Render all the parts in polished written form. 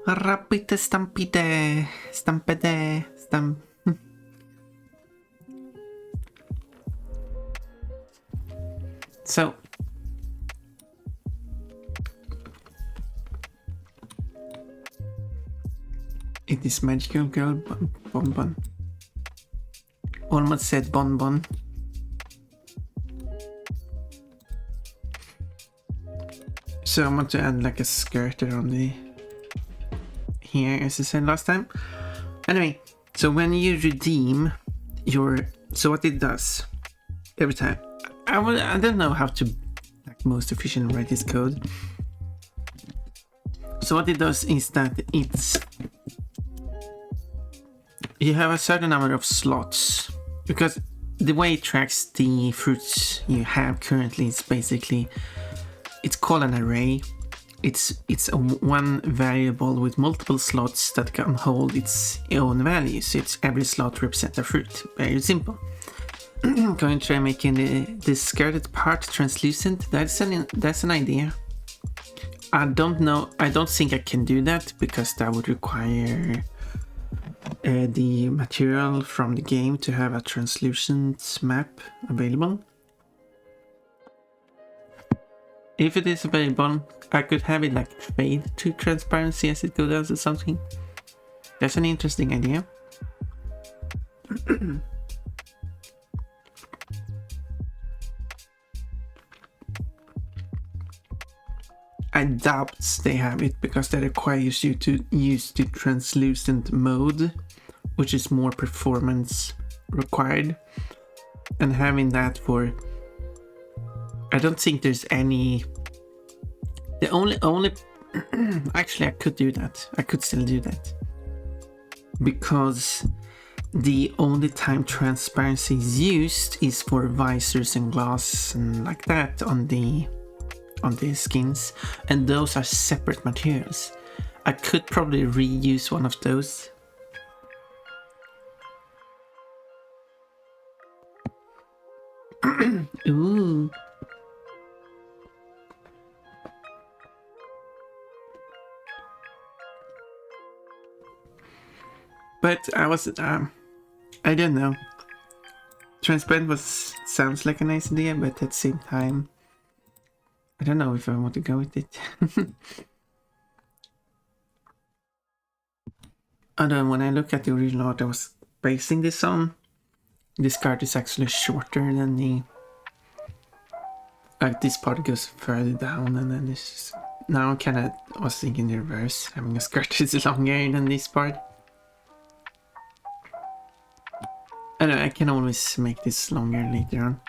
Rapite stampide, stampede, stamp. So, it is magical girl Pon Pon. Almost said Bon Bon. So I want to add like a skirt around the here, as I said last time. Anyway, so when you redeem your, so what it does every time, I don't know how to like most efficiently write this code. So what it does is that you have a certain number of slots, because the way it tracks the fruits you have currently is basically, it's called an array. It's a one variable with multiple slots that can hold its own values. So it's every slot represents a fruit. Very simple. Going to try making the skirted part translucent. That's an idea. I don't know. I don't think I can do that because that would require the material from the game to have a translucent map available. If it is available, I could have it like fade to transparency as it goes or something. That's an interesting idea. I doubt they have it because that requires you to use the translucent mode, which is more performance required. And having that for, I don't think there's any, the only actually I could do that. I could still do that. Because the only time transparency is used is for visors and glass and like that on the skins, and those are separate materials. I could probably reuse one of those. Ooh. But I was, I don't know. Transparent sounds like a nice idea, but at the same time, I don't know if I want to go with it. Although when I look at the original art I was basing this on, this card is actually shorter than the, like this part goes further down, and then this, now I kind of was thinking the reverse, having a skirt is longer than this part. I know, I can always make this longer later on.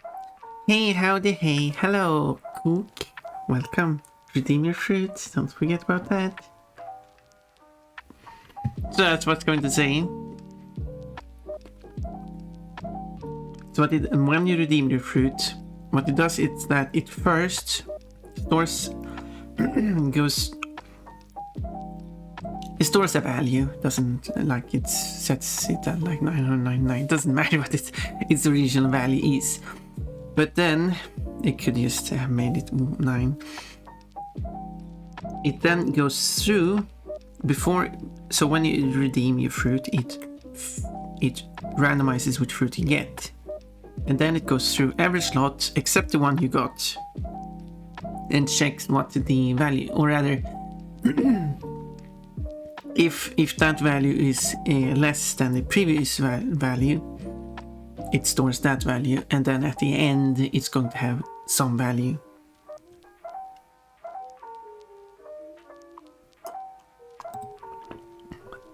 Hey, howdy, hey, hello, Cook. Welcome. Redeem your fruits, don't forget about that. So that's what's going to say. So when you redeem your fruit, what it does is that it first stores it stores a value, doesn't like it sets it at like 999. Doesn't matter what its original value is. But then it could just have made it 9. It then goes through before, so when you redeem your fruit, it randomizes which fruit you get. And then it goes through every slot except the one you got and checks what the value, or rather if that value is less than the previous value, it stores that value, and then at the end it's going to have some value.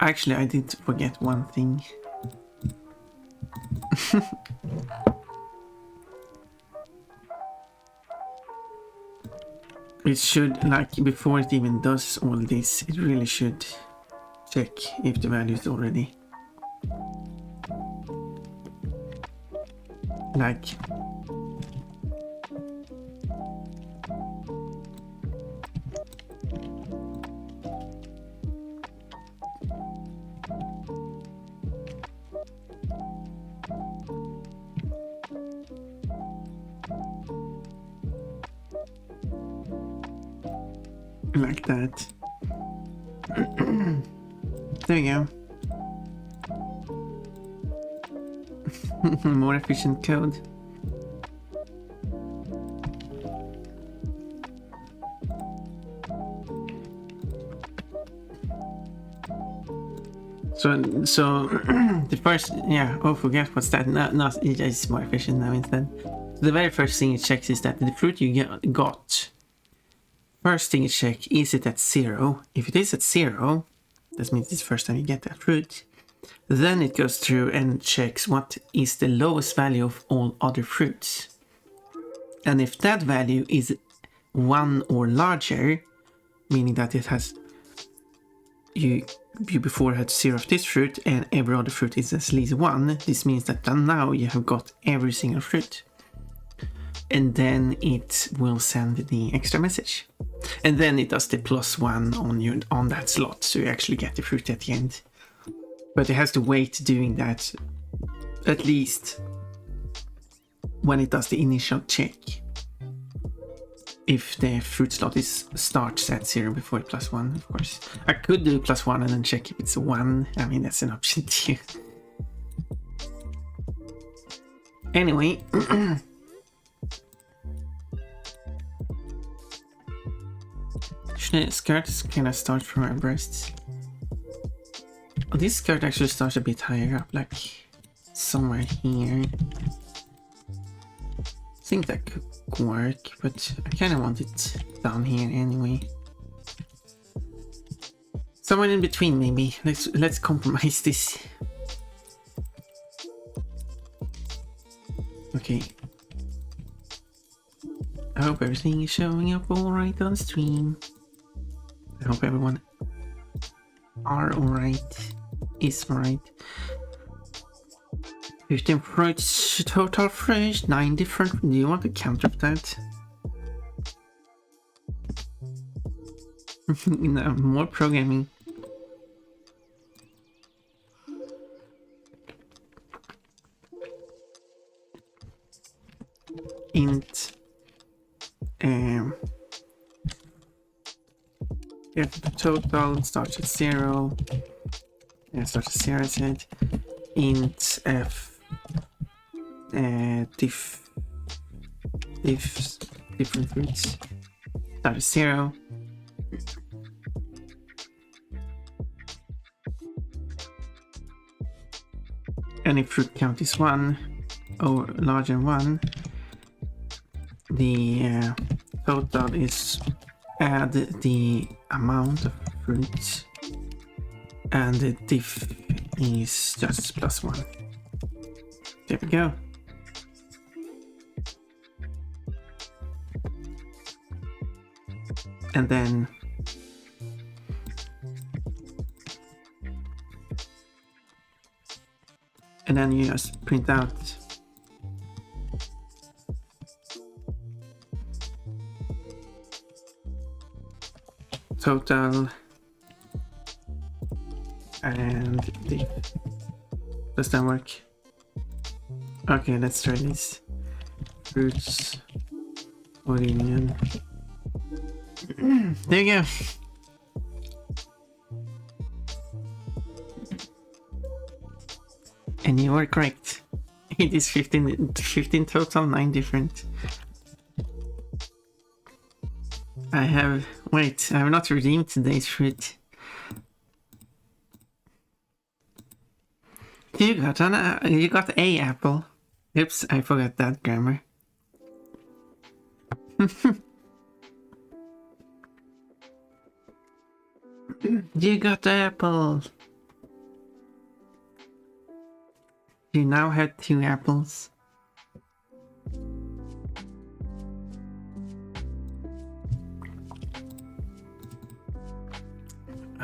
Actually, I did forget one thing. It should, like, before it even does all this, it really should check if the value is already like that. There we go. More efficient code. So the first, yeah, oh, forget what's that? No, it's more efficient now instead. The very first thing it checks is that the fruit you got. First thing it checks, is it at 0? If it is at 0, that means it's the first time you get that fruit. Then it goes through and checks what is the lowest value of all other fruits. And if that value is 1 or larger, meaning that it has you before had 0 of this fruit and every other fruit is at least 1, this means that now you have got every single fruit. And then it will send the extra message. And then it does the +1 on that slot, so you actually get the fruit at the end. But it has to wait doing that at least when it does the initial check. If the fruit slot starts at 0 before +1, of course. I could do +1 and then check if it's a 1. I mean, that's an option too. Anyway. Should the skirt kind of start from our breasts? Oh, this skirt actually starts a bit higher up, like somewhere here. I think that could work, but I kind of want it down here anyway. Somewhere in between, maybe. Let's compromise this. Okay. I hope everything is showing up alright on stream. I hope everyone are alright, is alright. 15 fruits, total fruits, 9 different. Do you want to counter that? No, more programming. Int. Yeah, the total starts at 0. Yeah, starts at 0, I said. Int f. Different fruits. Start at 0. Any fruit count is 1 or larger than 1. The total is add the amount of fruit, and the diff is just +1. There we go. And then you just print out total and diff. Does that work? Okay, let's try this. Fruits, origin. There you go. And you were correct. It is 15 total, 9 different. I have not redeemed today's fruit. You got a apple. Oops, I forgot that grammar. You got the apple. You now have 2 apples.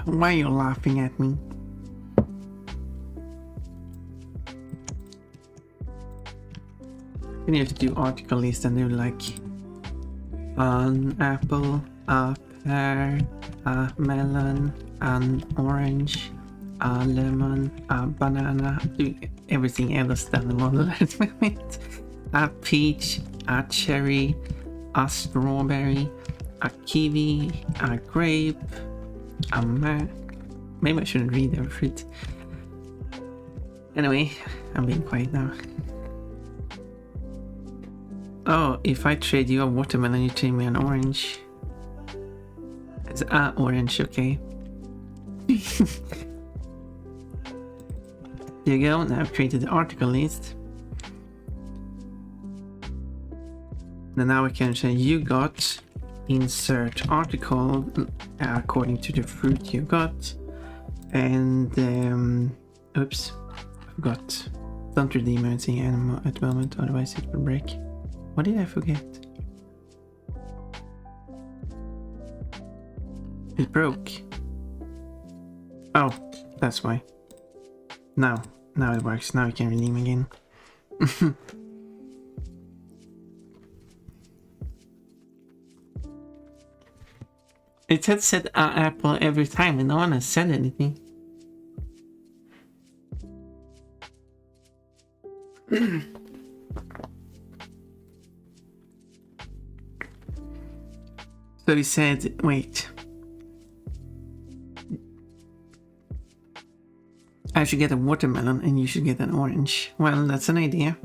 Why are you laughing at me? You have to do article list and do like an apple, a pear, a melon, an orange, a lemon, a banana, do everything else than the model at the moment. A peach, a cherry, a strawberry, a kiwi, a grape, Maybe I shouldn't read every fruit. Anyway, I'm being quiet now. Oh, if I trade you a watermelon, you trade me an orange. It's orange, okay. There you go, now I've created the article list. And now we can say you got insert article according to the fruit you got. And oops, I forgot. Don't redeem anything at the moment, otherwise it will break. What did I forget? It broke. Oh, that's why. Now it works. Now we can redeem again. It had said apple every time and no one has said anything. So he said, wait. I should get a watermelon and you should get an orange. Well, that's an idea.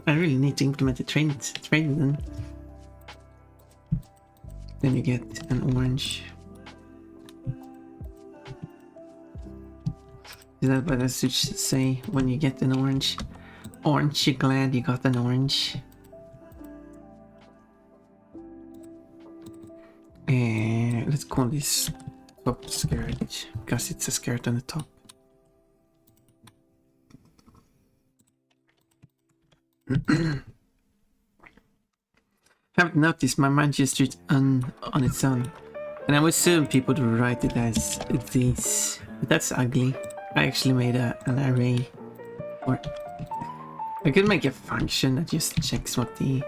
I really need to implement the trade then. Then you get an orange. Is that what I should say when you get an orange? Aren't you glad you got an orange? Let's call this top skirt because it's a skirt on the top. Haven't noticed my mind just reached on its own, and I would assume people would write it as these, but that's ugly. I actually made an array, or I could make a function that just checks what the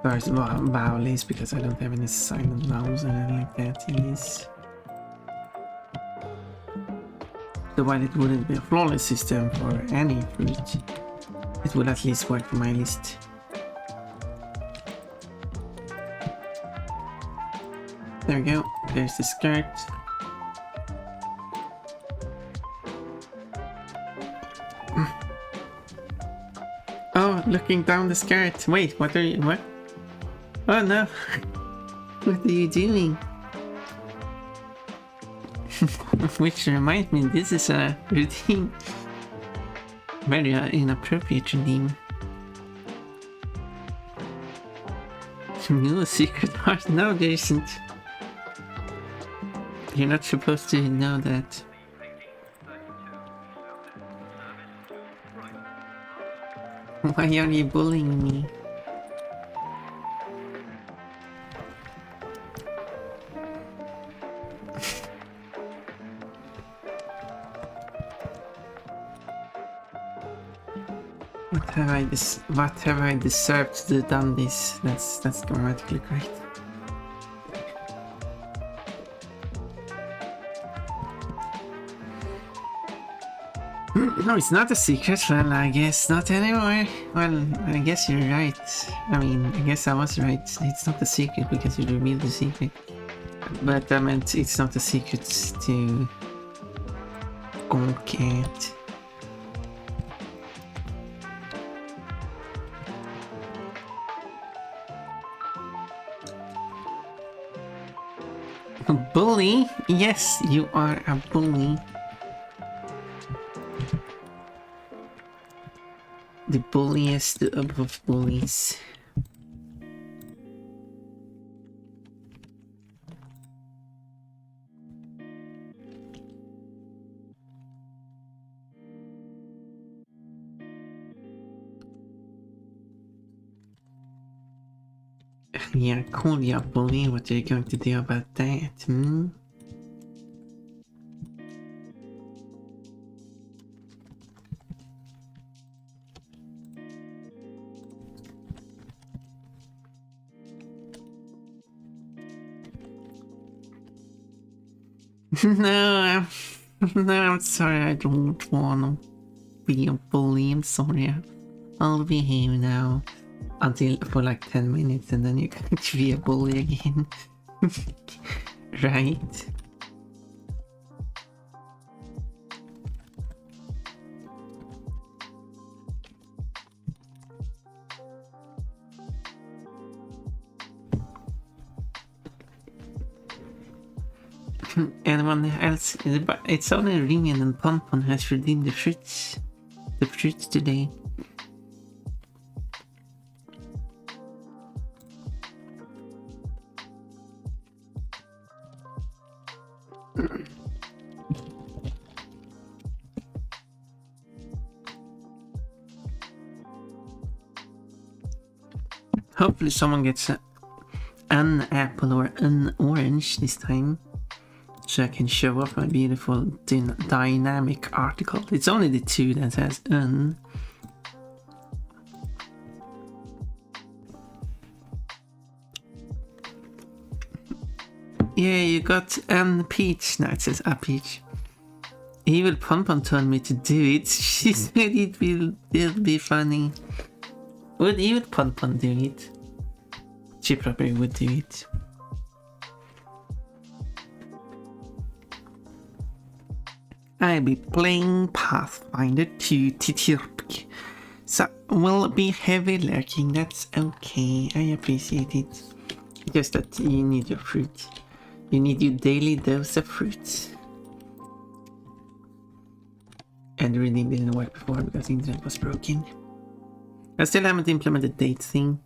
first vowel is, because I don't have any silent vowels or anything like that in this. So while it wouldn't be a flawless system for any fruit, it would at least work for my list. There we go, there's the skirt. Oh, looking down the skirt. Wait, what? Oh no. What are you doing? Which reminds me, this is a routine. Very inappropriate redeem. No secret heart. No, there isn't. You're not supposed to know that. Why are you bullying me? What have I deserved to have done this? That's grammatically correct. No, it's not a secret. Well, I guess not anymore. Well, I guess you're right. I mean, I guess I was right. It's not a secret because you revealed the secret. But I meant it's not a secret to gawk at. A bully? Yes, you are a bully. The bulliest of bullies. Yeah, call you a bully. What are you going to do about that, hmm? No, I'm sorry, I don't wanna be a bully, I'm sorry. I'll behave now. Until for like 10 minutes and then you're going to be a bully again. Right? Anyone else? It's only Rimian and Pon Pon who has redeemed the fruits. The fruits today. Hopefully someone gets an apple or an orange this time, so I can show off my beautiful dynamic article. It's only the two that has an. Yeah, you got an peach. No, it says a peach. Evil Pon Pon told me to do it. She said it'll be funny. Would Evil Pon Pon do it? She probably would do it. I'll be playing Pathfinder 2 Chillhop. So will be heavy lurking, that's okay. I appreciate it. Just that you need your fruit. You need your daily dose of fruit. And the reading didn't work before because the internet was broken. I still haven't implemented the date thing.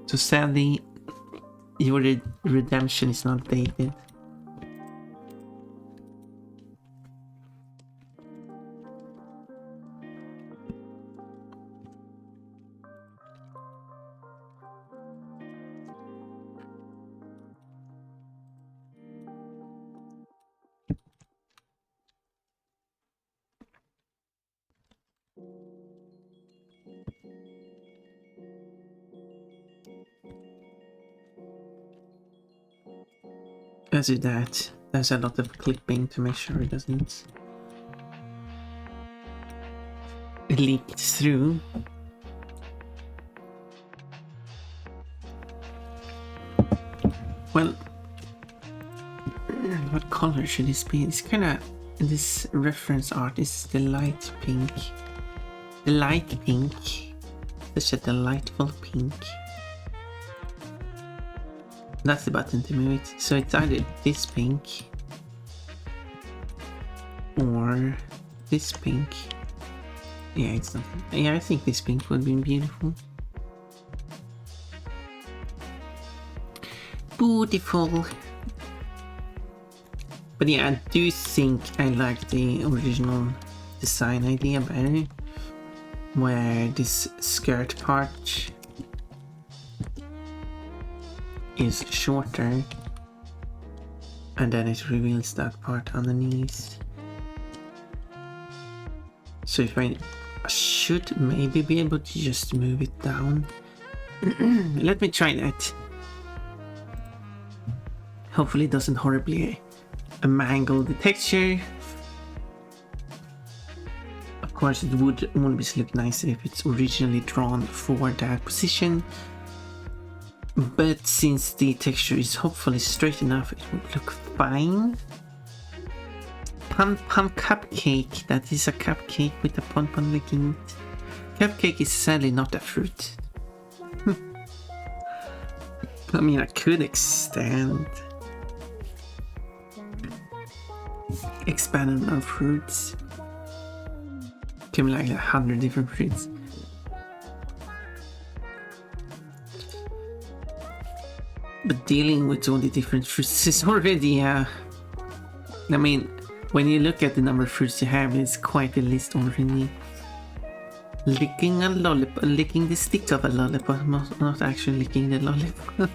So sadly, your redemption is not dated. Let's do that. There's a lot of clipping to make sure it doesn't leak through. Well, what color should this be? It's kind of, this reference art is the light pink. The light pink. Such a delightful pink. That's the button to move it. So it's either this pink or this pink. Yeah, it's not. Yeah, I think this pink would be beautiful. Beautiful. But yeah, I do think I like the original design idea better, where this skirt part is shorter and then it reveals that part underneath. So if I should maybe be able to just move it down. Let me try that. Hopefully it doesn't horribly mangle the texture. Of course it would always look nicer if it's originally drawn for that position. But since the texture is hopefully straight enough, it would look fine. Pon Pon cupcake. That is a cupcake with a Pon Pon licking it. Cupcake is sadly not a fruit. I mean, I could expand on fruits. Can be like 100 different fruits. But dealing with all the different fruits is already, I mean, when you look at the number of fruits you have, it's quite a list already. Licking a lollipop, licking the stick of a lollipop, not actually licking the lollipop.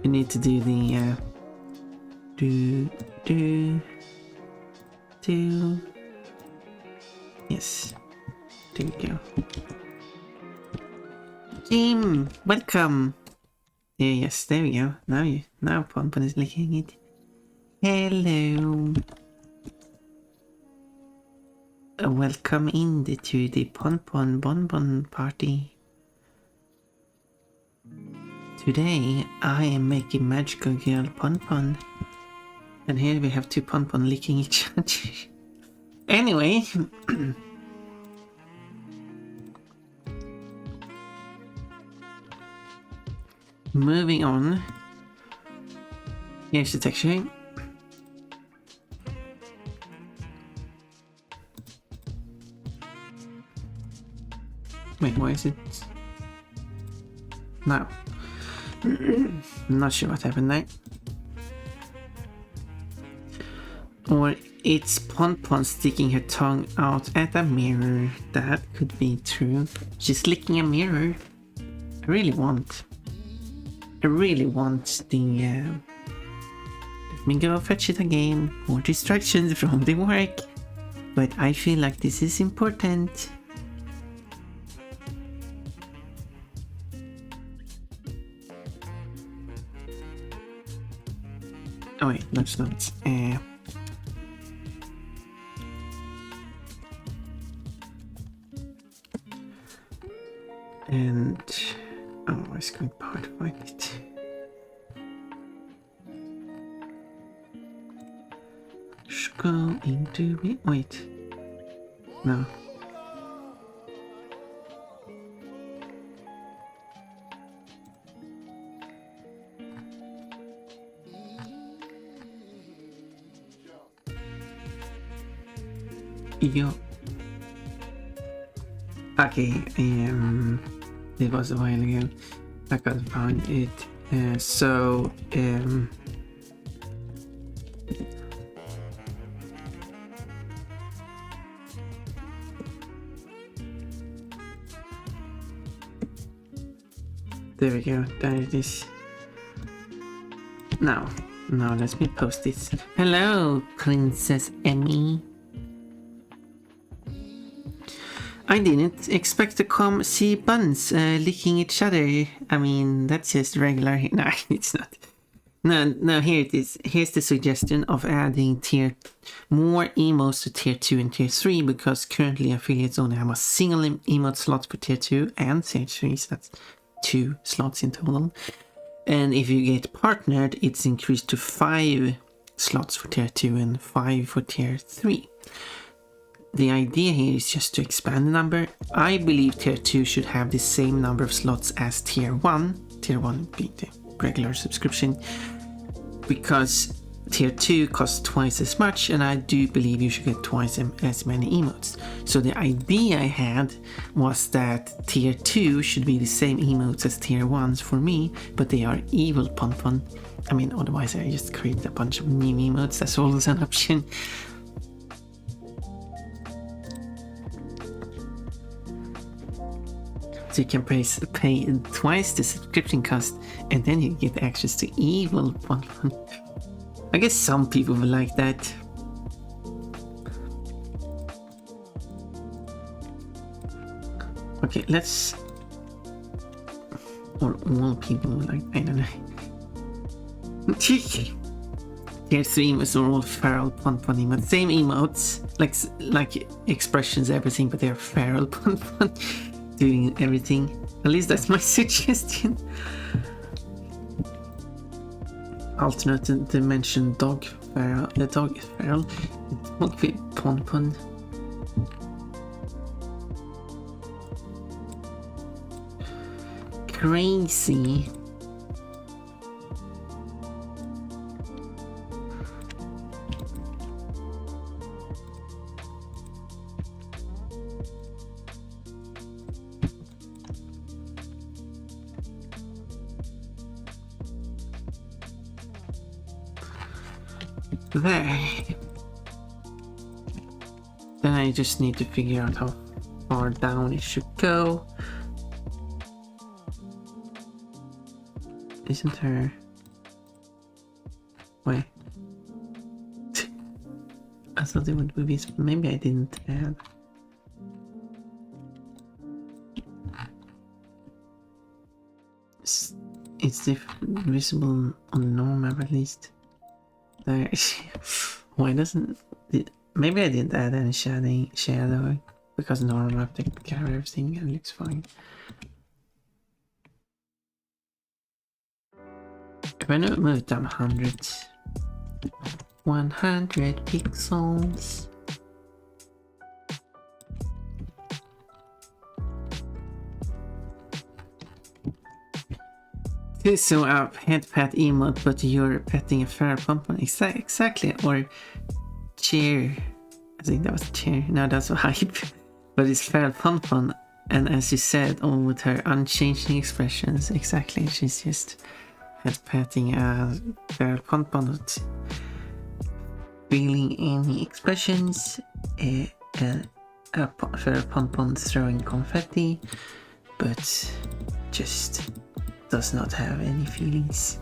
You need to do the, yes, there we go. Jim, welcome. Yes, there we go. Now Pon Pon is licking it. Hello. Welcome in to the Pon Pon Bonbon party. Today I am making magical girl Pon Pon. And here we have two Pon Pon licking each other. Anyway. Moving on. Here's the texture. Wait, why is it? No. I'm not sure what happened there. Or it's Pon Pon sticking her tongue out at a mirror. That could be true. She's licking a mirror. I really want the... let me go fetch it again. More distractions from the work. But I feel like this is important. Oh wait, that's not... And... oh, I was going part of it. Go into it. Wait. No. Yo. Okay, it was a while ago. I gotta find it. There we go, there it is. Now let me post this. Hello, Princess Emmy. I didn't expect to come see buns licking each other. I mean, that's just regular. No, it's not. No, here it is. Here's the suggestion of adding more emotes to tier 2 and tier 3, because currently affiliates only have a single emote slot for tier 2 and tier 3, so that's 2 slots in total. And if you get partnered, it's increased to 5 slots for tier 2 and 5 for tier 3. The idea here is just to expand the number. I believe tier 2 should have the same number of slots as tier 1. Tier 1 being the regular subscription. Because tier 2 costs twice as much, and I do believe you should get twice as many emotes. So the idea I had was that tier 2 should be the same emotes as tier 1s for me, but they are evil Pon Pon. I mean, otherwise I just create a bunch of new emotes. That's always an option. So you can pay twice the subscription cost, and then you get access to evil Pon Pon. I guess some people will like that. Okay, let's... or all people will like... I don't know. Tier 3 emotes are all feral Pon Pon emotes. Same emotes, like expressions, everything, but they're feral Pon Pon. Doing everything. At least that's my suggestion. Alternate dimension dog feral. The dog is feral. The dog with Pon Pon. Crazy. There. Then I just need to figure out how far down it should go. Isn't there... wait. I thought it would be visible. Maybe I didn't add. It's visible on the normal map at least. There. Why doesn't it? Maybe I didn't add any shadow because normal map takes care of everything and it looks fine. If I know move down 100 pixels. So a head pat emote, but you're petting a fair Pon Pon. Exactly, or chair. I think that was chair. No, that's a hype. But it's fair Pon Pon, and as you said, all with her unchanging expressions. Exactly, she's just head patting a fair Pon Pon, not feeling any expressions. A fair Pon Pon throwing confetti, but just does not have any feelings.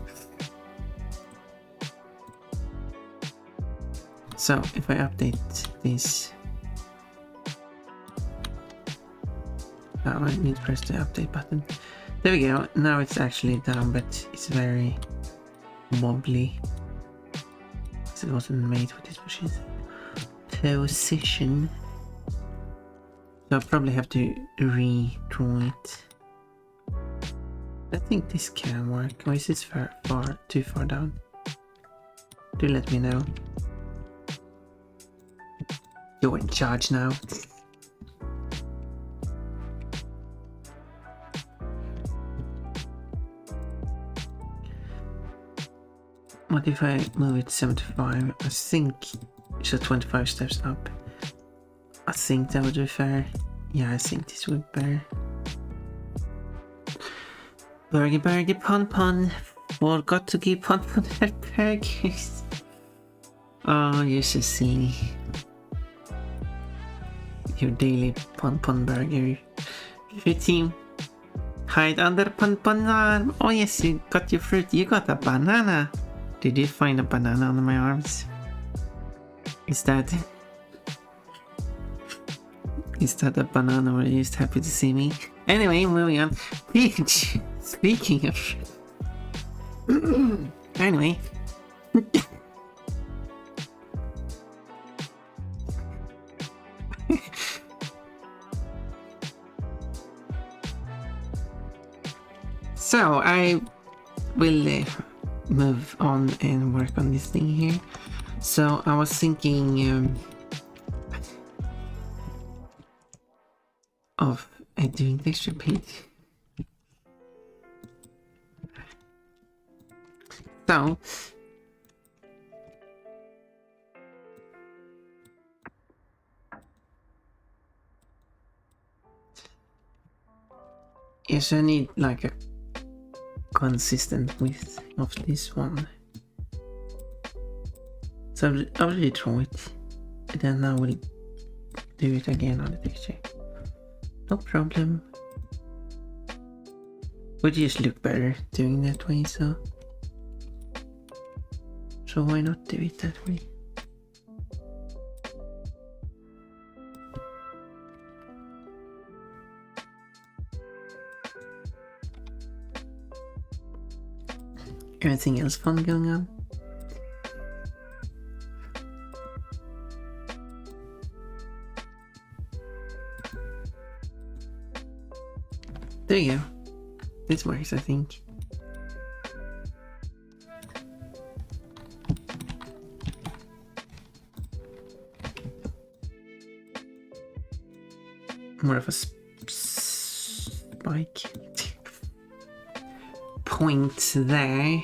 So if I update this, I need to press the update button. There we go. Now it's actually down, but it's very wobbly. So it wasn't made for this position. So I'll probably have to redraw it. I think this can work, or is this too far down? Do let me know. You're in charge now. What if I move it 75? I think it's 25 steps up. I think that would be fair. Yeah, I think this would be better. Burger Pon Pon. Forgot to give Pon Pon her burgers. Oh, you're so silly. Your daily Pon Pon burger. Your team. Hide under Pon Pon arm. Oh yes, you got your fruit. You got a banana. Did you find a banana on my arms? Is that a banana, or are you just happy to see me? Anyway, moving on. Peach. Speaking of... Anyway. So, I will move on and work on this thing here. So, I was thinking of doing texture paint. So, yes, I need like a consistent width of this one. So I'll redraw it, and then I will do it again on the texture. No problem. Would just look better doing that way, so why not do it that way? Anything else fun going on? There you go. This works, I think. More of a spike point there.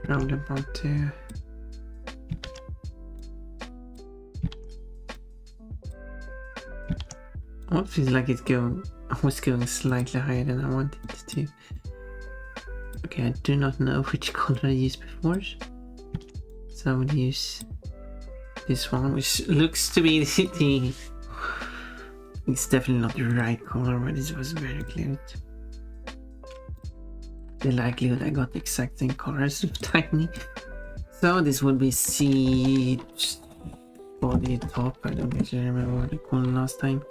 Roundabout there. Oh, it feels like I was going slightly higher than I wanted it to. Okay, I do not know which color I used before, so I will use this one, which looks to be the it's definitely not the right color, but it was very clear. The likelihood I got the exact same color is tiny. So this would be C body top. I don't actually remember what they called it last time.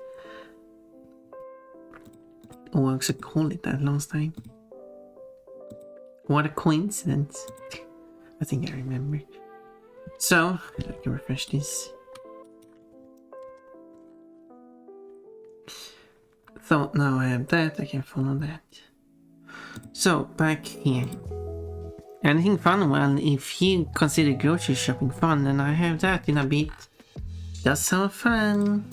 Oh, I actually called it that last time. What a coincidence. I think I remember. So, I can refresh this. So now I have that, I can follow that. So, back here. Anything fun? Well, if you consider grocery shopping fun, then I have that in a bit. That's so fun!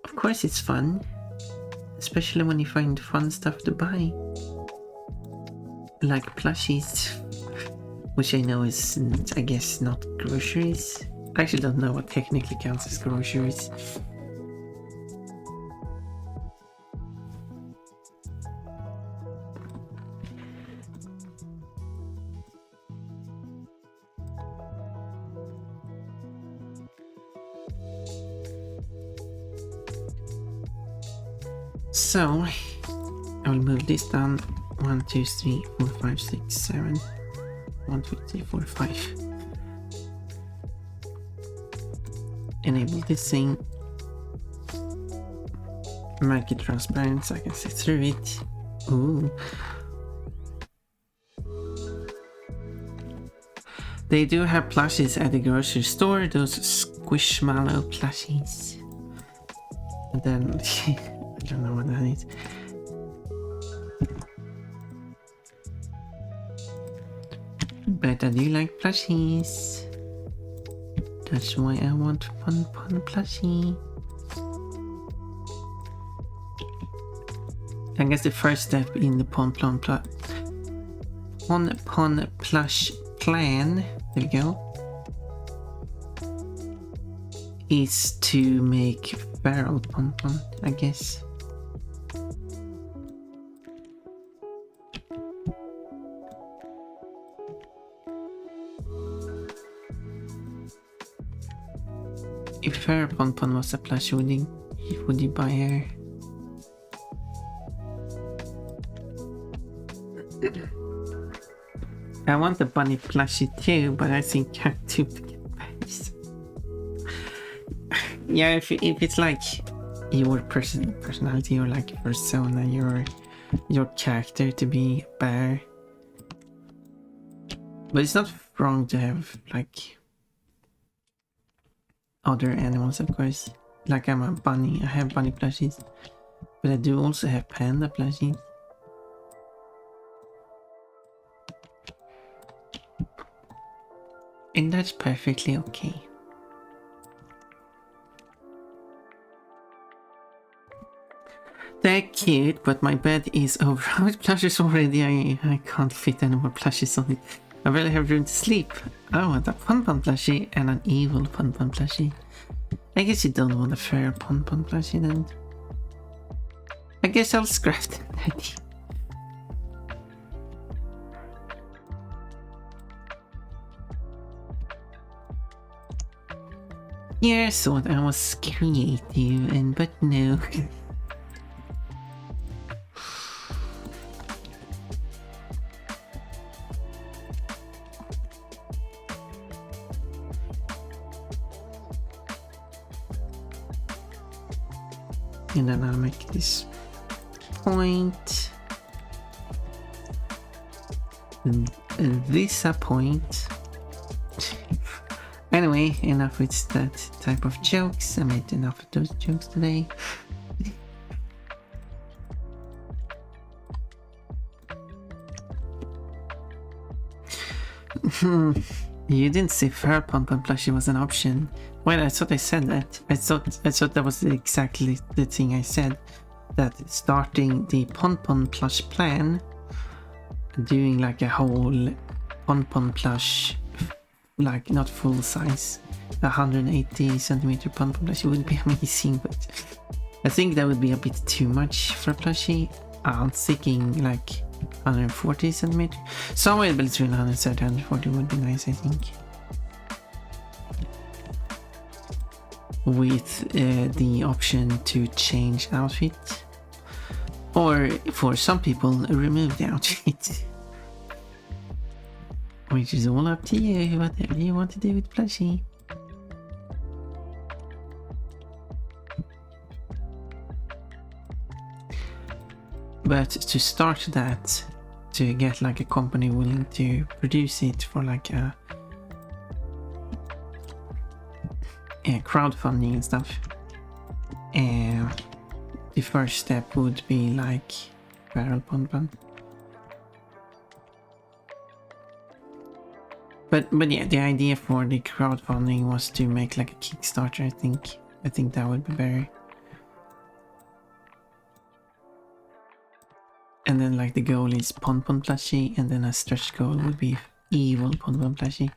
Of course it's fun. Especially when you find fun stuff to buy. Like plushies. Which I know is, I guess, not groceries. I actually don't know what technically counts as groceries. So, I will move this down. 1, 2, 3, 4, 5, 6, 7. 1, 2, 3, 4, 5. Enable this thing. Make it transparent so I can see through it. Ooh. They do have plushies at the grocery store, those squishmallow plushies. And then, I don't know what that is. But I do like plushies. That's why I want Pon Pon plushie. I guess the first step in the Pon Pon plush plan, there we go, is to make feral Pon Pon, I guess. If her Pon Pon was a plush, would you buy her? I want the bunny plushie too, but I think I have duplicate bears. Yeah, if it's like your personality or like persona, your character to be a bear. But it's not wrong to have like other animals, of course. Like I'm a bunny, I have bunny plushies. But I do also have panda plushies. And that's perfectly okay. They're cute, but my bed is overrun with plushies already. I can't fit any more plushies on it. I barely have room to sleep. I want a Pon Pon plushie and an evil Pon Pon plushie. I guess you don't want a fair Pon Pon plushie then. I guess I'll scrap that idea. Yeah, I thought I was creative, but no. And then I'll make this point. And this a point. Anyway, enough with that type of jokes. I made enough of those jokes today. You didn't say fair Pon Pon plushie was an option. Well, I thought I said that. I thought that was exactly the thing I said. That starting the Pon Pon plush plan, doing like a whole Pon Pon plush, like not full size, 180 centimeter Pon Pon plushie would be amazing, but I think that would be a bit too much for a plushie. I'm thinking like 140 centimeter. Somewhere between 130 and 140 would be nice, I think. With the option to change outfit. Or for some people, remove the outfit. Which is all up to you, whatever you want to do with plushie. But to start that, to get like a company willing to produce it for like a crowdfunding and stuff, the first step would be like barrel Pon Pon. But yeah, the idea for the crowdfunding was to make like a Kickstarter. I think that would be better. And then like the goal is Pon Pon plushie, and then a stretch goal would be evil Pon Pon plushie,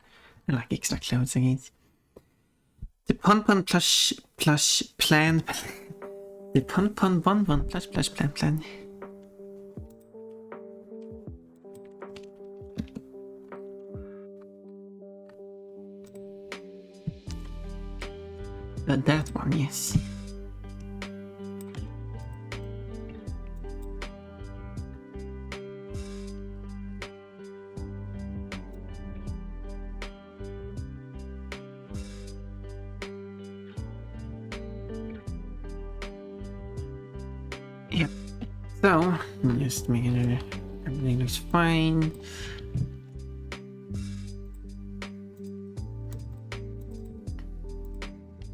and like extra clothes against. The Pon Pon plush plan. The Pon Pon Bonbon plush plan. That one, yes. Yep. So, just making sure everything looks fine.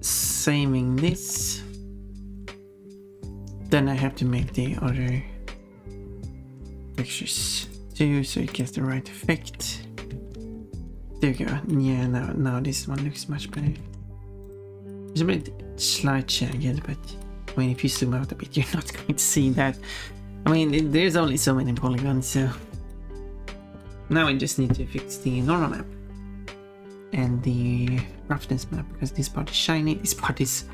Saving this. Then I have to make the other pictures too, so it gets the right effect. There we go. Yeah, now this one looks much better. It's a bit slight jagged, but I mean, if you zoom out a bit, you're not going to see that. I mean, there's only so many polygons, so now I just need to fix the normal map and the roughness map, because this part is shiny, this part is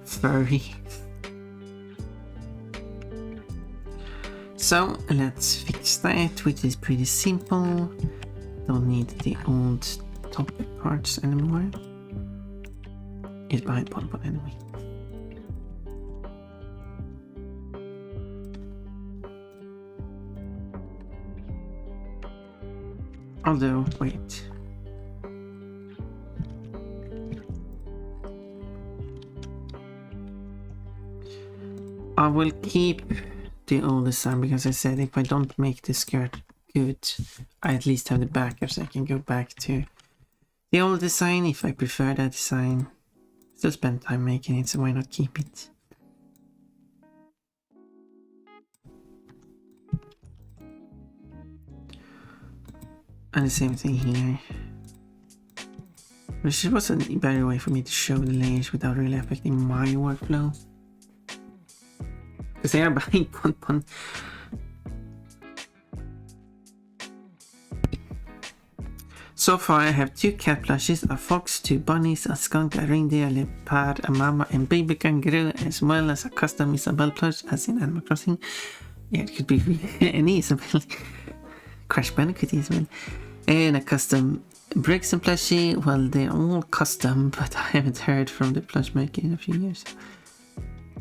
furry. So let's fix that, which is pretty simple. Don't need the old top parts anymore. It's behind Pon Pon anyway. Although, wait. I will keep the old design, because I said if I don't make the skirt good, I at least have the back so I can go back to the old design if I prefer that design. Still spend time making it, so why not keep it? And the same thing here. Which was a better way for me to show the layers without really affecting my workflow. Because they are behind Pon Pon. So far I have 2 cat plushies, a fox, 2 bunnies, a skunk, a reindeer, a leopard, a mama and baby kangaroo, as well as a custom Isabelle plush as in Animal Crossing. Yeah, it could be any Isabelle. Crash Bandicoot Isabelle. And a custom Brixton plushie. Well, they're all custom, but I haven't heard from the plush maker in a few years.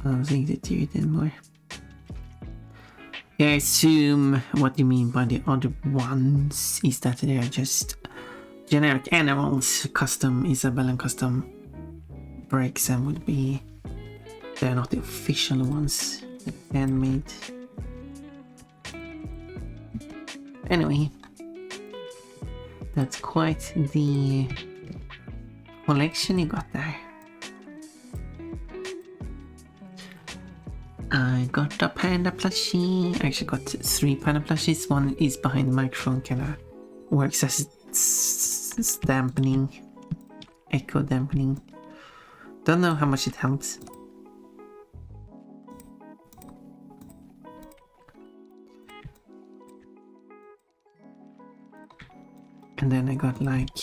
I don't think they do it anymore. Yeah, I assume what you mean by the other ones is that they are just generic animals. Custom Isabelle and custom Brixton would be... They're not the official ones. They're handmade. Anyway, that's quite the collection you got there. I got a panda plushie. I actually got 3 panda plushies. One is behind the microphone, kinda works as dampening, echo dampening. Don't know how much it helps. And then I got like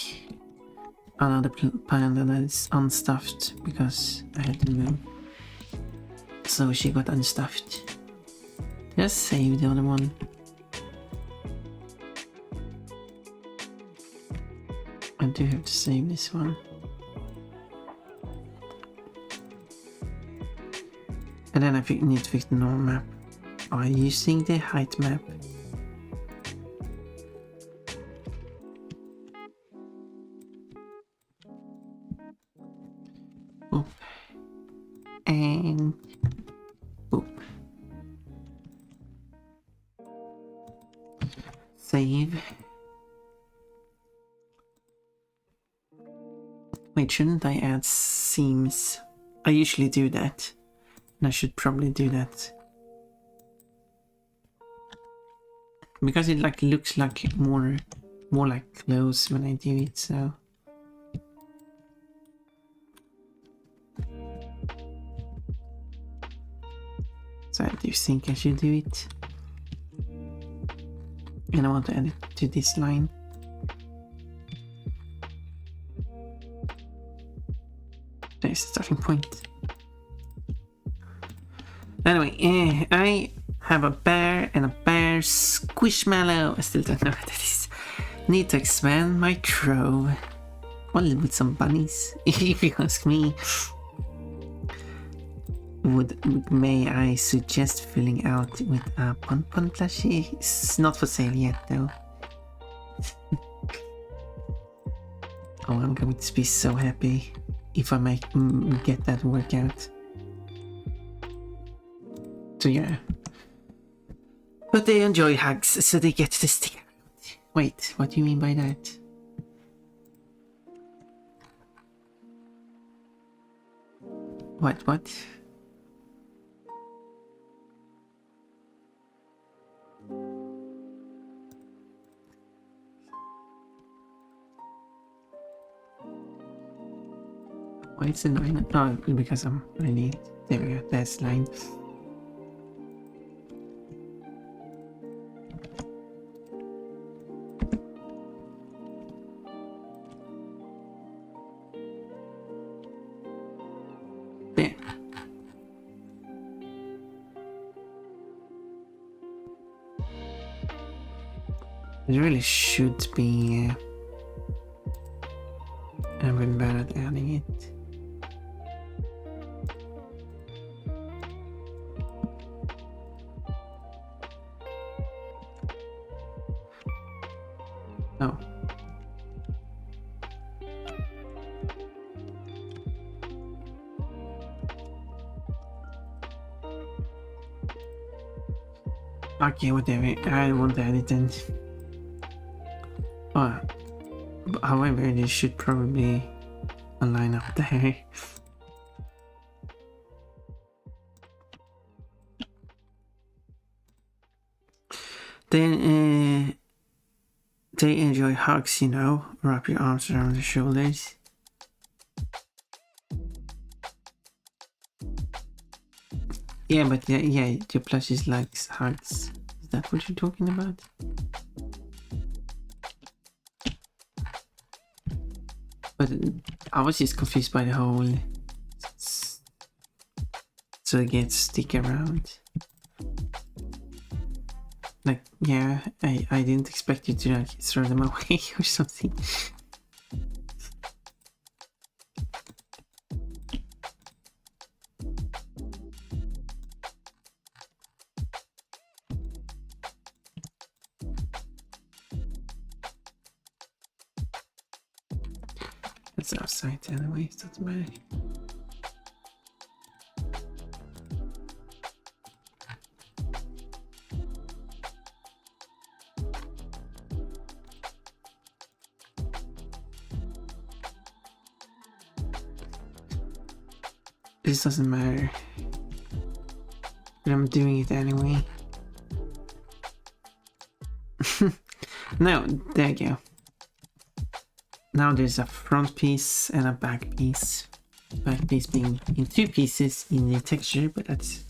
another panda that is unstuffed because I had to move. So she got unstuffed. Just save the other one. I do have to save this one. And then I need to fix the normal map by using the height map. Boop. And boop. Save. Wait, shouldn't I add seams? I usually do that. And I should probably do that. Because it like looks like more like clothes when I do it, so. So I do think I should do it. And I want to add it to this line. There's the starting point. Anyway, I have a bear and a bear squishmallow. I still don't know what that is. Need to expand my trove. Well, with some bunnies, if you ask me. May I suggest filling out with a Pon Pon plushie? It's not for sale yet, though. Oh, I'm going to be so happy if I get that workout. So yeah. But they enjoy hugs, so they get to stick around. Wait, what do you mean by that? What? Why is the line? Oh, because I need. There we go. That's the line. There. It really should be. I've been bad at adding it. Oh. Okay, whatever. I won't add it then. Oh, however, this should probably align up there. Then, they enjoy hugs, you know. Wrap your arms around the shoulders. Yeah, but yeah, your plushies likes hugs. Is that what you're talking about? But I was just confused by the whole. So it gets stick around. Like, yeah, I didn't expect you to like throw them away or something. It's outside anyway, it doesn't matter. This doesn't matter. But I'm doing it anyway. No, there you go. Now there's a front piece and a back piece. Back piece being in two pieces in the texture, but that's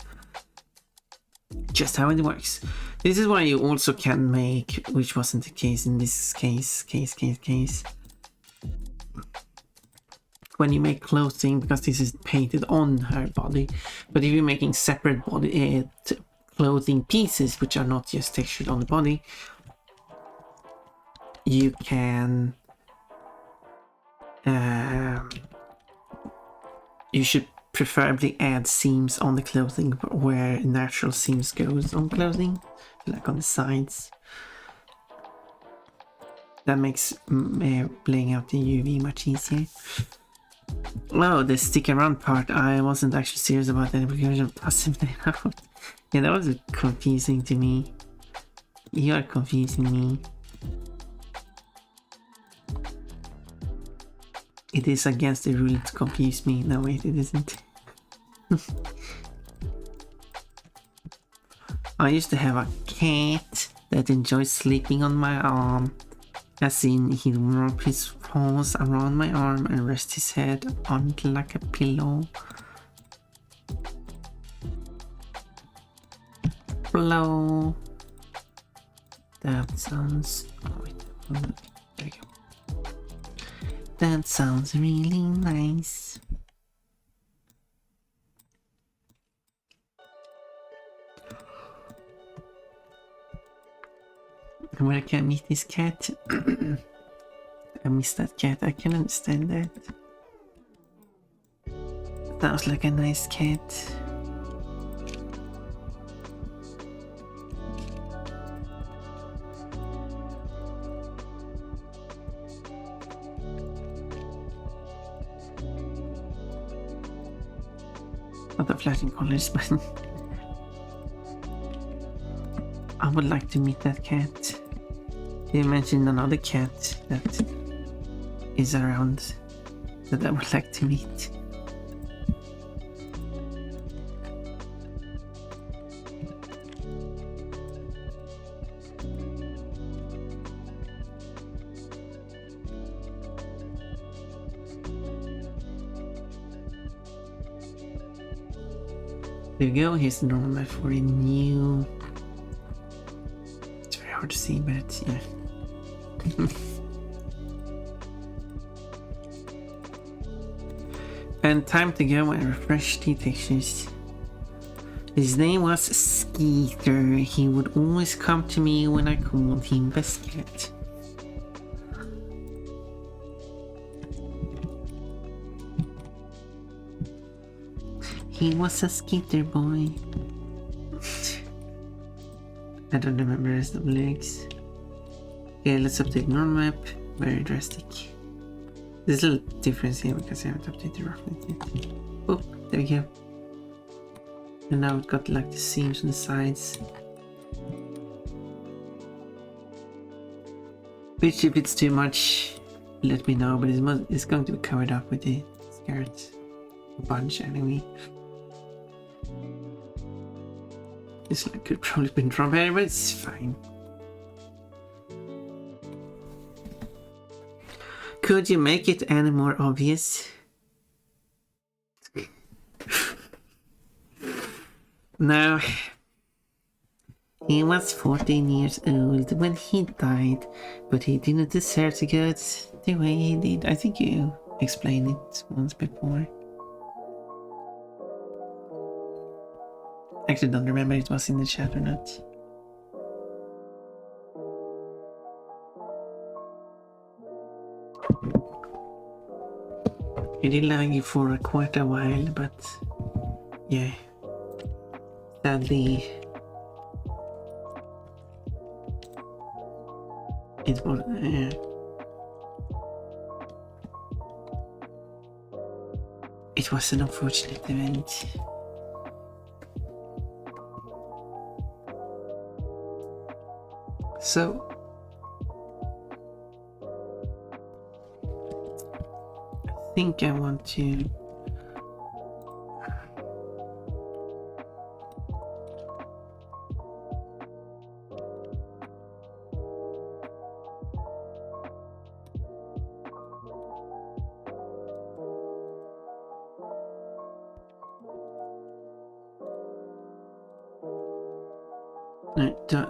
just how it works. This is why you also can make, which wasn't the case in this case. When you make clothing, because this is painted on her body, but if you're making separate body clothing pieces, which are not just textured on the body, you can you should preferably add seams on the clothing where natural seams goes on clothing, like on the sides. That makes laying out the UV much easier. Oh, the stick around part, I wasn't actually serious about that because of passing that out. Yeah, that was confusing to me. You are confusing me. It is against the rule to confuse me. No, wait, it isn't. I used to have a cat that enjoyed sleeping on my arm. As in, he'd wrap his paws around my arm and rest his head on it like a pillow. Hello. That sounds... Oh, wait. There we go. That sounds really nice. Where I can meet this cat. I miss that cat. I can understand that. Sounds like a nice cat. Not the flashing colors, but I would like to meet that cat. You mentioned another cat that is around that I would like to meet. There we go, here's the normal map for a new... It's very hard to see, but yeah. And time to go and refresh the textures. His name was Skeeter. He would always come to me when I called him Biscuit. He was a Skeeter boy. I don't remember the rest of the lyrics. Okay, let's update normal map. Very drastic. There's a little difference here because I haven't updated roughness yet. Oh, there we go. And now we've got like the seams on the sides. Which if it's too much, let me know, but it's going to be covered up with the skirt. A bunch anyway. This like could probably been drawn better, but it's fine. Could you make it any more obvious? No. He was 14 years old when he died, but he didn't deserve to go the way he did. I think you explained it once before. Actually don't remember if it was in the chat or not. He did lag for quite a while, but yeah, sadly it was it was an unfortunate event. So I think I want to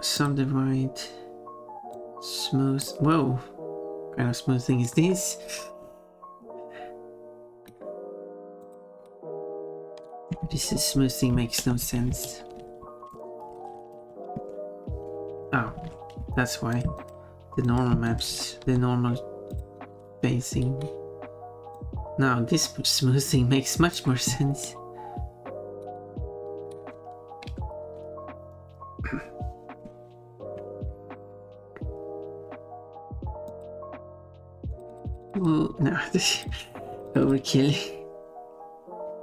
subdivide smooth. Whoa, what kind of smoothing is this? This is smoothing makes no sense. Oh, that's why the normal maps, the normal spacing. Now this smoothing makes much more sense. Ooh, no, Overkill.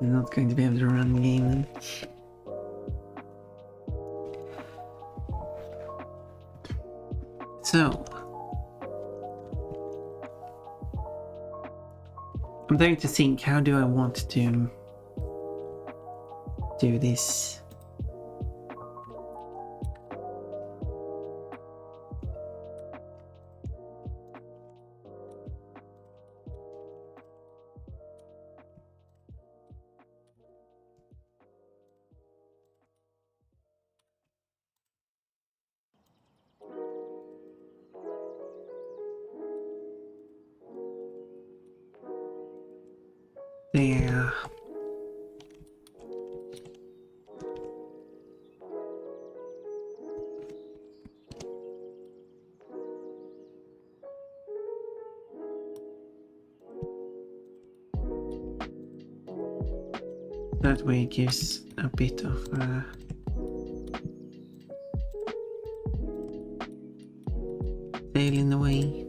I'm not going to be able to run the game then. So I'm trying to think, how do I want to do this? There. That way it gives a bit of tail in the way.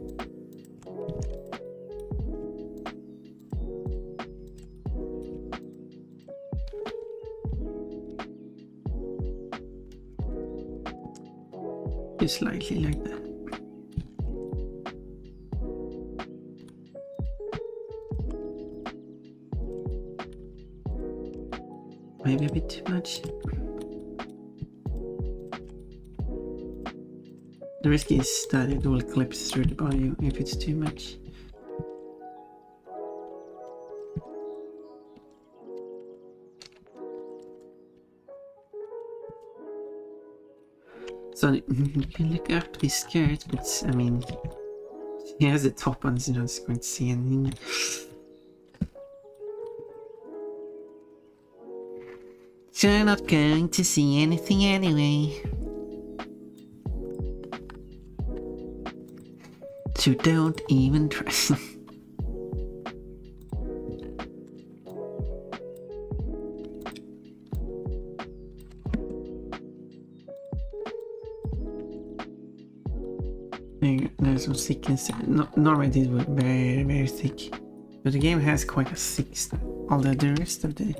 Just slightly like that. Maybe a bit too much. The risk is that it will clip through the body if it's too much. So you can look up this skirt, but I mean, she has the top on, so you're not going to see anything. You're not going to see anything anyway. So don't even try. There's some thickness. Normally these were very, very thick. But the game has quite a thick stuff. Although the rest of the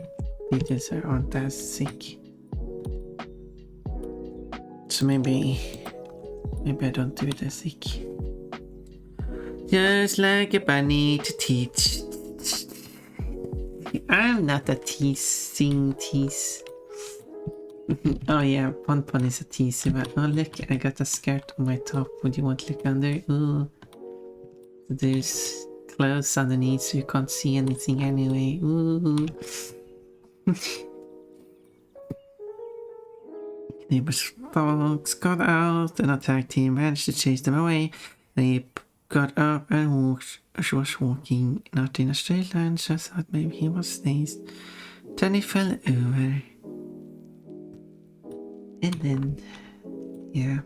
details aren't as thick. So maybe I don't do it as thick. Just like a bunny to teach. I'm not a teasing tease. Oh yeah, Pon Pon is a teaser, but oh look, I got a skirt on my top. Would you want to look under? Ooh. So there's clothes underneath so you can't see anything anyway. Ooh. Neighbors' dogs got out and attacked him, managed to chase them away. They got up and walked. She was walking not in a straight line, so I thought maybe he was dazed. Then he fell over. And then, yeah.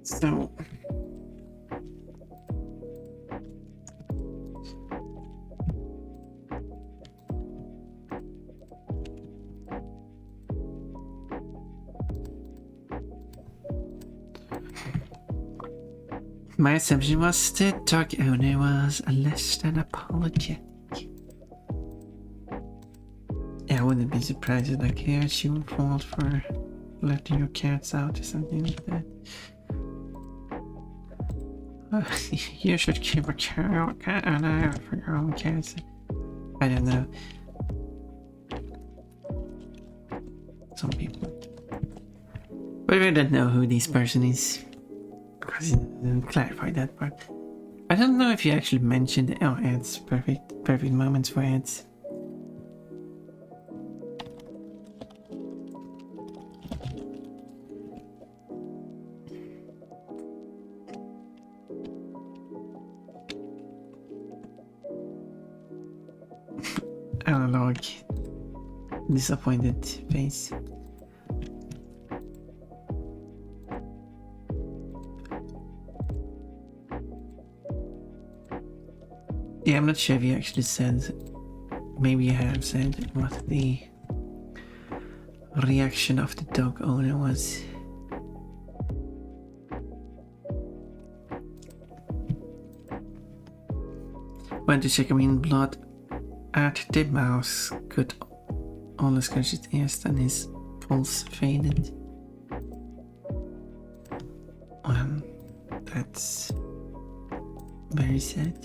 So my assumption was the dog owner was less than apologetic. Yeah, I wouldn't be surprised if like, yeah, she would fall for letting your cats out or something like that. You should keep a cat and eye out for your own cats. I don't know. Some people. But I don't know who this person is. Because he didn't clarify that part. I don't know if you actually mentioned ads. Perfect moments for ads. Analog. disappointed face. Yeah, I'm not sure if you actually said, maybe you have said what the reaction of the dog owner was. Went to check him in blood at the mouse, could only scratch his ears and his pulse faded. That's very sad.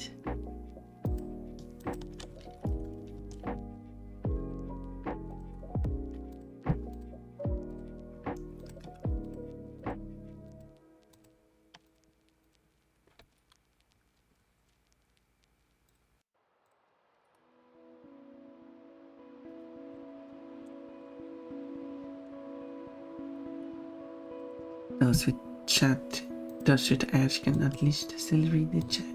Those with chat, those with ask can at least still read the chat.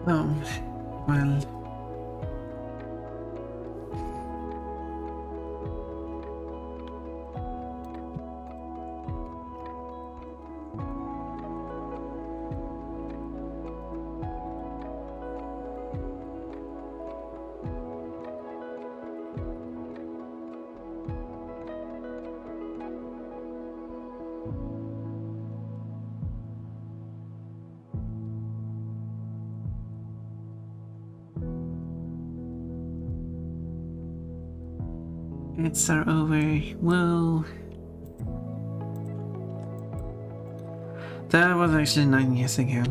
Oh, well. It's are over. Whoa. That was actually 9 years ago.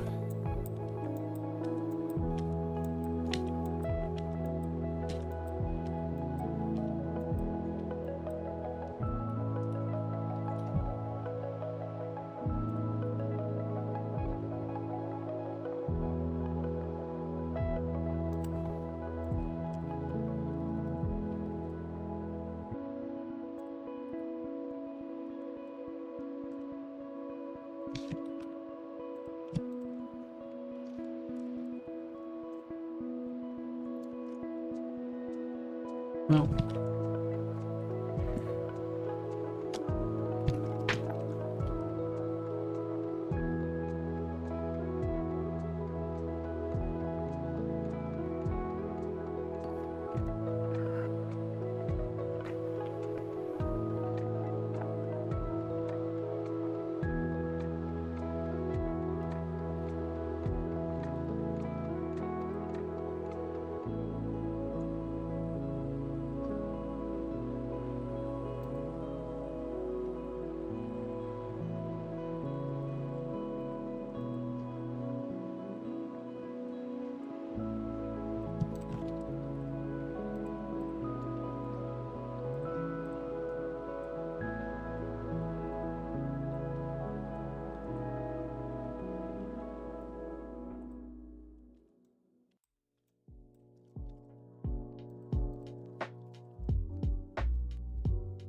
Well.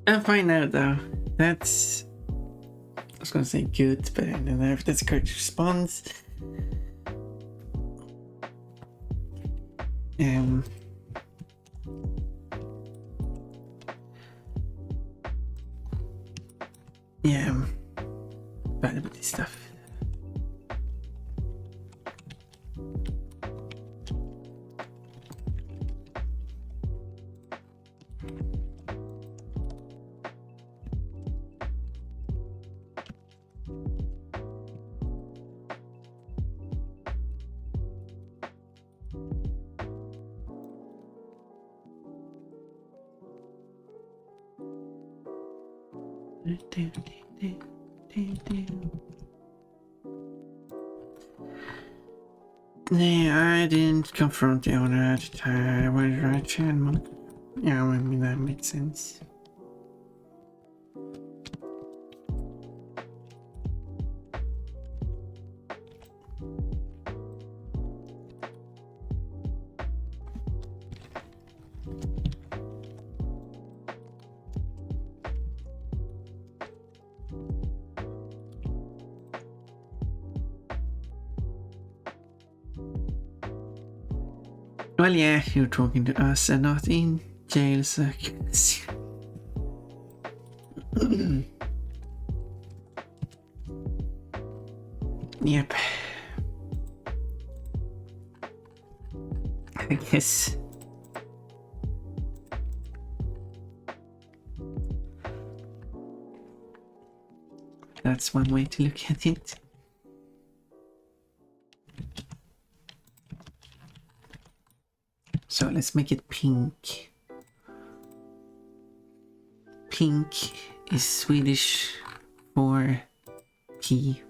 I'm fine now though. That's, I was gonna say good, but I don't know if that's the correct response. Yeah, I'm bad about this stuff. Yeah, I didn't confront the owner at the time. I was right hand. Yeah, I mean that makes sense. Well, yeah, you're talking to us and not in jail, so yep. I guess. That's one way to look at it. So let's make it pink. Pink is Swedish for pea.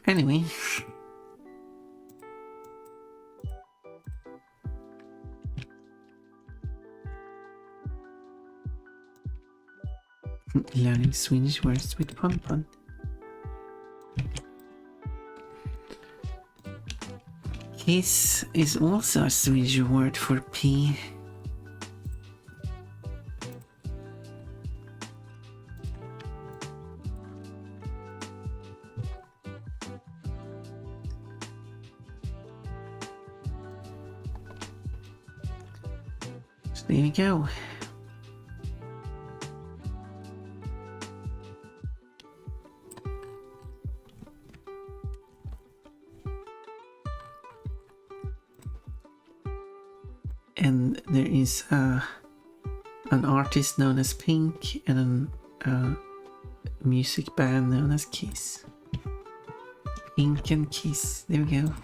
Anyway. Learning Swedish words with Pon Pon. Kiss is also a Swedish word for pea. So there we go. And there is an artist known as Pink and a music band known as Kiss. Pink and Kiss, there we go.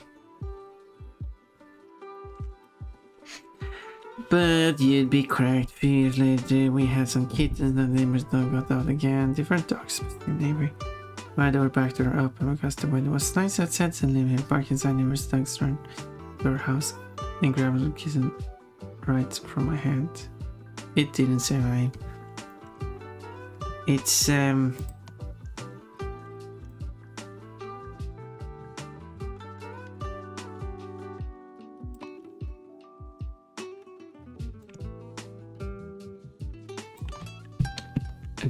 But you'd be correct. 2 years later, we had some kittens. The neighbor's dog got out again. Different dogs, but the neighbor. My door back door open because the weather was nice outside. Suddenly, we had bark inside neighbor's dogs run to our house. Then grabbed a kiss and right from my hand. It didn't survive. It's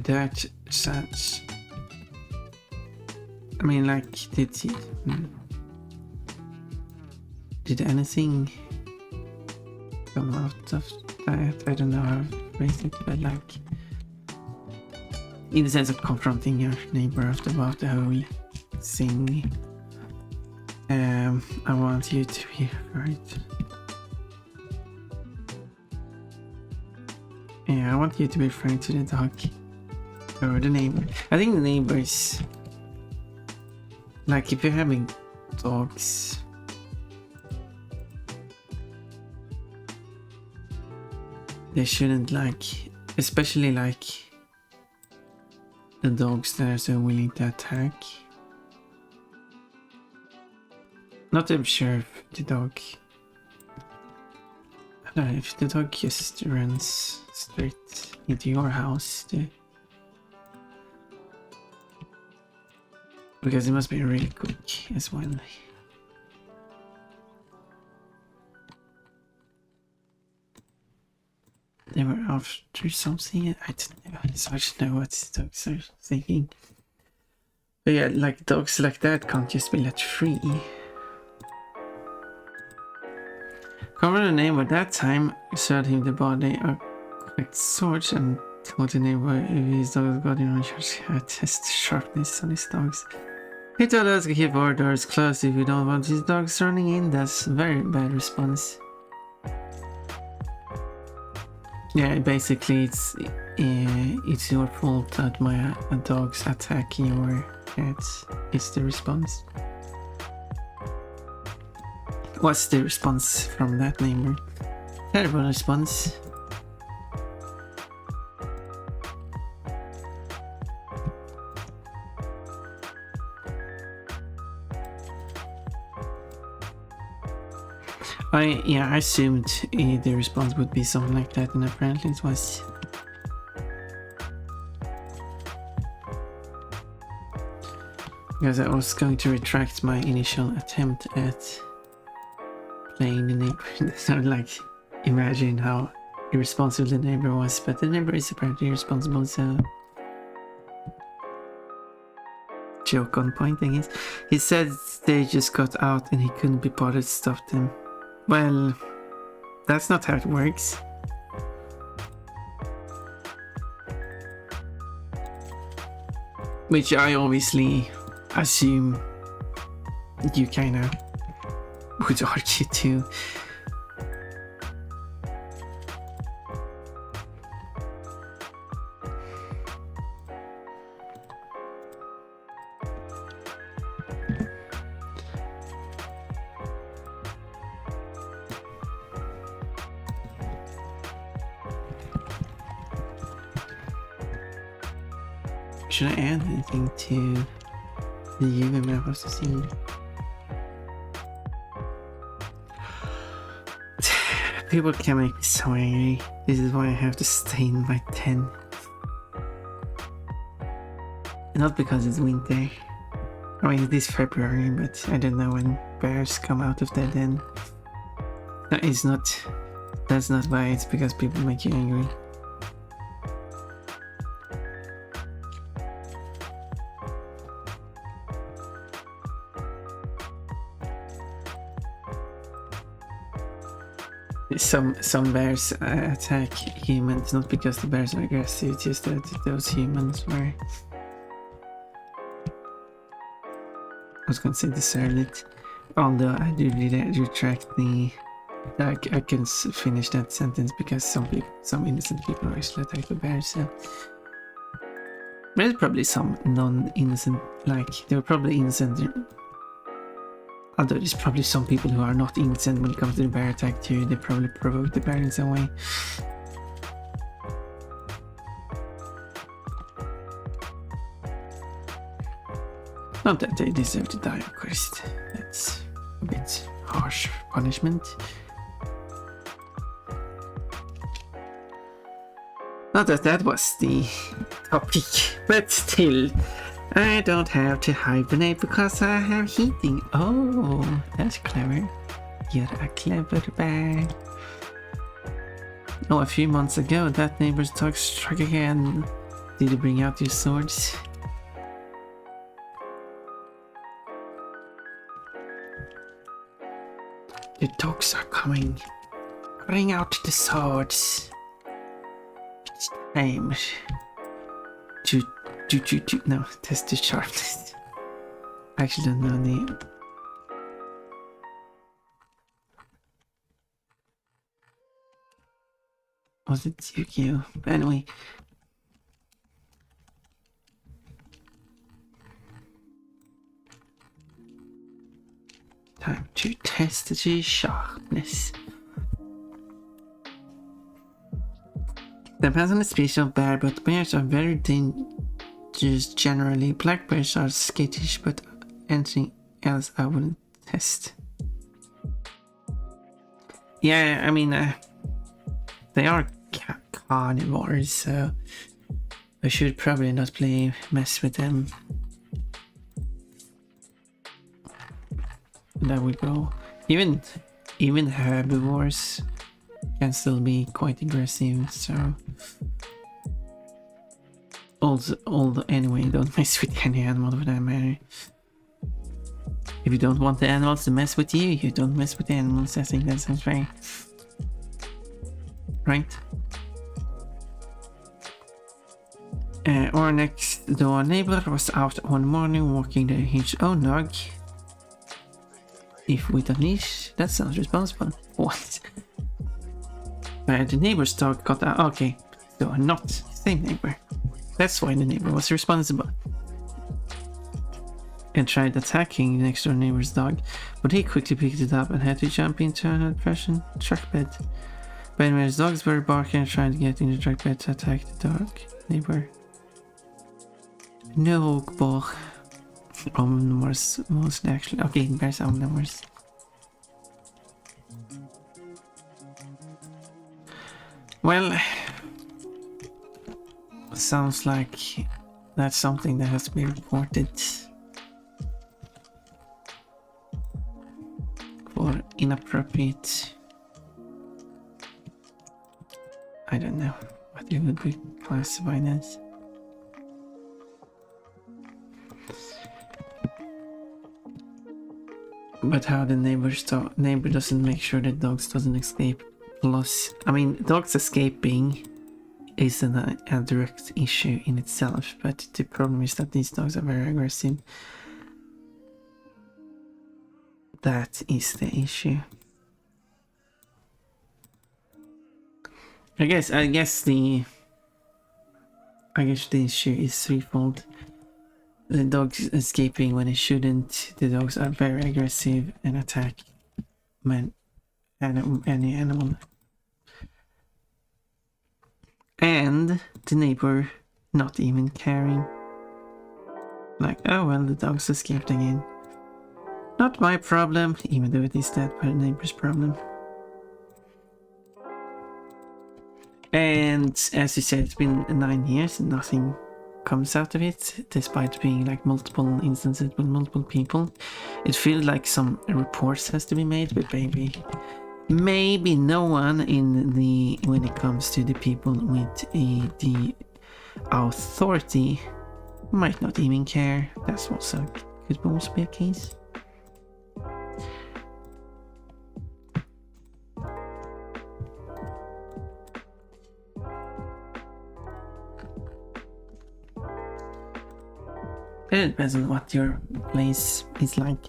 that such. I mean, like, did anything come out of that? I don't know how to phrase it, but like, in the sense of confronting your neighbor about the whole thing. I want you to be right. Yeah, I want you to be referring to the dog or the neighbor. I think the neighbors, like, if you're having dogs, they shouldn't, like, especially like the dogs that are so willing to attack. Not I'm sure if the dog, I don't know, if the dog just runs straight into your house, because it must be really quick as well. They were after something. I don't know. So I should know what the dogs are thinking. But yeah, like, dogs like that can't just be let free. Covered the neighbor that time, showed him the body of correct swords and told the neighbor if his dog got in on church, test the sharpness on his dogs. He told us to keep our doors closed if we don't want his dogs running in. That's a very bad response. Yeah, basically it's your fault that my dogs attack your cats. It's the response. What's the response from that neighbor? Terrible response. I assumed the response would be something like that, and apparently it was. Because I was going to retract my initial attempt at playing the neighbor. So like, imagine how irresponsible the neighbor was, but the neighbor is apparently irresponsible, so... Joke on point, I guess. He said they just got out and he couldn't be bothered to stop them. Well, that's not how it works. Which I obviously assume you kinda would argue too. Should I add anything to the UV map of the scene? People can make me so angry. This is why I have to stay in my tent. Not because it's winter. I mean, it is February, but I don't know when bears come out of their den. That is not... That's not why, it's because people make you angry. Some bears attack humans, not because the bears are aggressive, it's just that those humans were... I was gonna say deserved it, although I do retract the... I can finish that sentence because some innocent people actually attack the bears, so... There's probably some non-innocent, like, they were probably innocent. Although there's probably some people who are not innocent when it comes to the bear attack too. They probably provoked the bear in some way. Not that they deserve to die, of course. That's a bit harsh punishment. Not that that was the topic, but still. I don't have to hibernate because I have heating. Oh, that's clever. You're a clever bear. Oh, a few months ago, that neighbor's dog struck again. Did you bring out your swords? The dogs are coming. Bring out the swords. It's time. No, test the sharpness. I actually don't know the... Was it Yu-Gi-Oh? But anyway. Time to test the sharpness. Depends on the species of bear, but bears are very dangerous generally. Black bears are skittish, but anything else I wouldn't test. Yeah, I mean, they are carnivores, so I should probably not mess with them. There we go. Even herbivores can still be quite aggressive, so although anyway, don't mess with any animal for that matter. If you don't want the animals to mess with you, you don't mess with the animals. I think that sounds right. Right? Our next door neighbor was out one morning walking his own dog. If with a leash, that sounds responsible. What? The neighbor's dog got out. Okay, so not the same neighbor. That's why the neighbor was responsible. And tried attacking the next door neighbor's dog, but he quickly picked it up and had to jump into an Prussian truck bed. But anyway, his dogs were barking and trying to get in the truck bed to attack the dog neighbor. No, boy. Omnivores mostly actually. Okay, bears are omnivores. Well, sounds like that's something that has to be reported for inappropriate. I don't know what it would be classified as. But how the neighbor doesn't make sure that dogs doesn't escape. Plus, I mean, dogs escaping isn't a direct issue in itself, but the problem is that these dogs are very aggressive. That is the issue. I guess the issue is threefold. The dogs escaping when it shouldn't. The dogs are very aggressive and attack any animal. And the neighbor not even caring. Like, oh well, the dogs escaped again. Not my problem, even though it is that neighbor's problem. And as you said, it's been 9 years and nothing comes out of it, despite being like multiple instances with multiple people. It feels like some reports has to be made, but maybe no one when it comes to the people with the authority might not even care. That's also could also be a case. It depends on what your place is like.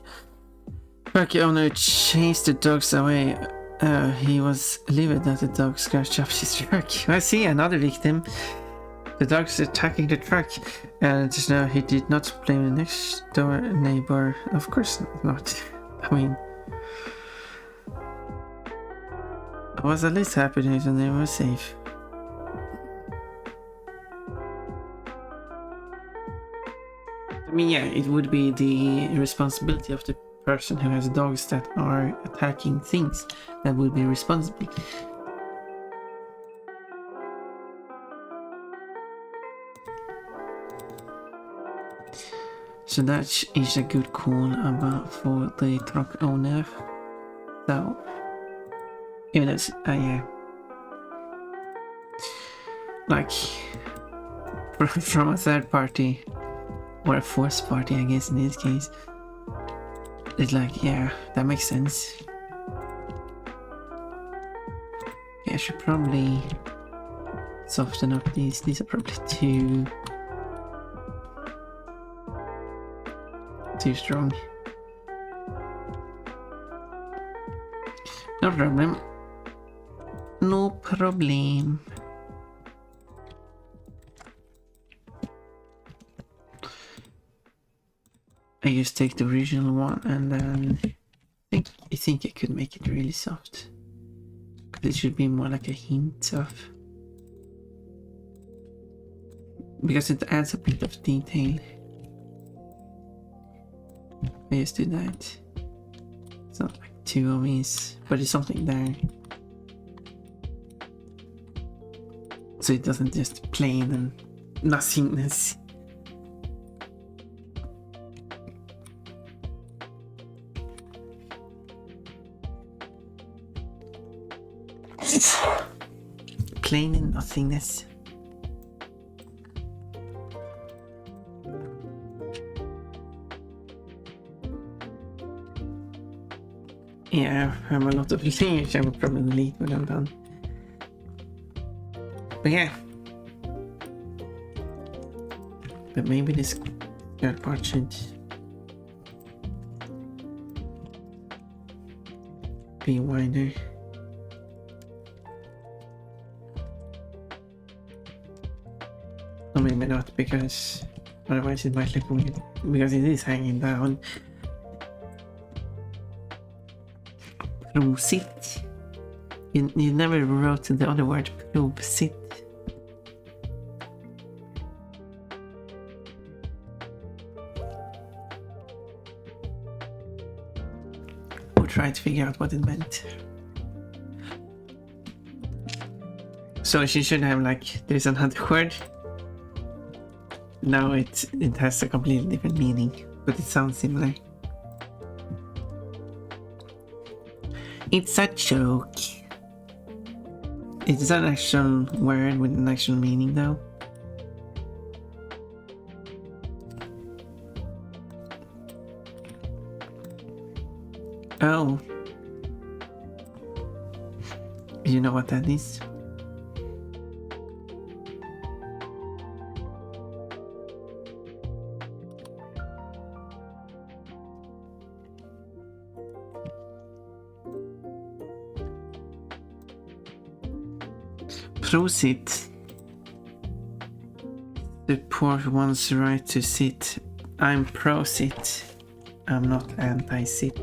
Truck owner chased the dogs away. He was livid that the dog scratched up his truck. I see another victim. The dog's attacking the truck. And just now he did not blame the next door neighbor. Of course not. I mean, I was at least happy that they were safe. I mean, yeah, it would be the responsibility of the person who has dogs that are attacking things that would be responsible. So that is a good call for the truck owner. So, even as yeah, like from a third party. Or a fourth party, I guess, in this case. It's like, yeah, that makes sense. Yeah, I should probably soften up these. These are probably too strong. No problem. No problem. I just take the original one and then I think I could make it really soft. It should be more like a hint of, because it adds a bit of detail. I just do that. It's not like too obvious, but it's something there. So it doesn't just plain and nothingness. Plain and nothingness. Yeah, I have a lot of layers I would probably leave when I'm done. But yeah. But maybe this third part should be wider. Or maybe not, because otherwise it might look weird. Because it is hanging down. Prosit. You never wrote the other word, prosit. Or try to figure out what it meant. So she should have like, there's another word. Now it has a completely different meaning, but it sounds similar. It's a joke. It's an actual word with an actual meaning though. Oh. You know what that is? Prosit. Support one's right to sit. I'm pro-sit. I'm not anti-sit.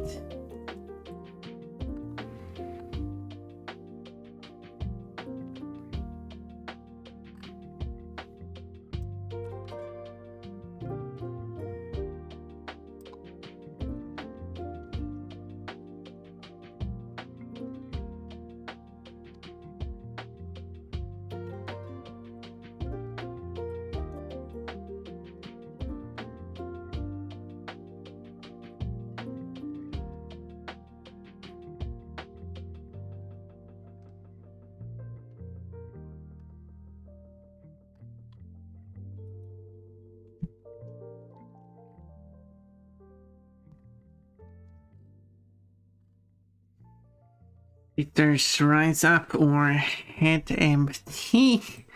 Sitters rise up or head empty.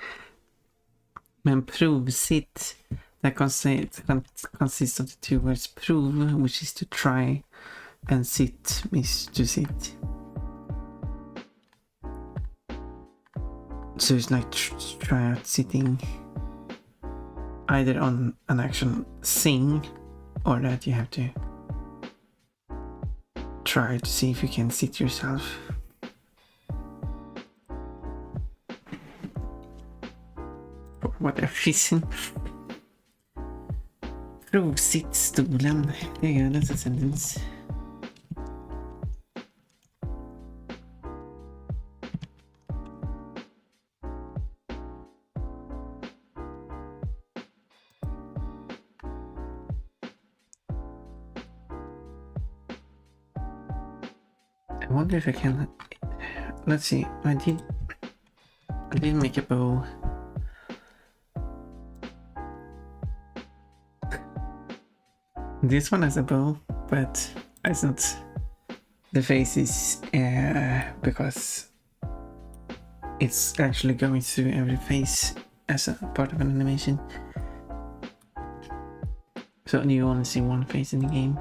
Men provsitt, that consists of the two words prov, which is to try, and sit means to sit. So it's like try out sitting either on an actual thing or that you have to try to see if you can sit yourself. For whatever reason. Provsittstolen. Yeah, that's a sentence. I wonder if I can. Let's see. I did make a bow. This one has a bow, but it's not. The face is because it's actually going through every face as a part of an animation. So you only see one face in the game.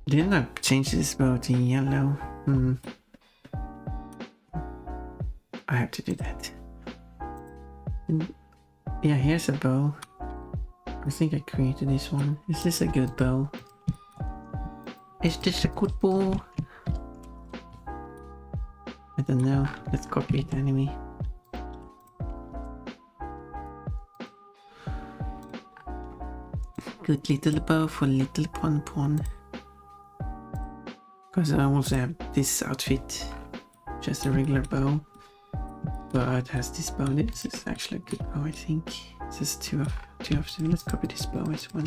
Didn't I change this bow to yellow? I have to do that. Yeah, here's a bow. I think I created this one. Is this a good bow? Is this a good bow? I don't know. Let's copy it anyway. Good little bow for little Pon Pon. Because I also have this outfit. Just a regular bow. But it has this bow. This is actually a good bow, I think. This is two of them. Let's copy this bow as well.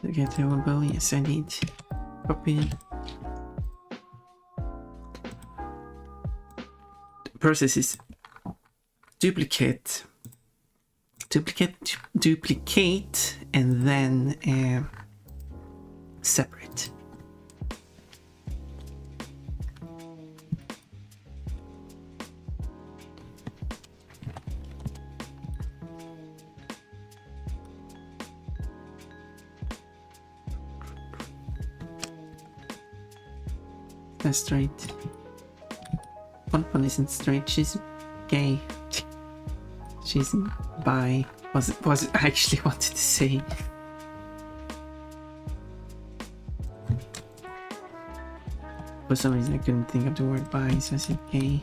To get the whole bow, yes I did. Copy. The process is duplicate, and then separate. That's straight. Pon Pon isn't straight, she's gay. She's bi. Was it I actually wanted to say. For some reason I couldn't think of the word bi, so I said gay.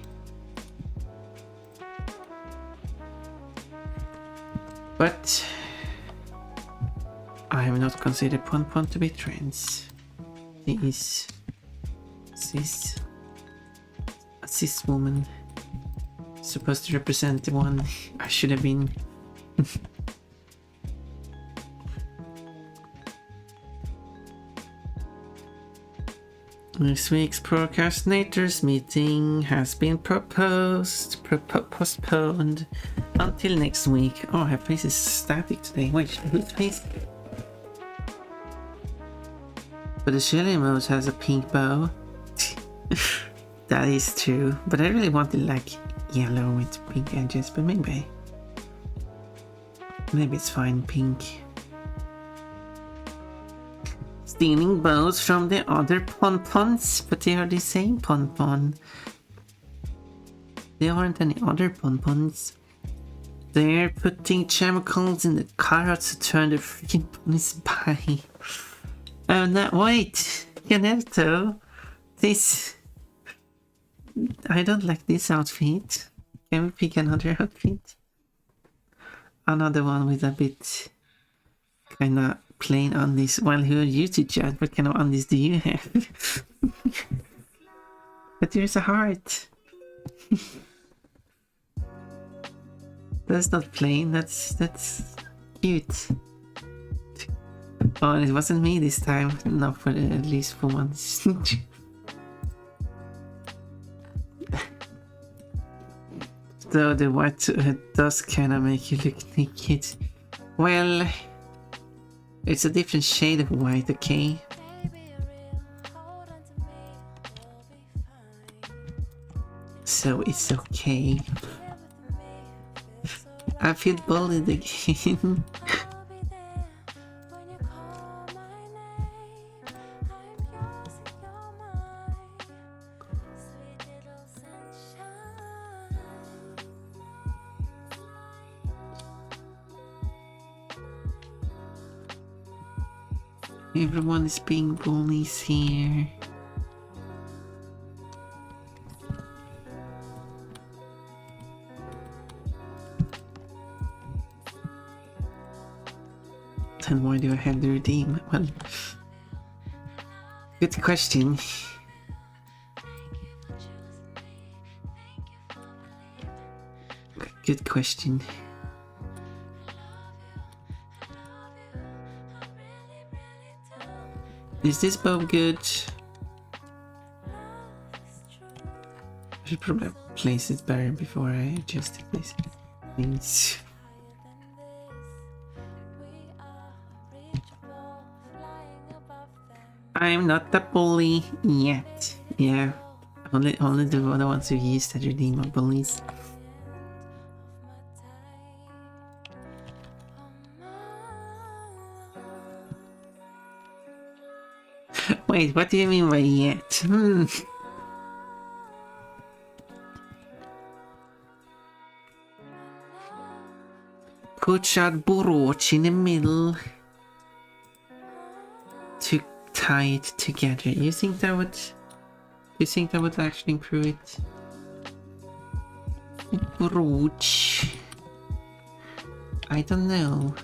But I have not considered Pon Pon to be trans. is a cis woman. Supposed to represent the one I should have been. This week's procrastinators meeting has been postponed until next week. Oh, her face is static today. Wait, whose face? But the Chillhop has a pink bow. That is true, but I really wanted like yellow with pink edges, but maybe it's fine pink. Stealing bows from the other Pon Pons, but they are the same Pon Pon. There aren't any other Pon Pons. They're putting chemicals in the carrots to turn the freaking ponies by. Oh no, wait! Canetto! This... I don't like this outfit. Can we pick another outfit? Another one with a bit... kinda... plain undies. Well, who are you to judge? What kind of undies do you have? But there's a heart. That's not plain. That's cute. Oh, it wasn't me this time. Not for at least for once. Though the white does kind of make you look naked. Well. It's a different shade of white, okay? So it's okay. I feel bullied again. Everyone is being bullies here. Then why do I have to redeem? Well, good question. Good question. Is this bow good? I should probably place it better before I adjust this. Things. I'm not a bully yet. Yeah, only the other ones who used to redeem are bullies. Wait, what do you mean by yet? Put that brooch in the middle to tie it together. You think that would actually improve it? Brooch. I don't know.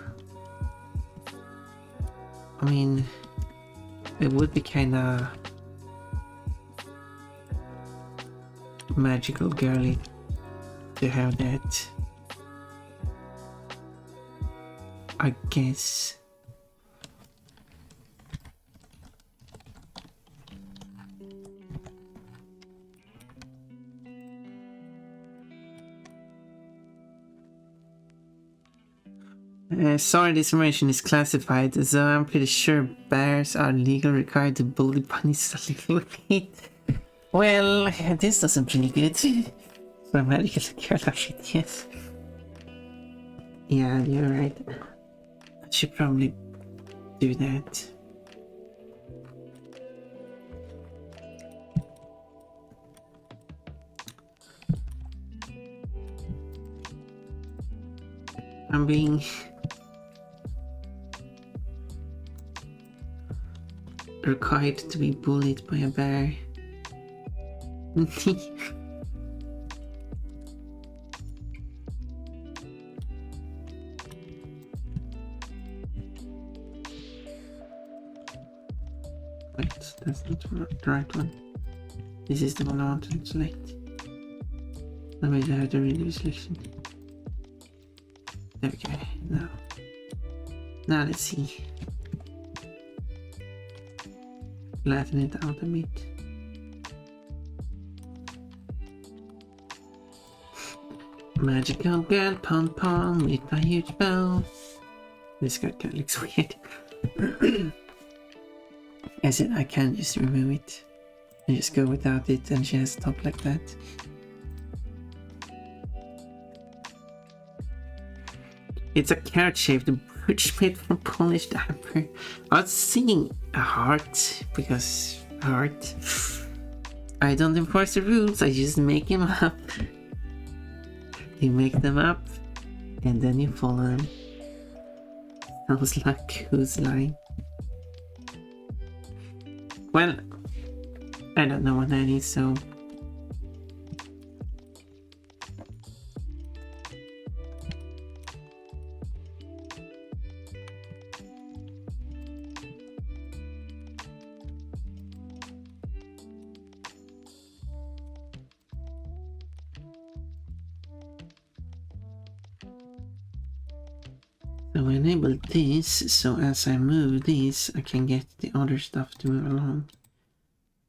I mean, it would be kinda magical girly to have that, I guess. Sorry, this information is classified, so I'm pretty sure bears are legally required to bully bunnies a little bit. Well, this doesn't pretty good. For a medical girl outfit, yes. Yeah, you're right. I should probably do that. I'm being required to be bullied by a bear. Wait, that's not the right one. This is the one I want to select. I made I have to redo selection. There we go. Now let's see. Flatten it out a bit. Magical girl Pon Pon with a huge bow. This guy kind of looks weird. I said I can just remove it and just go without it, and she has a top like that. It's a carrot-shaped brooch made from polished amber. I was seeing a heart because heart. I don't enforce the rules, I just make them up. You make them up and then you follow them. Sounds like who's lying? Well, I don't know what that is, so I enable this, so as I move this, I can get the other stuff to move along.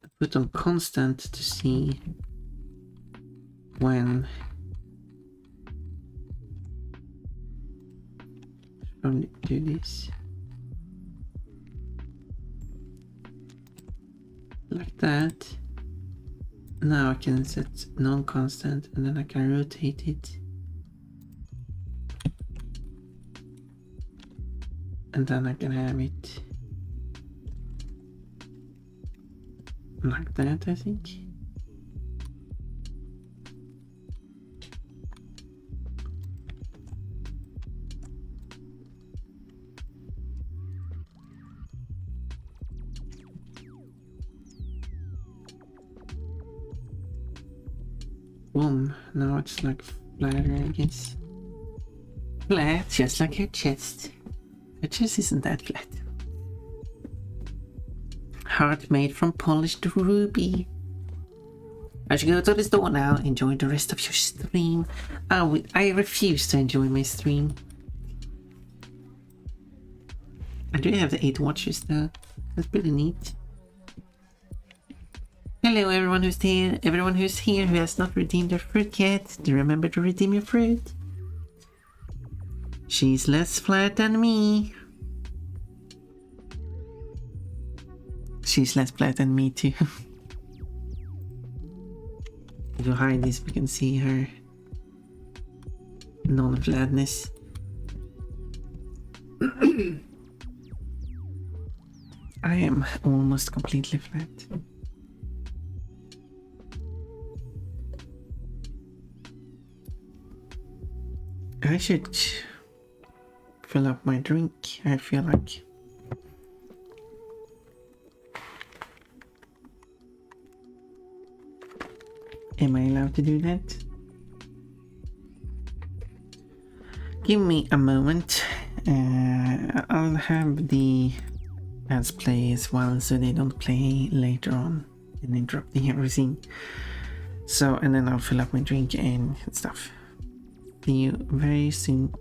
I put on constant to see when. Should probably do this like that. Now I can set non-constant, and then I can rotate it. And then I can have it like that, I think. Boom, now it's like flatter, I guess. Flat, just like your chest. Her chest isn't that flat. Heart made from polished ruby. I should go to the store now. Enjoy the rest of your stream. I refuse to enjoy my stream. I do have the 8 watchers though. That's pretty neat. Hello everyone who's here. Everyone who's here who has not redeemed their fruit yet. Do remember to redeem your fruit. She's less flat than me. She's less flat than me too. If you hide this, we can see her non-flatness. I am almost completely flat. I should fill up my drink, I feel like. Am I allowed to do that? Give me a moment. I'll have the ads play as well so they don't play later on and interrupting everything. So, and then I'll fill up my drink and stuff. See you very soon.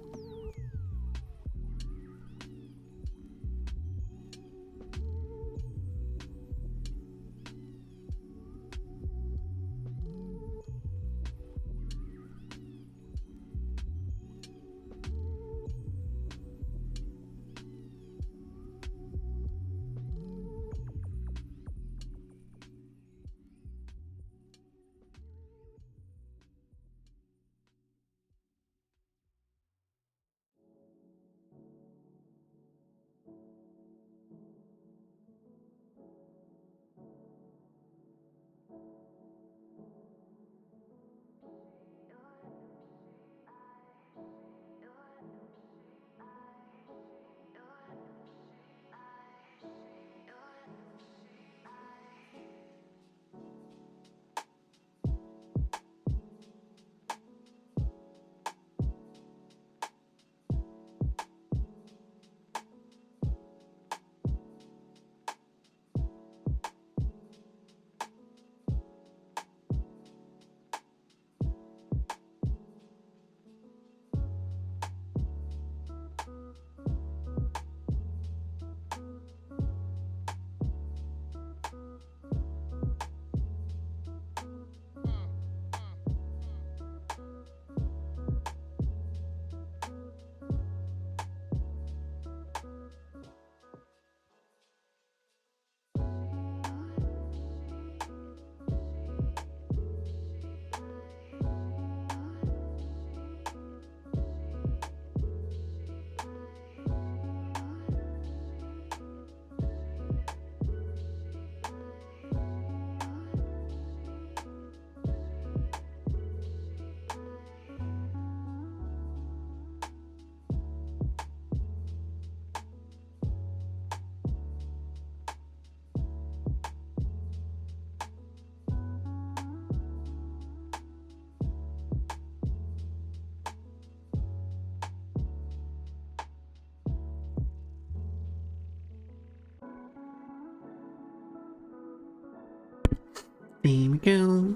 There we go.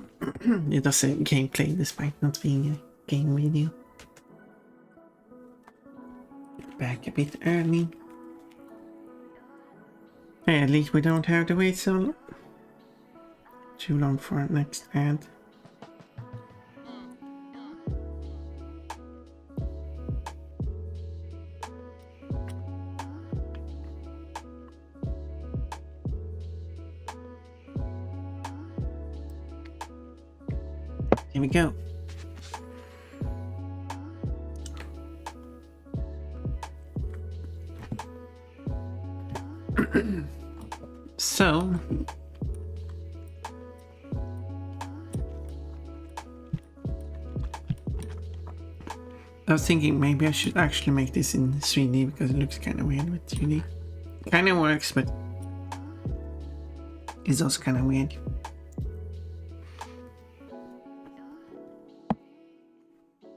It does a gameplay despite not being a game video. Back a bit early. Hey, at least we don't have to wait so too long for our next ad. Here we go. So I was thinking maybe I should actually make this in 3D because it looks kind of weird with 2D. Kind of works, but it's also kind of weird.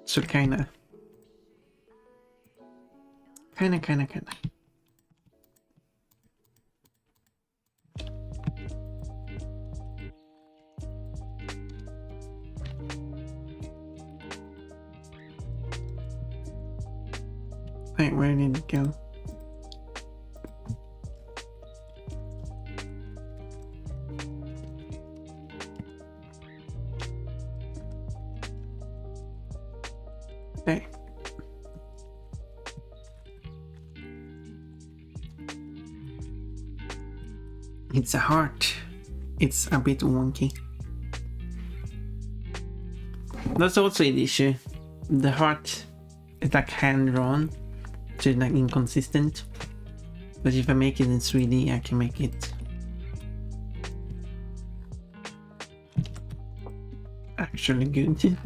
So kind of. Wait, where did it go? There. It's a heart. It's a bit wonky. That's also an issue. The heart is like hand-drawn, so it's like inconsistent. But if I make it in 3D, I can make it actually good.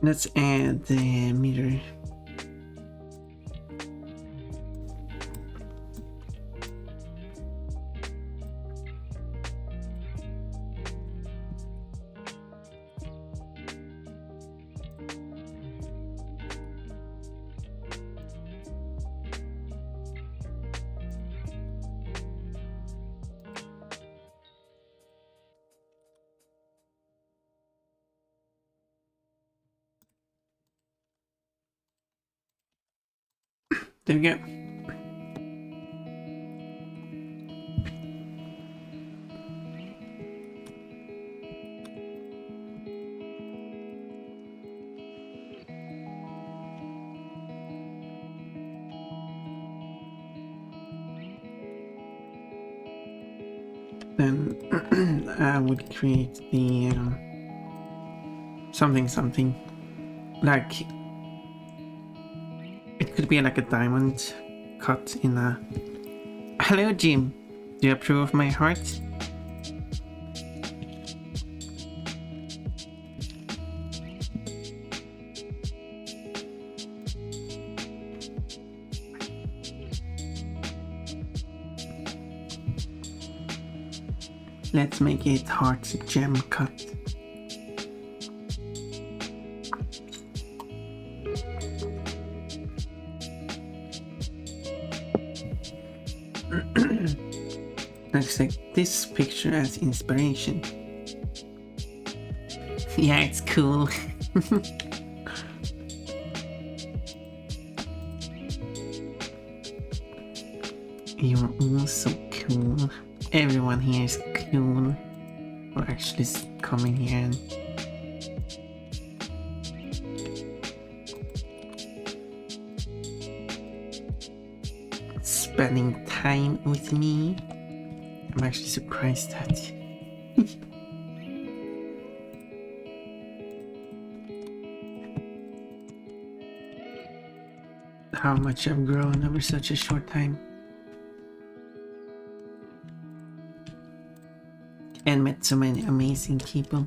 Let's add the mirror. There we go. Then I would create the something like it could be like a diamond cut in a. Hello, Jim. Do you approve of my heart? Let's make it heart gem cut. Let's take this picture as inspiration. Yeah, it's cool. You're all so cool. Everyone here is cool. Or actually coming here and spending time with me. I'm actually surprised at how much I've grown over such a short time. And met so many amazing people.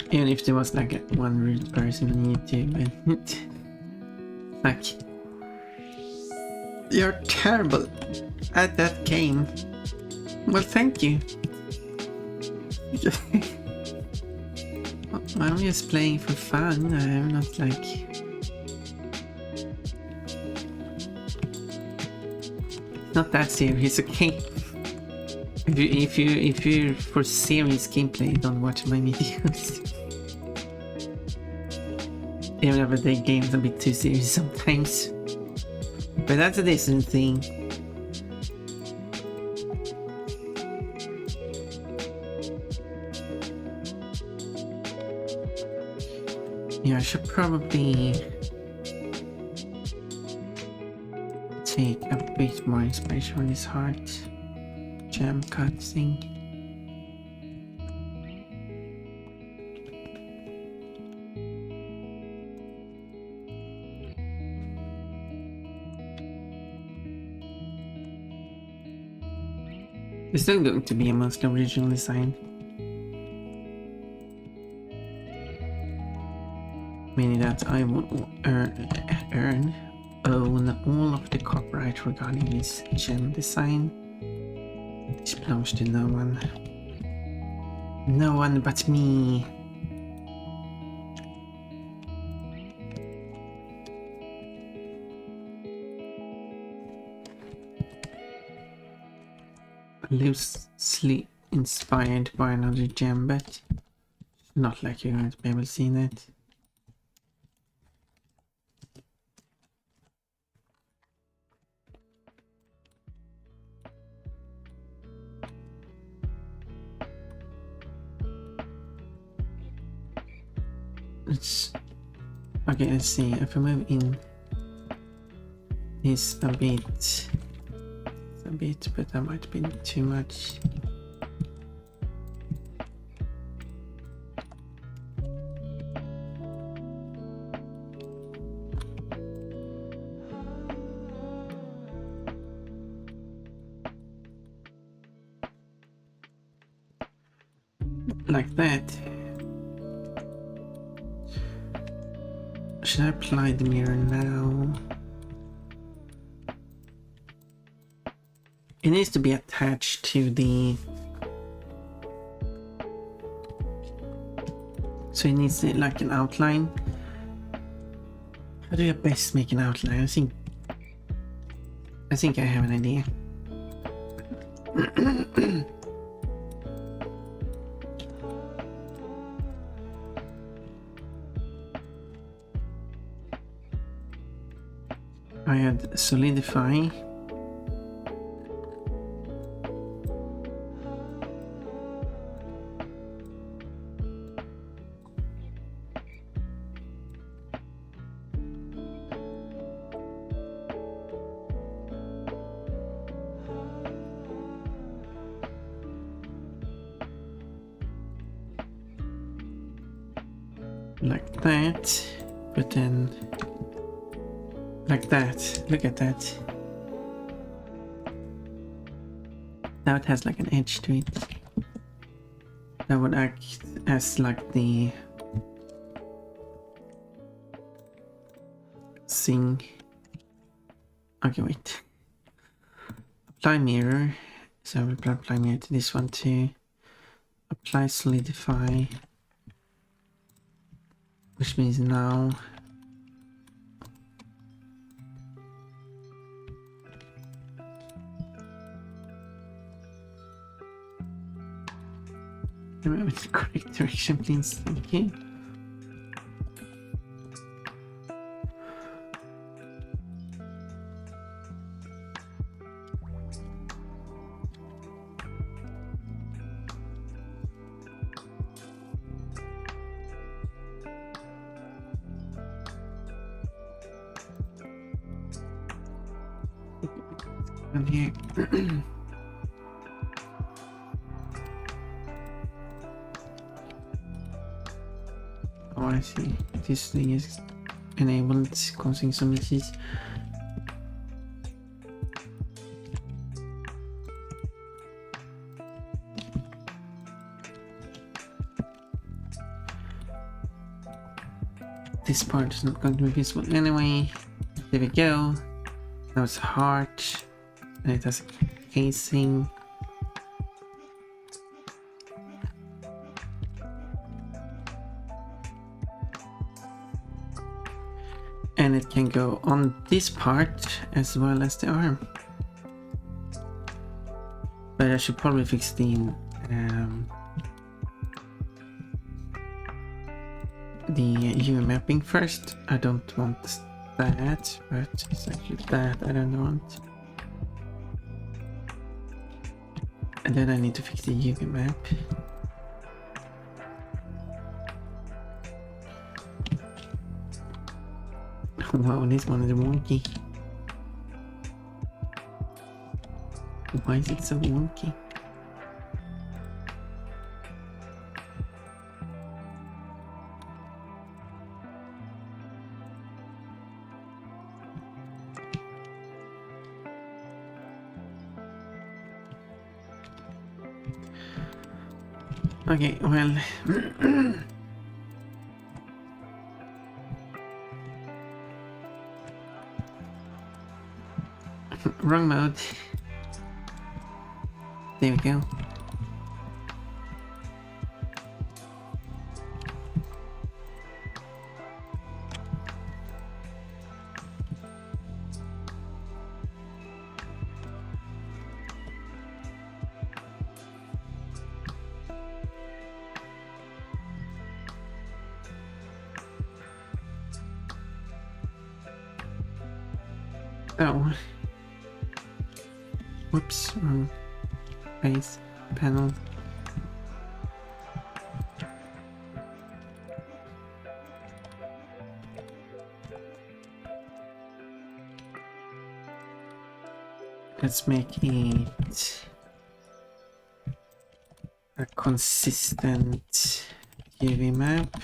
Even if there was like one rude person on YouTube, and like, you're terrible at that game. Well, thank you. I'm just playing for fun. I'm not like... Not that serious, okay? If you're for serious gameplay, don't watch my videos. Even if the game's a bit too serious sometimes. But that's a decent thing. Yeah, I should probably take a bit more inspiration from this heart jam cut thing. It's still going to be a mostly original design. Meaning that I will own all of the copyright regarding this gem design, which belongs to no one. No one but me. Loosely inspired by another gem, but not like you're going to be able to see that. Okay, let's see. If I move in this a bit, but that might be too much. Like that. Should I apply the mirror now? It needs to be attached to the... So it needs like an outline. How do I best make an outline? I think I have an idea. I had solidify. Like that, but then like that. Look at that. Now it has like an edge to it. That would act as like the thing. Okay, wait. Apply mirror. So I will apply mirror to this one too. Apply solidify. Which means now remember the correct direction, please. Thank you. And here. Oh, I see. This thing is enabled, causing some issues. this part is not going to be visible anyway. There we go. Now it's a heart, and it has a casing. And it can go on this part as well as the arm. But I should probably fix the UV mapping first. I don't want that, but it's actually that I don't want. And then I need to fix the UV map. Wow, this one is wonky. Why is it so wonky? Okay, well... Wrong mode. There we go. Oh. Whoops, wrong base panel. Let's make it a consistent UV map.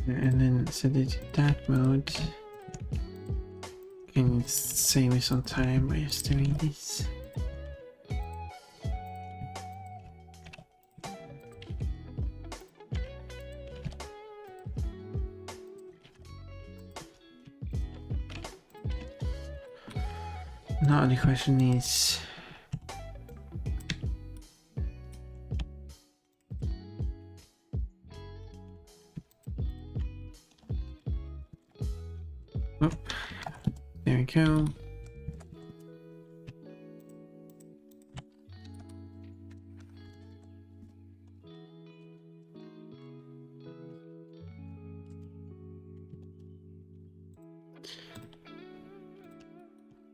And then set it to that mode. Can save me some time by just doing this. Now the question is, oh, there we go.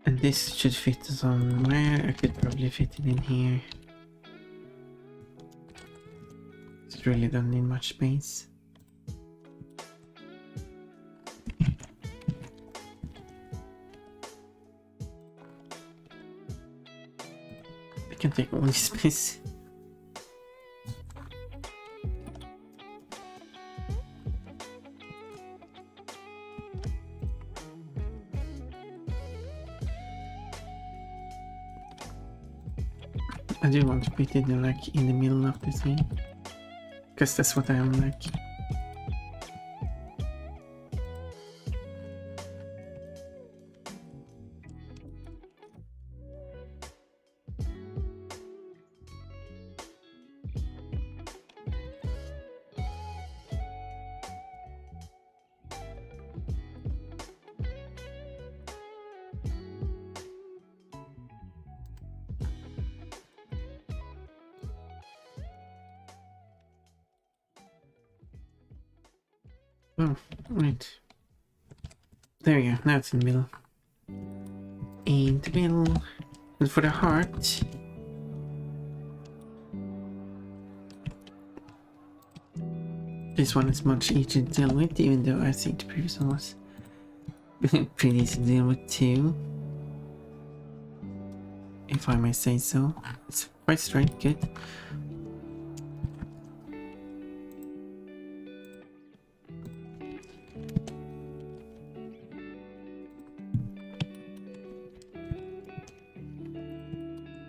And this should fit somewhere. I could probably fit it in here. It really don't need much space. I can take all this space. I do want to put it like in the middle of the thing, because that's what I am like. Oh, right. There we go. Now it's in the middle. In the middle. And for the heart. This one is much easier to deal with, even though I think the previous one was pretty easy to deal with too. If I may say so. It's quite straight, good.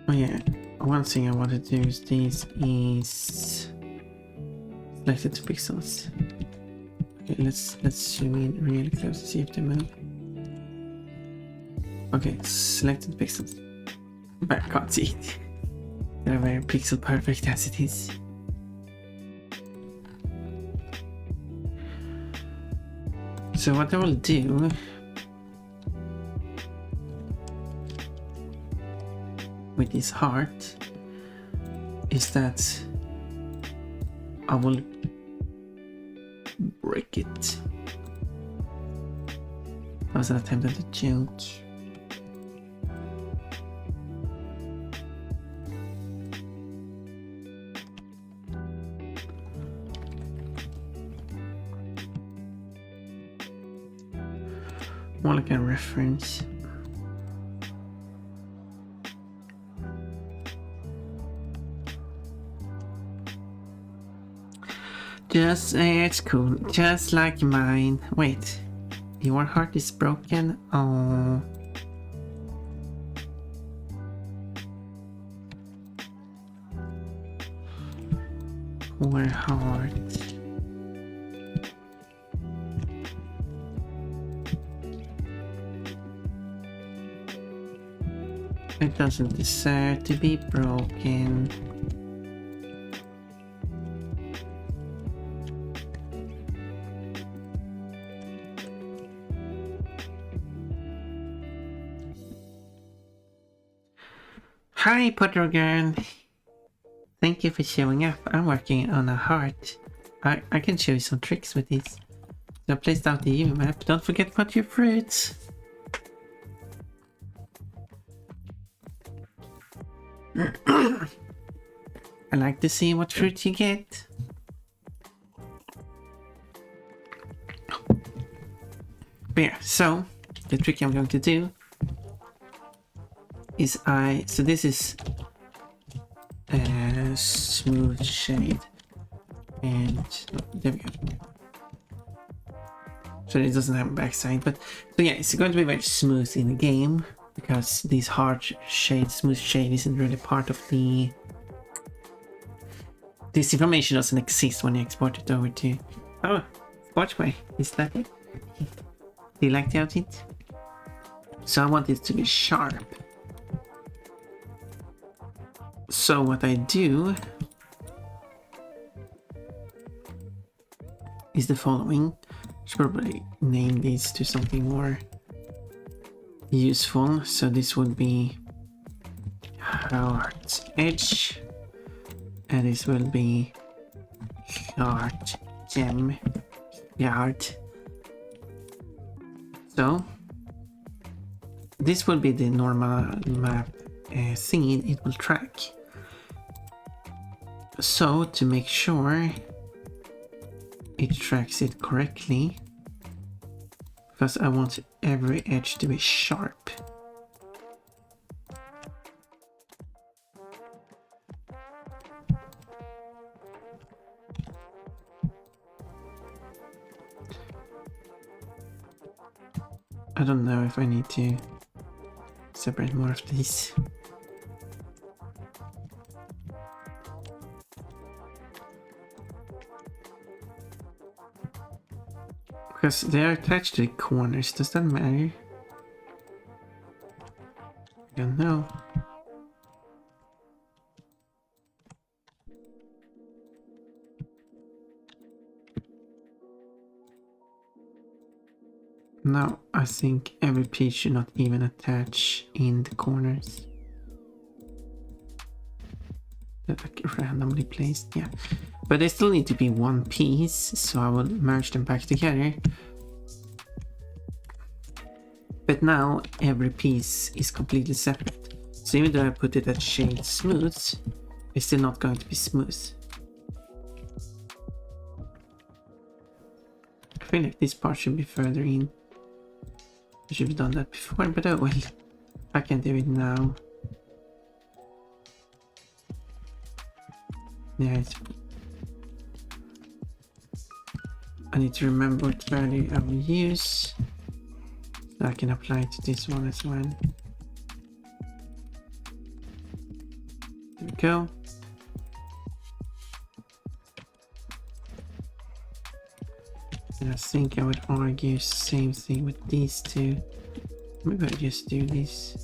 Oh yeah, one thing I want to do is this is selected pixels. Okay, let's zoom in really close to see if they move. Okay, selected pixels. But I can't see it. They're very pixel perfect as it is. So what I will do with this heart is that I will break it. That was an attempt at a joke. More like a reference. It's cool, just like mine. Wait, your heart is broken? Oh. Poor heart. It doesn't deserve to be broken. Hi, Potter Girl. Thank you for showing up. I'm working on a heart. I can show you some tricks with this. So I placed out the U map. Don't forget to put your fruits. I like to see what fruit you get. But yeah, so the trick I'm going to do is so this is a smooth shade, and there we go. So it doesn't have a backside, but so yeah, it's going to be very smooth in the game because these hard shade, smooth shade isn't really part of the. This information doesn't exist when you export it over to. Oh, Sportsway, is that it? Do you like the outfit? So I want it to be sharp. So what I do is the following. Should probably name these to something more useful. So this would be heart edge, and this will be heart gem yard. So this will be the normal map scene it will track. So to make sure it tracks it correctly, because I want every edge to be sharp. I don't know if I need to separate more of these. Because they are attached to the corners, does that matter? I don't know. No, I think every piece should not even attach in the corners. They're like randomly placed, yeah. But they still need to be one piece, so I will merge them back together. But now every piece is completely separate. So even though I put it at shade smooth, it's still not going to be smooth. I feel like this part should be further in. I should have done that before, but oh well. I can do it now. Yeah, I need to remember what value I will use. So I can apply it to this one as well. There we go. And I think I would argue same thing with these two. Maybe I just do this.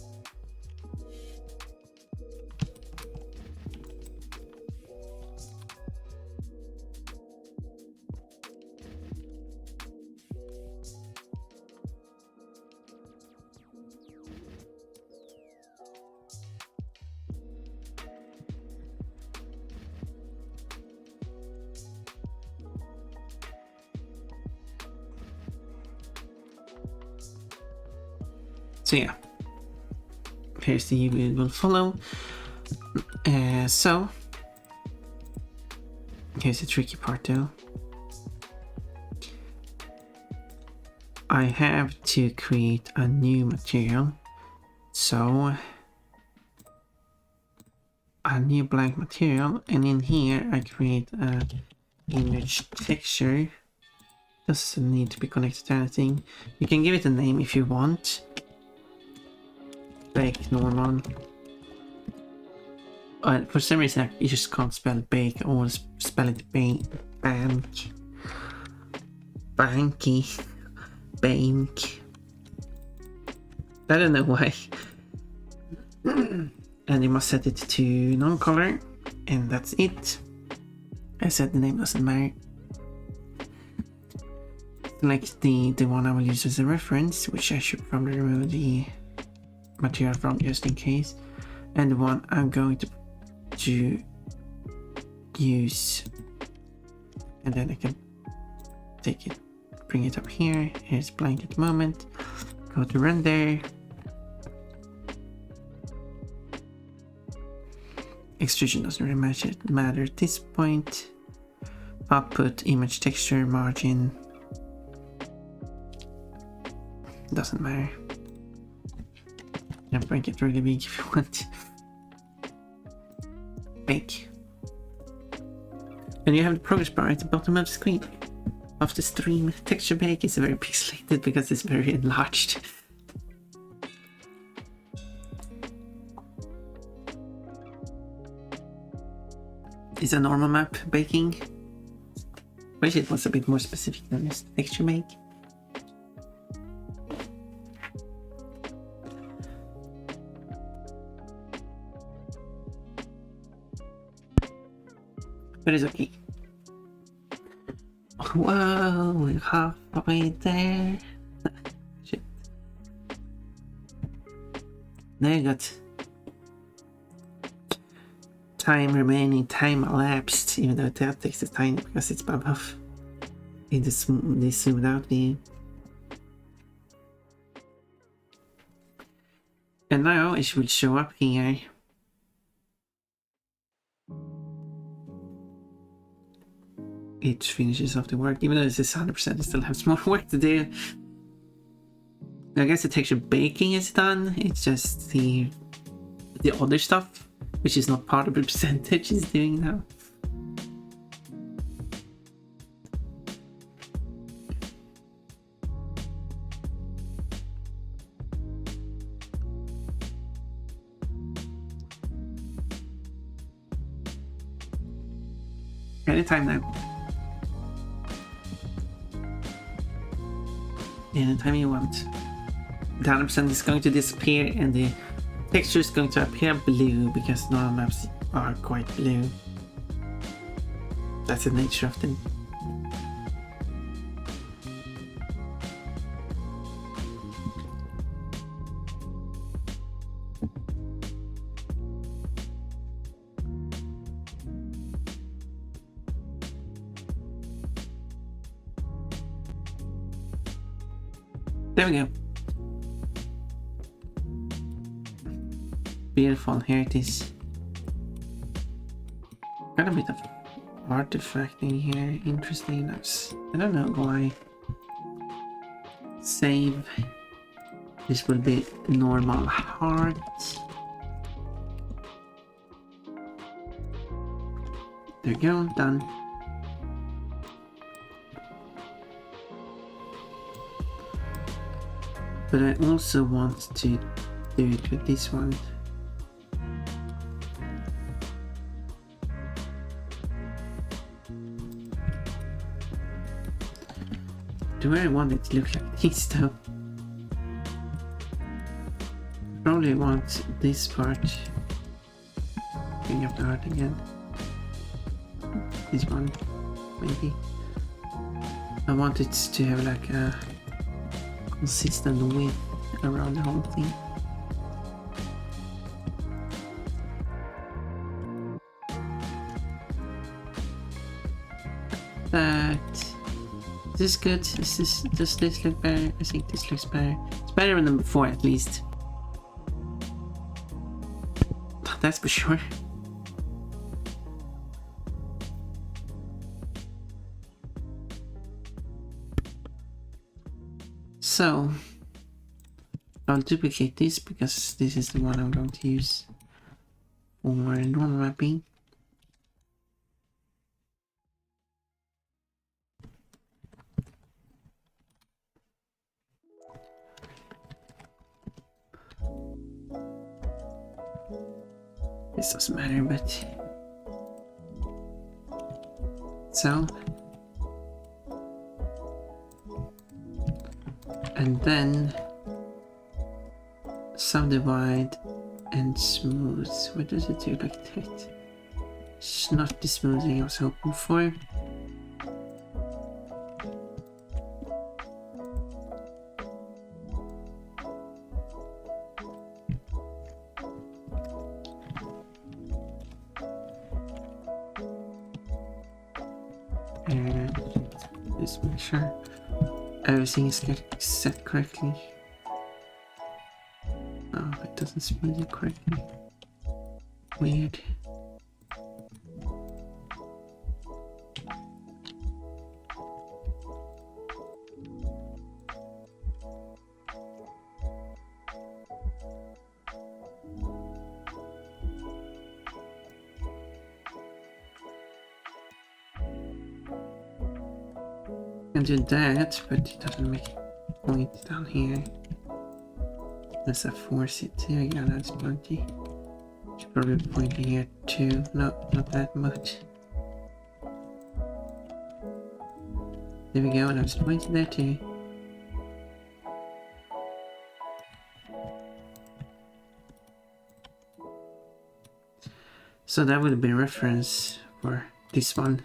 So yeah, here's the UV it will follow. So here's the tricky part though. I have to create a new material. So a new blank material, and in here I create a image texture. Doesn't need to be connected to anything. You can give it a name if you want. Bake normal. For some reason you just can't spell bake or spell it bank. Banky. Bank. I don't know why. And you must set it to non-color, and that's it. I said the name doesn't matter. Select the one I will use as a reference, which I should probably remove the material from just in case, and the one I'm going to use, and then I can take it, bring it up here. Here's blank at the moment. Go to render. Extrusion doesn't really matter at this point. Output, image texture, margin. Doesn't matter. You can make it really big if you want. Bake. And you have the progress bar at the bottom of the screen. Of the stream. Texture bake is very pixelated because it's very enlarged. Is a normal map baking? Wish it was a bit more specific than this texture bake. But it's okay. Whoa, we're halfway there. Shit. Now you got time remaining, time elapsed, even though that takes is tiny because it's above in the zoomed out view. And now it will show up here. It finishes off the work, even though this is 100%, it still has more work to do. I guess the texture baking is done, it's just the other stuff, which is not part of the percentage, is doing now. Anytime now. Anytime you want. The 100% is going to disappear and the texture is going to appear blue because normal maps are quite blue. That's the nature of them. There we go. Beautiful, here it is. Got a bit of artifact in here, interesting enough. I don't know why. Save. This will be normal heart. There we go, done. But I also want to do it with this one. Do I want it to look like this though? Probably want this part. Bring up the heart again. This one, maybe. I want it to have like a consistent width around the whole thing. But is this good? Does this look better? I think this looks better. It's better than before at least. That's for sure. So I'll duplicate this because this is the one I'm going to use for normal mapping. This doesn't matter, but so, and then subdivide and smooth. What does it do like that? It's not the smoothing I was hoping for. And just make sure everything is set correctly. Oh, it doesn't smooth it correctly. Weird. I can do that, but it doesn't make a point down here. Unless I force it to. Yeah, that's plenty. Should probably be pointing here too. No, not that much. There we go, and I was pointing there too. So that would have been reference for this one.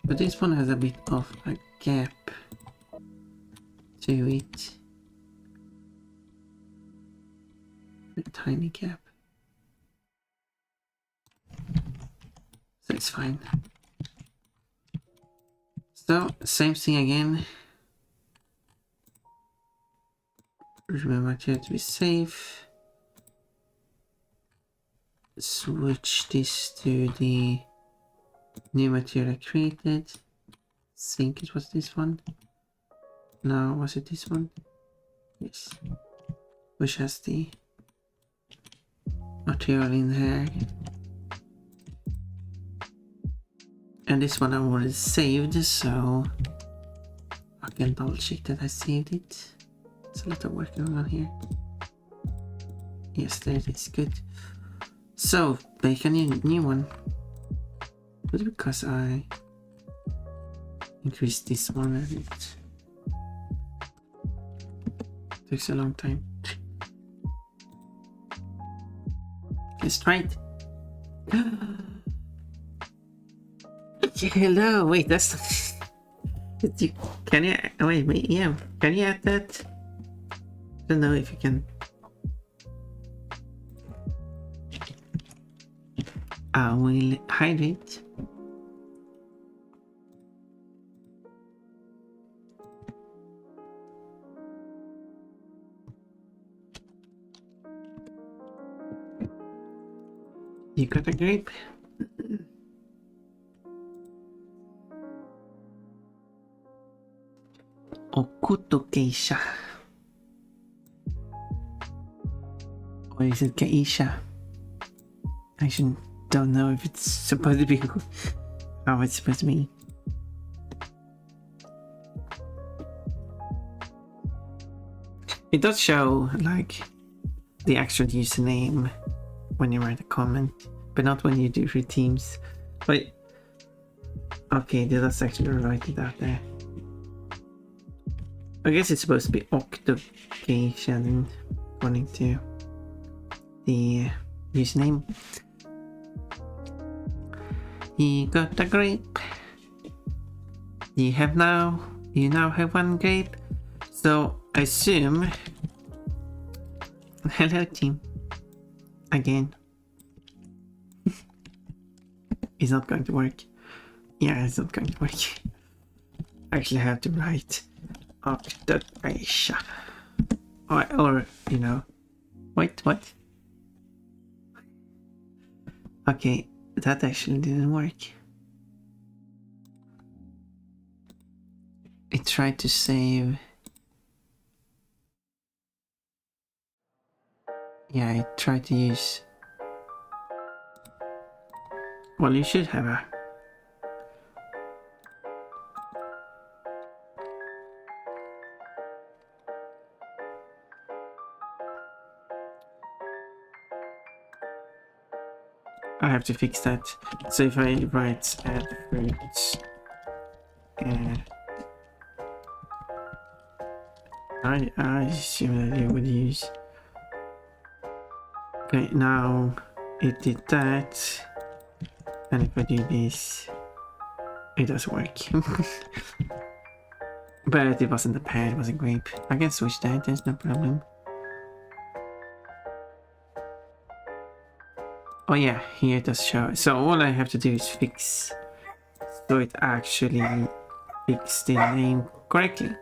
But this one has a bit of a gap to it. A tiny gap. So it's fine. So, same thing again. Remember to be safe. Switch this to the new material I created. Think it was this one. No, was it this one? Yes. Which has the material in there. And this one I already saved, so I can double check that I saved it. It's a lot of work going on here. Yes, there it is. Good. So, make a new one. But because I increased this one a bit. Takes a long time. Let's try it. Hello, wait, that's... Can you... Wait, yeah. Can you add that? I don't know if you can... I will hide it. You got a grape? Okuto geisha. Or is it geisha? I actually don't know if it's supposed to be how it's supposed to be. It does show like the actual username when you write a comment, but not when you do for teams. But okay, that's actually write it out there. I guess it's supposed to be octogation according to the username. You got a grape. You now have one grape. So I assume. Hello team. Again. It's not going to work. Yeah, it's not going to work. I actually have to write octogration. Or you know. Wait, what? Okay, that actually didn't work. It tried to save. Yeah, I tried to use. Well, you should have a. I have to fix that. So if I write add fruits, I assume that it would use. Okay, now it did that, and if I do this, it does work. But it wasn't a pear, it was a grape. I can switch that, there's no problem. Oh yeah, here it does show. So all I have to do is fix so it actually fixes the name correctly.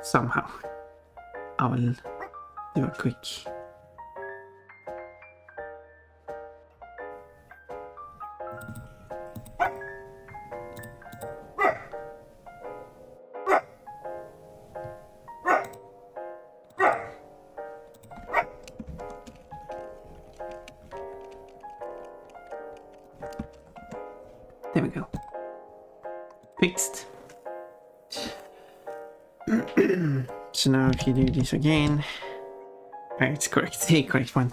Somehow. I will do a quick. There we go. Fixed. So now if you do this again, it's correct, the correct one.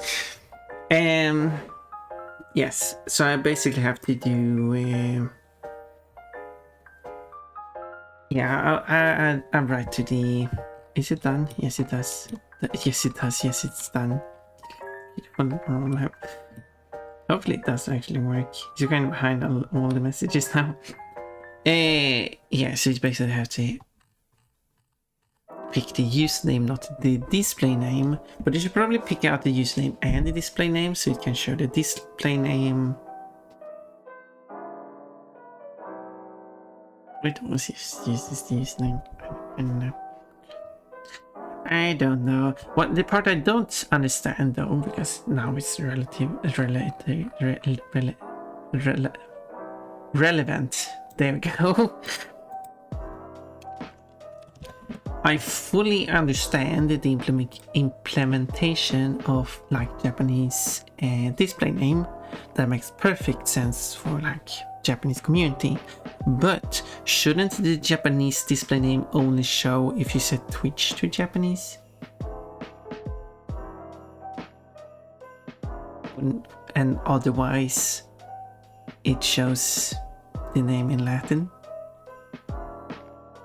Yes, so I basically have to do yeah, I'll write to the. Is it done? Yes, it does. Yes, it does. Yes, it's done. Hopefully it does actually work. You're kind of behind all the messages now. Yeah, so you basically have to pick the username, not the display name. But you should probably pick out the username and the display name so it can show the display name. Wait, was this username? I don't know. I don't know. What the part I don't understand though, because now it's relevant. There we go. I fully understand the implementation of like Japanese display name. That makes perfect sense for like Japanese community. But shouldn't the Japanese display name only show if you set Twitch to Japanese? And otherwise it shows the name in Latin?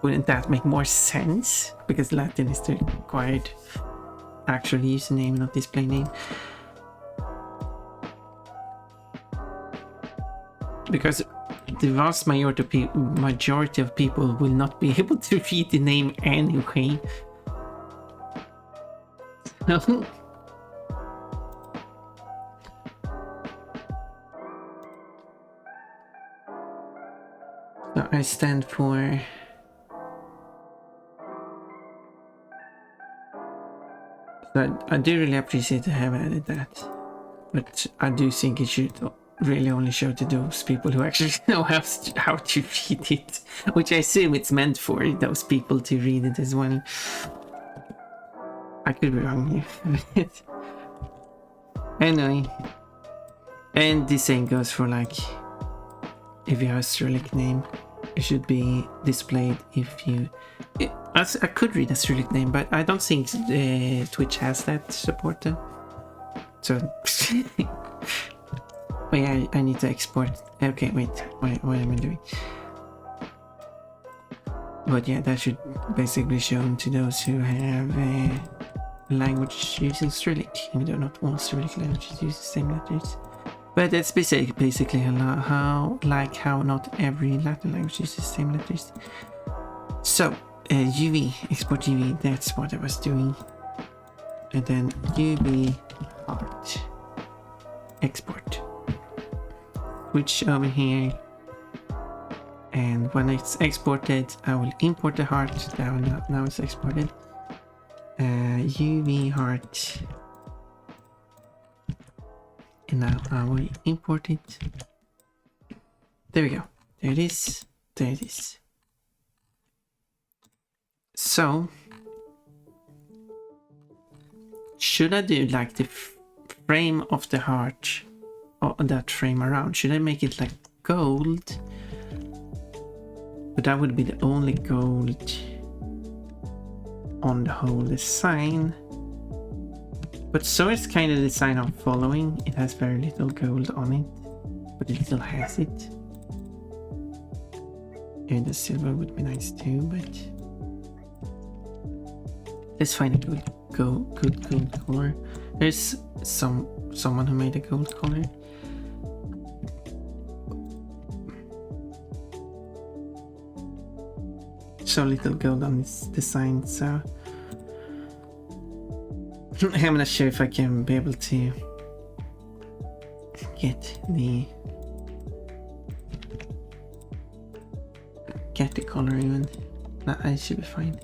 Wouldn't that make more sense? Because Latin is the required actual username, not display name. Because the vast majority of people will not be able to read the name anyway. So I stand for... So I do really appreciate to have added that. But I do think it should really only show to those people who actually know how to read it. Which I assume it's meant for those people to read it as well. I could be wrong here. Anyway. And the same goes for like, if you have a Cyrillic name, it should be displayed if you... I could read a Cyrillic name, but I don't think Twitch has that support though. So... wait, I need to export. Okay, wait, what am I doing? But yeah, that should basically be shown to those who have a language using Cyrillic, even though not all Cyrillic languages use the same letters. But that's basically how not every Latin language uses the same letters. So, UV, export UV, that's what I was doing. And then UV art, export. Switch over here. And when it's exported, I will import the heart. Now it's exported. UV heart. And now I will import it. There we go. There it is. There it is. So, should I do like the frame of the heart, or that frame around? Should I make it like gold? But that would be the only gold on the whole design. But so it's kind of the design I'm following. It has very little gold on it, but it still has it. And the silver would be nice too, but let's find a good gold color. There's someone who made a gold color. So little gold on this design, so I'm not sure if I can be able to get the color even. No, I should be fine.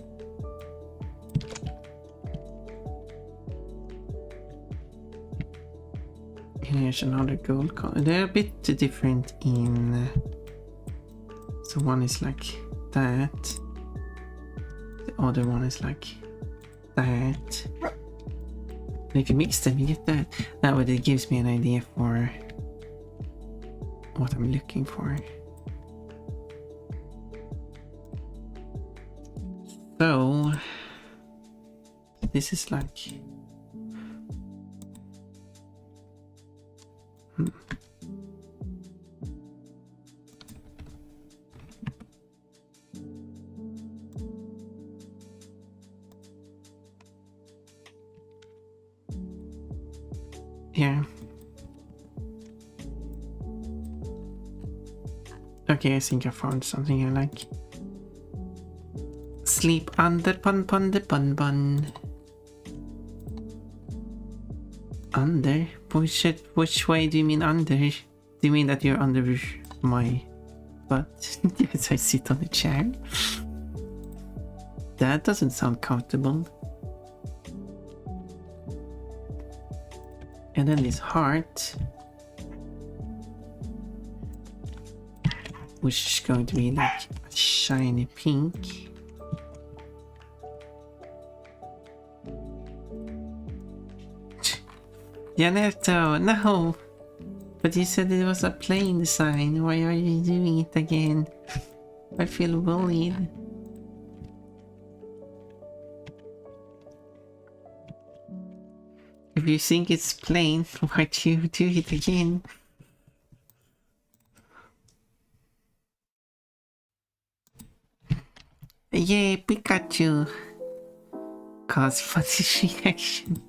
And here's another gold color. They're a bit different in... so one is like that. The other one is like that. And if you mix them, you get that. That way it gives me an idea for what I'm looking for. So this is like yeah. Okay, I think I found something I like. Sleep under Pon Pon the Pon Pon. Under? Which way do you mean under? Do you mean that you're under my butt? Yes, I sit on the chair. That doesn't sound comfortable. And then this heart, which is going to be like a shiny pink. Janeto, no! But you said it was a plain design. Why are you doing it again? I feel bullied. If you think it's plain, why do you do it again? Yay, Pikachu! Cause funny reaction.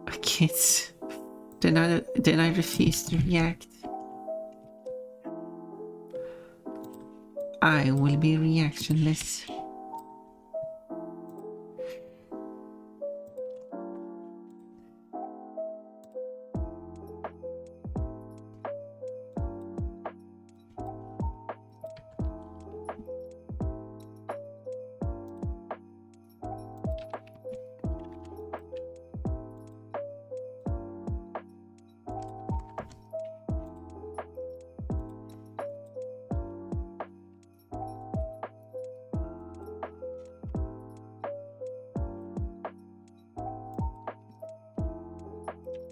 Okay, then I refuse to react. I will be reactionless.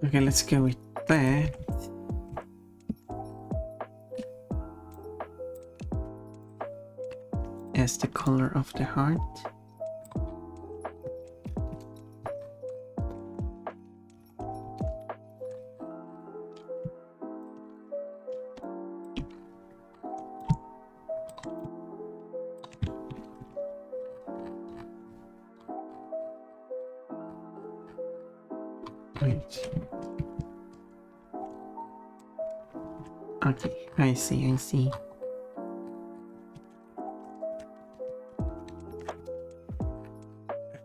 Okay, let's go with that. As the color of the heart. Wait. Okay, I see.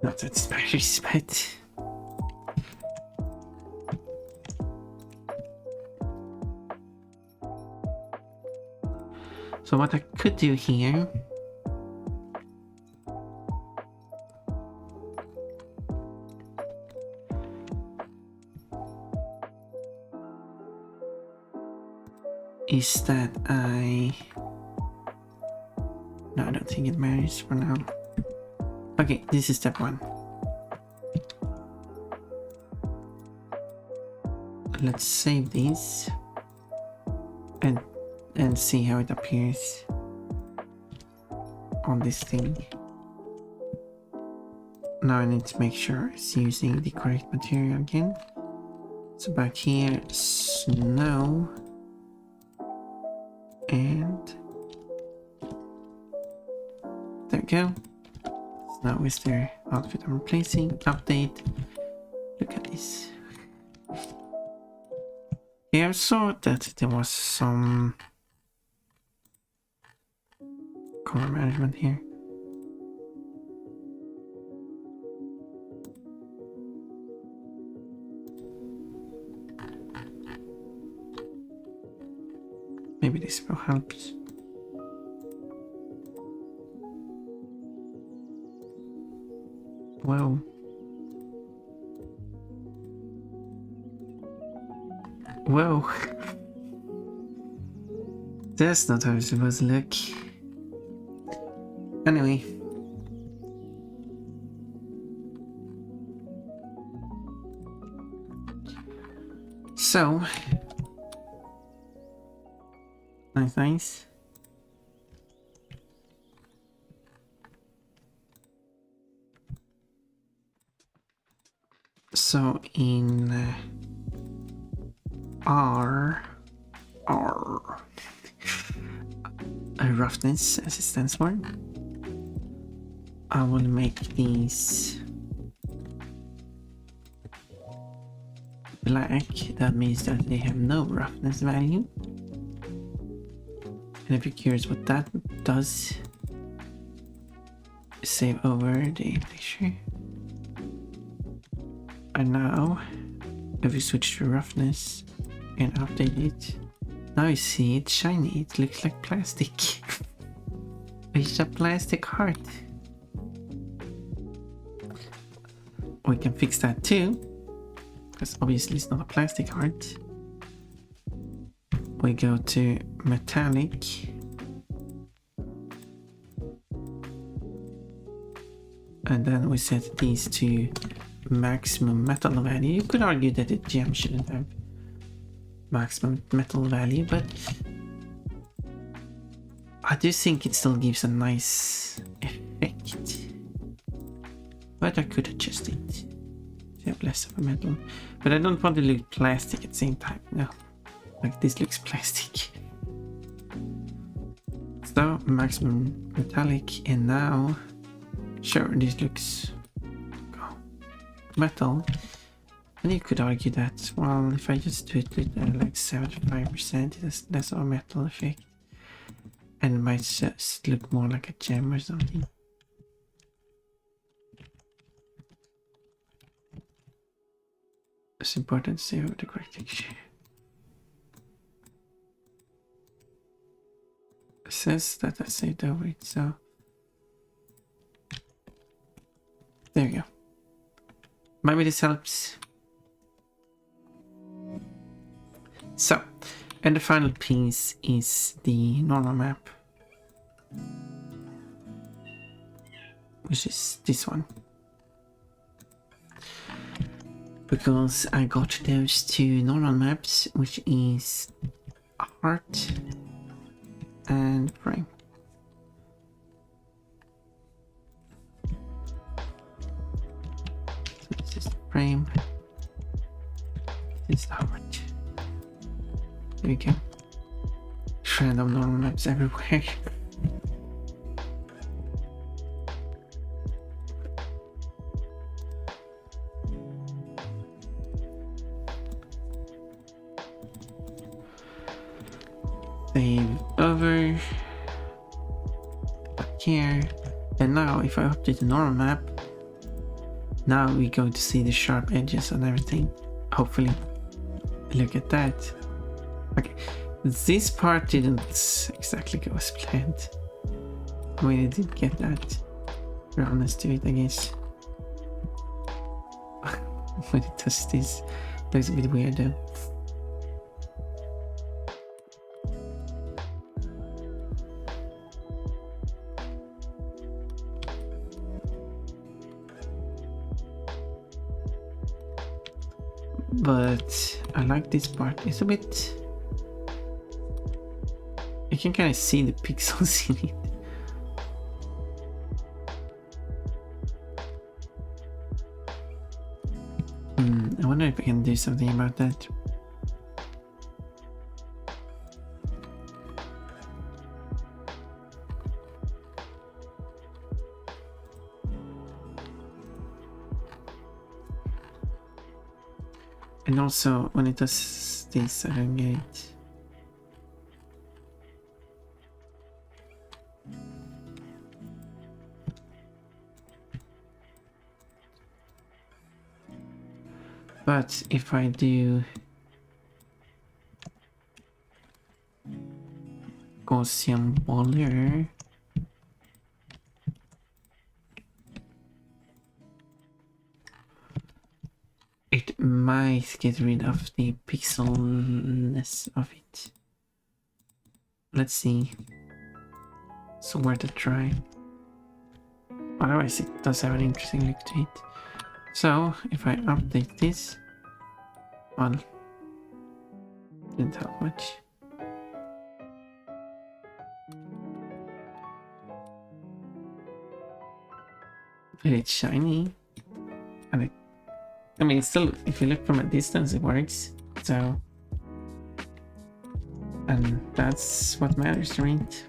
Not that Spanish, but so what I could do here is that no, I don't think it matters for now. Okay, this is step 1. Let's save this and see how it appears on this thing. Now I need to make sure it's using the correct material again. So back here, snow, and there we go. Snow is their outfit I'm replacing. Update. Look at this. Yeah, I saw that there was some color management here. Maybe this will help. Whoa. Whoa. That's not how it's supposed to look. Anyway. So. Nice. So in R roughness, as it stands for, I will make these black. That means that they have no roughness value. And if you're curious what that does, save over the picture. And now, if we switch to roughness and update it, now you see it's shiny. It looks like plastic. It's a plastic heart. We can fix that too, because obviously it's not a plastic heart. We go to metallic. And then we set these to maximum metal value. You could argue that the gem shouldn't have maximum metal value, but I do think it still gives a nice effect. But I could adjust it to have less of a metal. But I don't want to look plastic at the same time. No. Like this looks plastic. So maximum metallic, and now sure, this looks metal. And you could argue that, well, if I just do it with like 75%, it has less of a metal effect. And it might just look more like a gem or something. It's important to save over the correct texture. It says that I saved over it, so there we go. Maybe this helps. So, and the final piece is the normal map, which is this one. because I got those two normal maps, which is heart and frame. So this is the frame, this is the heart. There we go. Random normal maps everywhere. Save over back here, and now if I update the normal map, now we're going to see the sharp edges and everything. Hopefully, look at that. Okay, this part didn't exactly go as planned. I mean, I did get that roundness to it, I guess. When it does this, it looks a bit weird though. But I like this part. It's a bit... You can kind of see the pixels in it. I wonder if I can do something about that. And also, when it does this, I don't get it. But if I do Gaussian blur, it might get rid of the pixelness of it. Let's see. It's worth a try. Otherwise, it does have an interesting look to it. So, if I update this, well, didn't help much. But it's shiny. And I mean, it's still, if you look from a distance, it works. So, and that's what matters, right?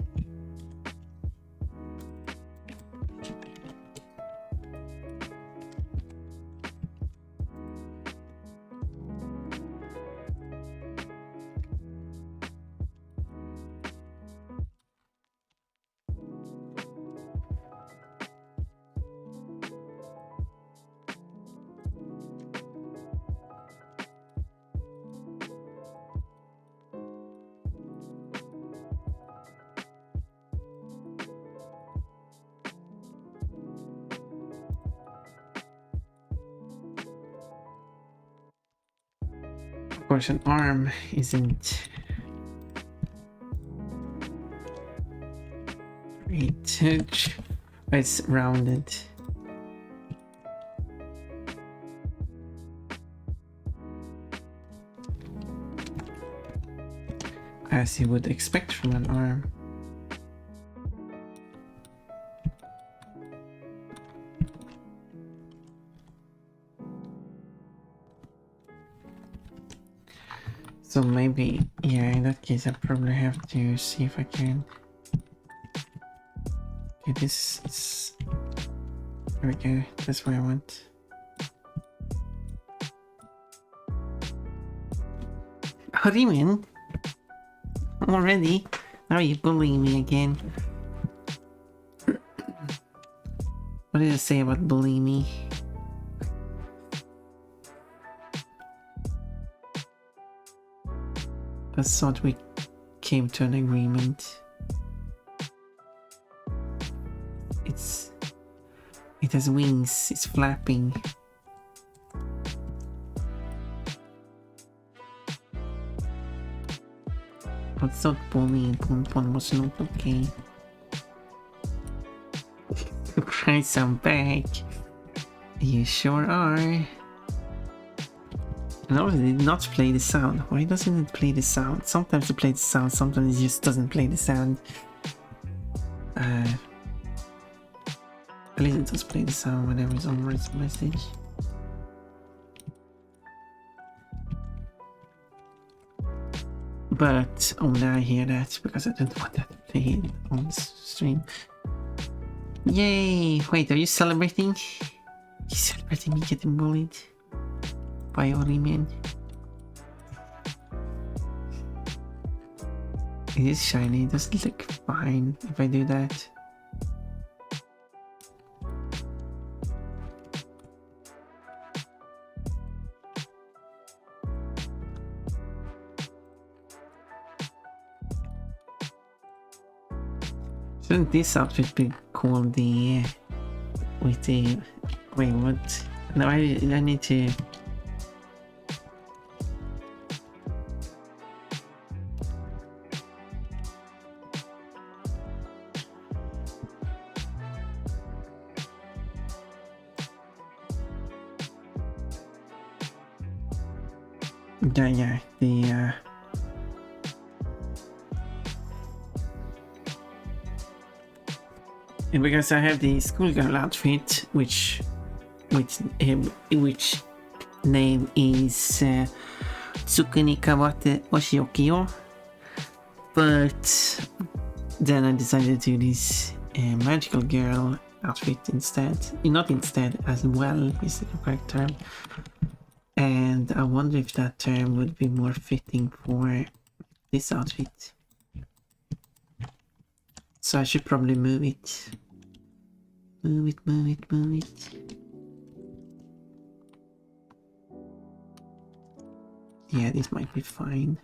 Of course, an arm isn't great. It's rounded. As you would expect from an arm. So maybe, yeah, in that case I probably have to see if I can. Okay, this is... There we go, that's what I want. What do you mean? Already? Now you're bullying me again. What did I say about bullying me? I thought we came to an agreement. It has wings, it's flapping. I thought bullying Pon Pon was not okay. Surprise, I'm back. You sure are. No, it did not play the sound. Why doesn't it play the sound? Sometimes it plays the sound, sometimes it just doesn't play the sound. At least it does play the sound whenever it's on message. But only I hear that because I don't want that to play on the stream. Yay! Wait, are you celebrating? You celebrating me getting bullied by Ori man? It is shiny. It doesn't look fine if I do that. Shouldn't this outfit be called the... with the... wait, what? No, I need to... yeah, the... And because I have the schoolgirl outfit, which name is Tsukuni Kawate Oshiokiyo, but then I decided to do this magical girl outfit instead. Not instead, as well is the correct term. And I wonder if that term would be more fitting for this outfit. So I should probably move it. Move it. Yeah, this might be fine.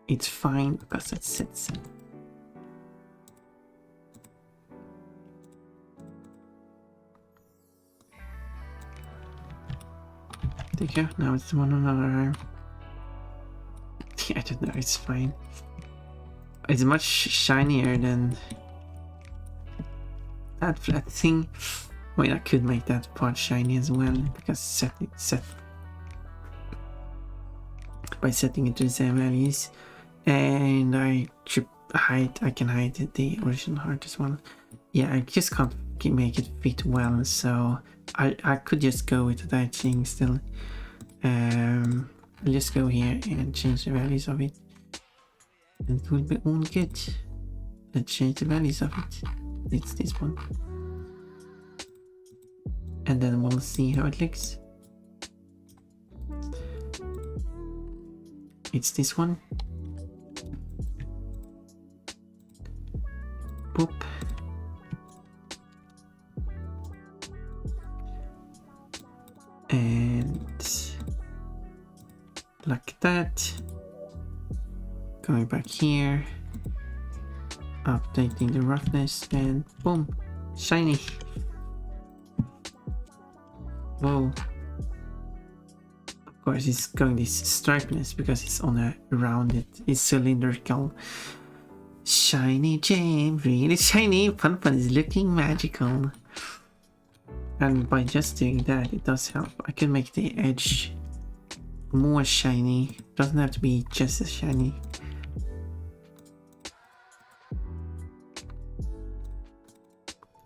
It's fine because it sits. There you go. Now it's one on another arm. I don't know, it's fine. It's much shinier than that flat thing. Wait, I could make that part shiny as well because by setting it to the same values, and I can hide the original heart as well. Yeah, I just can't make it fit well, so I could just go with that thing still. I'll just go here and change the values of it. And it will be all good. Let's change the values of it. It's this one. And then we'll see how it looks. It's this one. Boop. And like that. Going back here, updating the roughness, and boom, shiny. Whoa. Of course it's going this stripiness because it's on a rounded, it's cylindrical. Shiny gem, really shiny. Pon Pon is looking magical. And by just doing that, it does help. I can make the edge more shiny. Doesn't have to be just as shiny.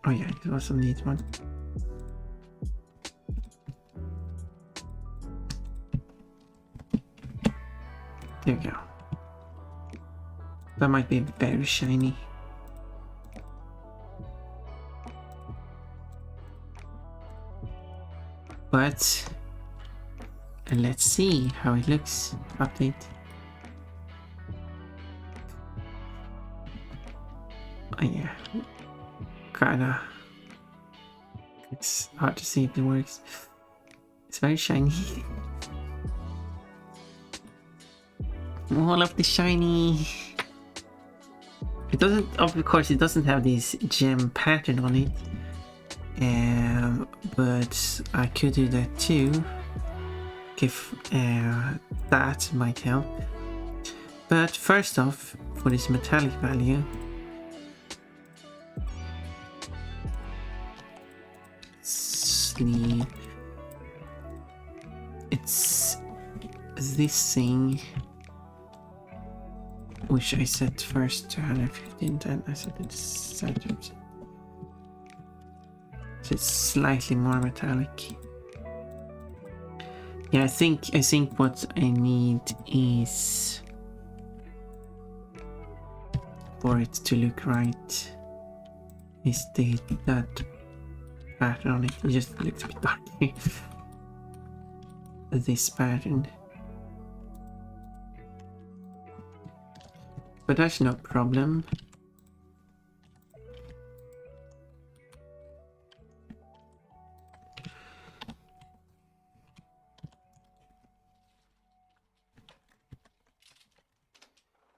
Oh yeah, it was a neat one. There we go. That might be very shiny. But let's see how it looks. Update. Oh yeah. Kinda. It's hard to see if it works. It's very shiny. All of the shiny. It doesn't, of course, it doesn't have this gem pattern on it. But I could do that too. If that might help. But first off, for this metallic value, basically it's this thing which I set first to 115, then I set it centered. So it's slightly more metallic. Yeah, I think what I need is for it to look right is that pattern on it. It just looks a bit darker. This pattern. But that's no problem.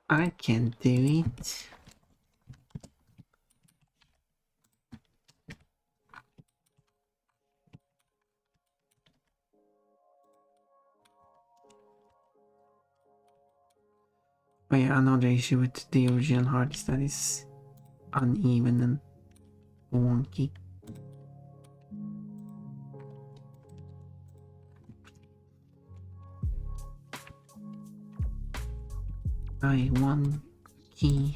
I can do it. But yeah, another issue with the original heart is that it's uneven and wonky. Wonky.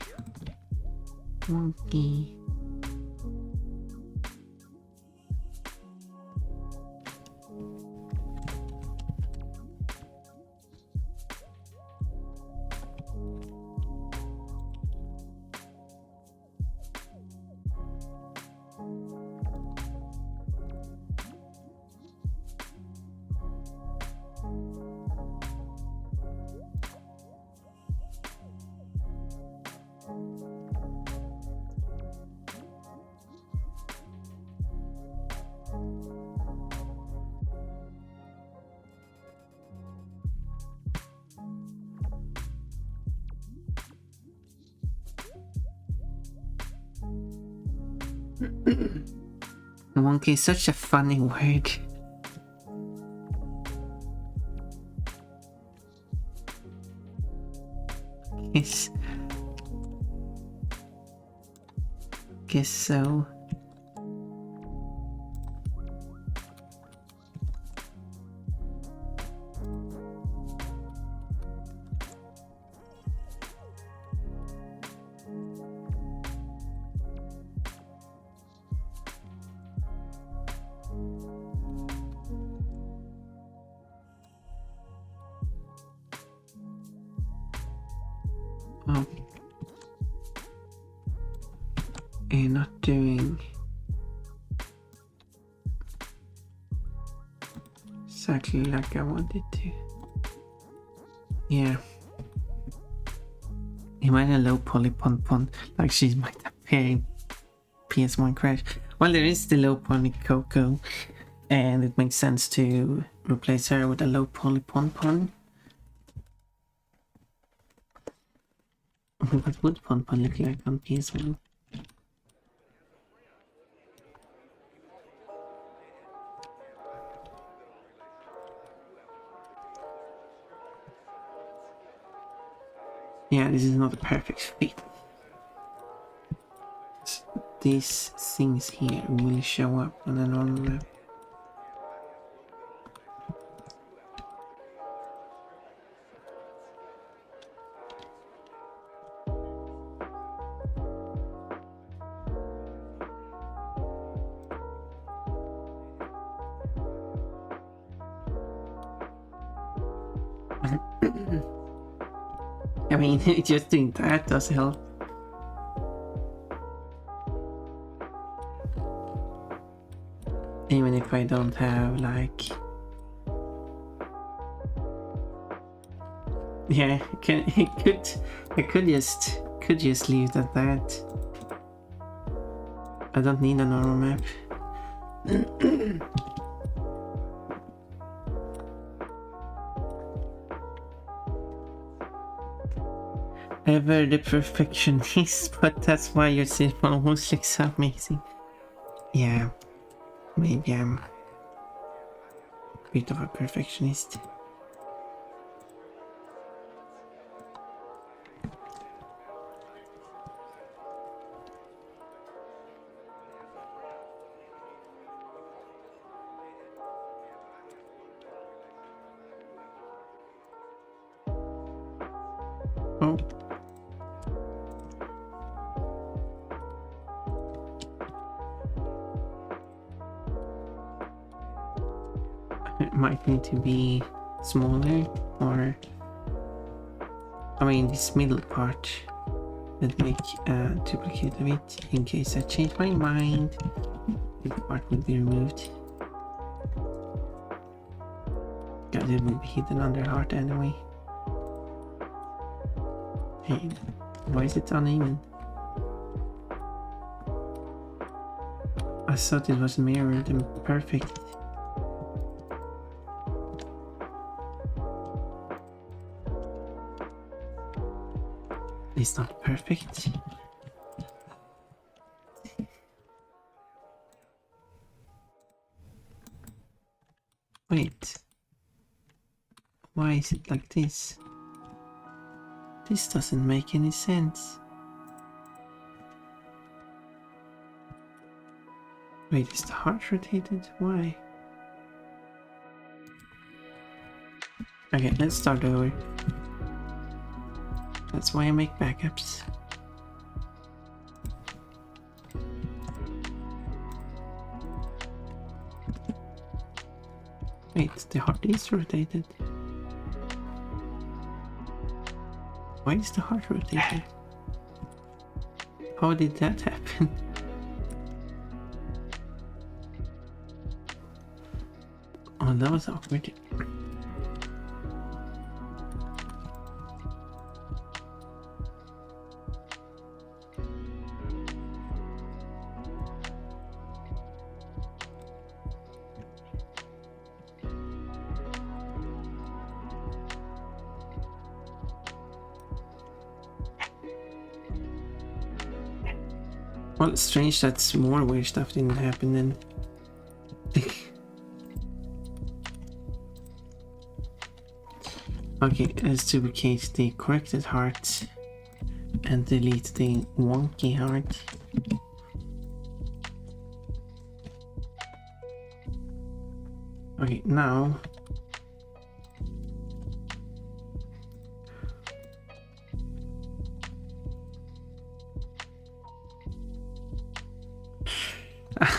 Wonky is such a funny word. Guess so. Oh. You're not doing exactly like I wanted to. Yeah. Imagine a low poly Pon Pon like she might appear in PS1 Crash. Well, there is the low poly Coco, and it makes sense to replace her with a low poly Pon Pon. What would Pon Pon look like on PS1? Yeah, this is not a perfect fit. These things here will show up on a normal map. I mean, just doing that does help. Even if I don't have like... Yeah, I could just leave it at that. I don't need a normal map. Ever the perfectionist, but that's why your cinema almost looks amazing. Yeah, maybe I'm a bit of a perfectionist. Oh. It might need to be smaller, or I mean this middle part. Let's make a duplicate of it in case I change my mind. This part will be removed. God, it will be hidden under heart anyway. Hey, why is it uneven? I thought it was mirrored and perfect. It's not perfect. Wait. Why is it like this? This doesn't make any sense. Wait, is the heart rotated? Why? Okay, let's start over. That's why I make backups. Wait, the heart is rotated. Why is the heart rotated? How did that happen? Oh, that was awkward. Well, it's strange that more weird stuff didn't happen then. Okay, let's duplicate the corrected heart and delete the wonky heart. Okay, now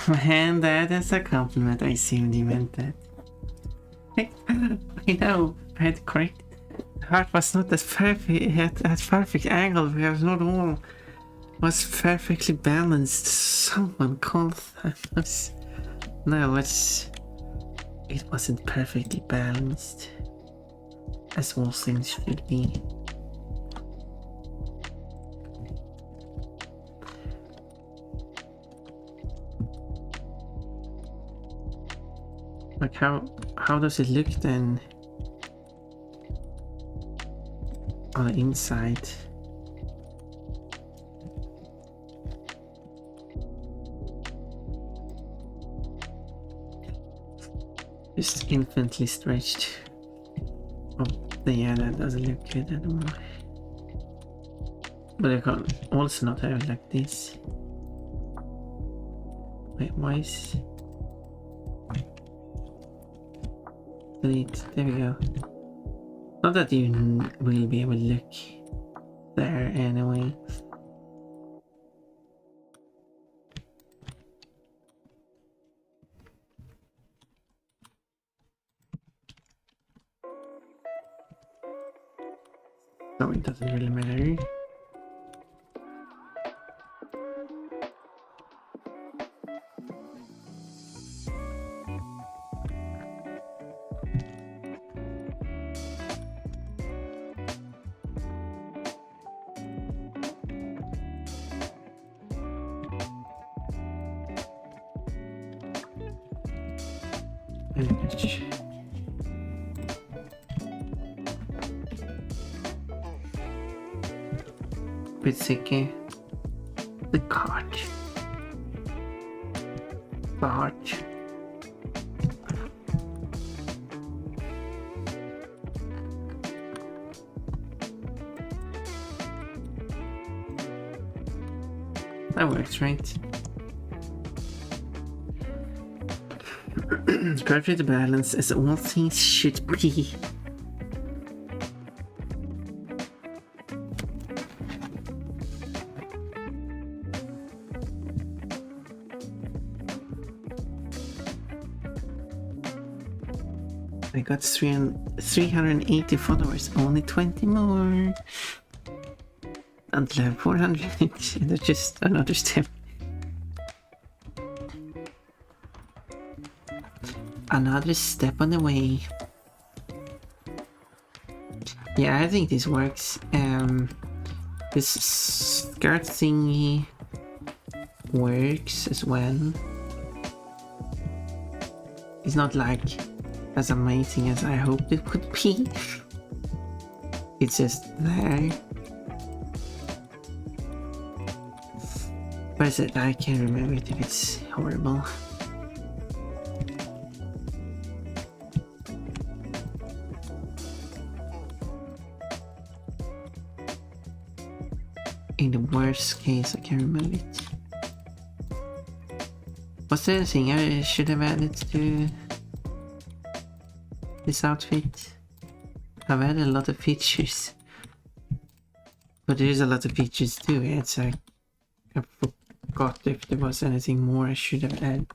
man, that is a compliment. I assumed you meant that. I know, I had to correct. The heart was not as perfect at perfect angle because not all was perfectly balanced. Someone called that. No, it wasn't perfectly balanced, as all things should be. Like how does it look then on the inside? Just infinitely stretched. Oh, yeah, that doesn't look good anymore. But I can also not have it like this. Wait, why is... Delete, there we go. Not that you will be able to look there anyway. So it doesn't really matter. Bit sicky. The cart. Bart. That works, right? Perfect balance as all things should be. I got 380 followers, only 20 more. Until I have 400. That's just another step. Another step on the way. Yeah, I think this works. This skirt thingy works as well. It's not like as amazing as I hoped it would be. It's just there. What is it? I can't remember it if it's horrible. In the worst case, I can't remember it. Was there anything I should have added to this outfit? I've added a lot of features. But there's a lot of features too, yeah, it's like I forgot if there was anything more I should have added.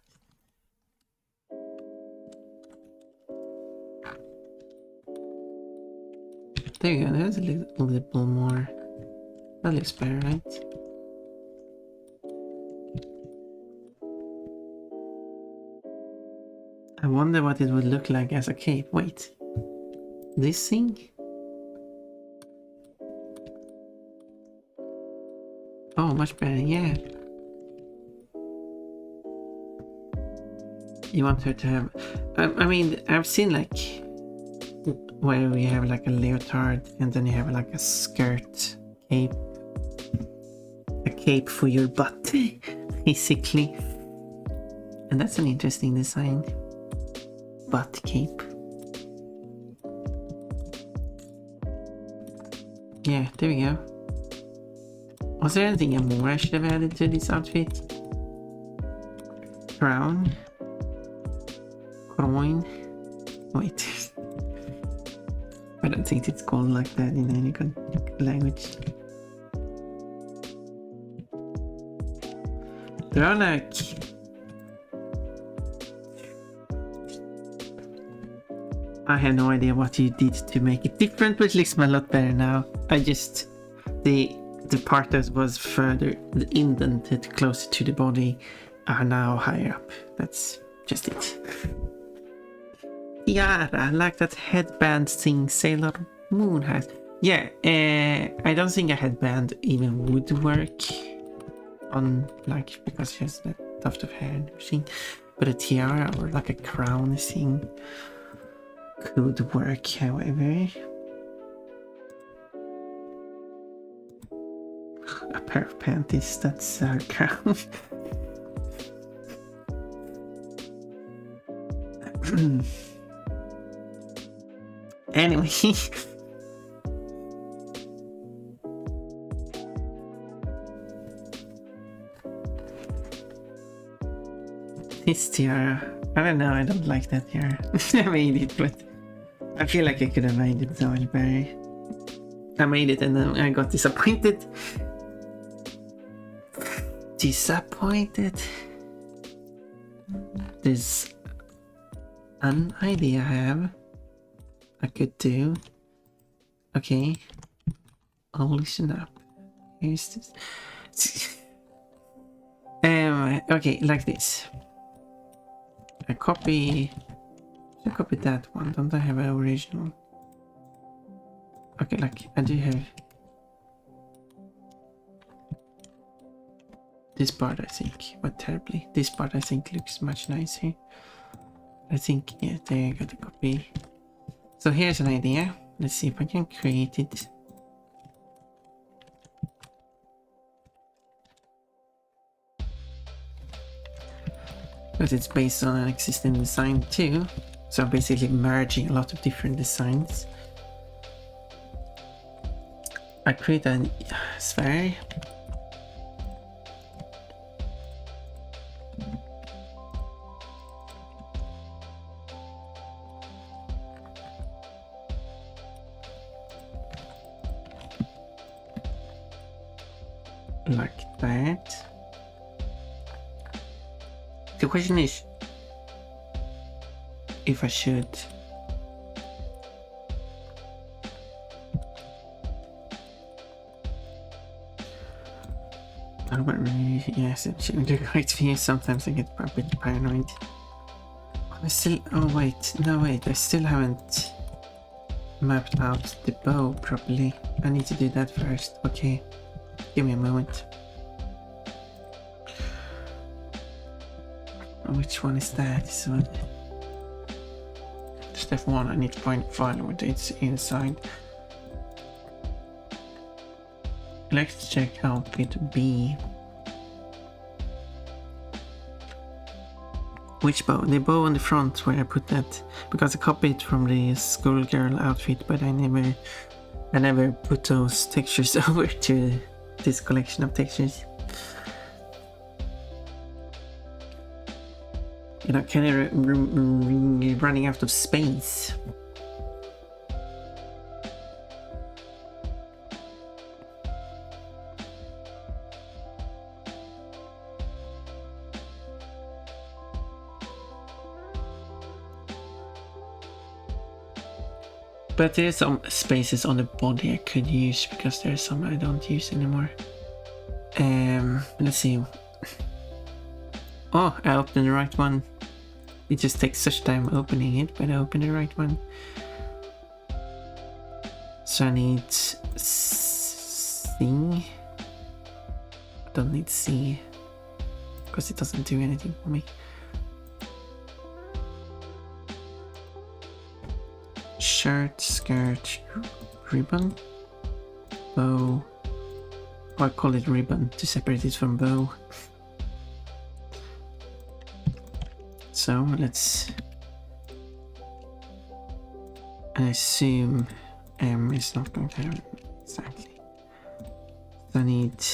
There you go, there's a little more. That looks better, right? I wonder what it would look like as a cape. Wait. This thing? Oh, much better, yeah. You want her to have... I mean, I've seen like... where we have like a leotard and then you have like a skirt cape. A cape for your butt, basically. And that's an interesting design. Butt cape. Yeah, there we go. Was there anything more I should have added to this outfit? Crown? Coin? Wait. I don't think it's called like that in any language. There are like... I have no idea what you did to make it different, but it looks a lot better now. I just... The part that was further indented closer to the body are now higher up. That's just it. Tiara, I like that headband thing Sailor Moon has. Yeah, I don't think a headband even would work on, like, because she has that tuft of hair and everything. But a tiara or like a crown thing could work, however. A pair of panties, that's a crown. Anyway. This tiara, I don't know, I don't like that tiara. I made it, but I feel like I could have made it so much better. I made it and then I got disappointed. Disappointed. There's an idea I have. I could do. Okay. I'll listen up. Here's this. Okay, like this. I copy that one. Don't I have an original? Okay, like I do have this part, I think, but terribly. This part I think looks much nicer. I think, yeah, there I got the copy. So here's an idea. Let's see if I can create it. But it's based on an existing design too. So basically merging a lot of different designs. I create a sphere. Like that. The question is if I should Oh, but really, yes, it's the right view. Sometimes I get a bit paranoid. I still. Oh wait, no wait. I still haven't mapped out the bow properly. I need to do that first. Okay, give me a moment. Which one is that? This one. Step 1. I need to find file with its inside. Let's check out bit B. Which bow? The bow on the front where I put that, because I copied from the schoolgirl outfit, but I never put those textures over to this collection of textures. You know, kind of running out of space. But there's some spaces on the body I could use, because there's some I don't use anymore. Let's see. Oh, I opened the right one. It just takes such time opening it, but I opened the right one. So I need C. I don't need C, because it doesn't do anything for me. Shirt, skirt, ribbon, bow. I call it ribbon to separate it from bow. So let's. I assume M is not going to have it exactly. So I need.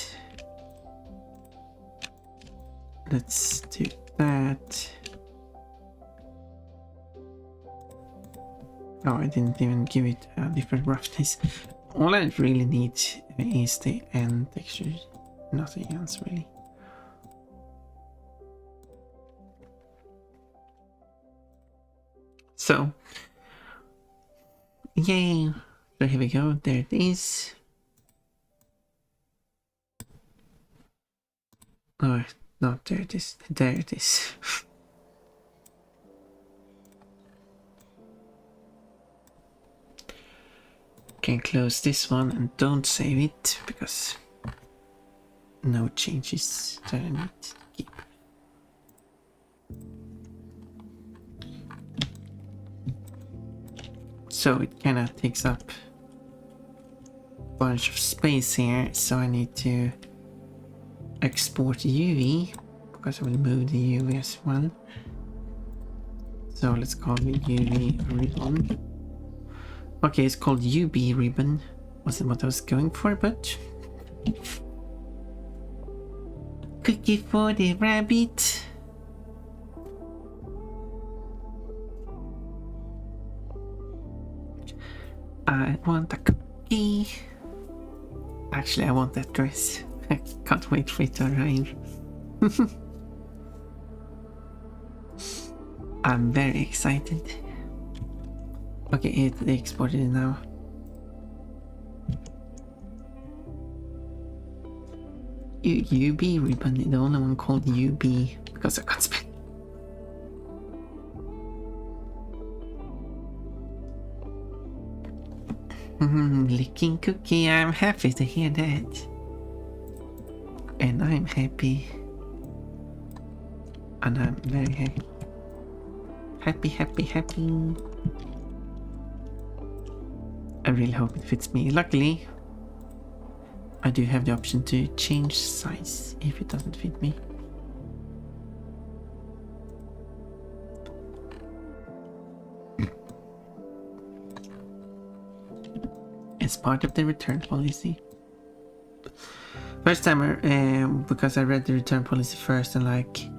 Let's do that. Oh, I didn't even give it a different roughness. All I really need is the end texture, nothing else really. So, yay! So here we go, there it is. Oh, no, there it is, there it is. Can close this one and don't save it, because no changes that I need to keep. So it kind of takes up a bunch of space here, so I need to export UV, because I will move the UV as well. So let's call it UV ribbon. Okay, it's called UB ribbon. Wasn't what I was going for, but cookie for the rabbit. I want a cookie. Actually, I want that dress. I can't wait for it to arrive. I'm very excited. Okay, it exported it now. UB ribbon, the only one called UB, because I can't spell. Licking cookie, I'm happy to hear that. And I'm happy. And I'm very happy. Happy, happy, happy. I really hope it fits me. Luckily, I do have the option to change size if it doesn't fit me. It's part of the return policy. First time, because I read the return policy first and like,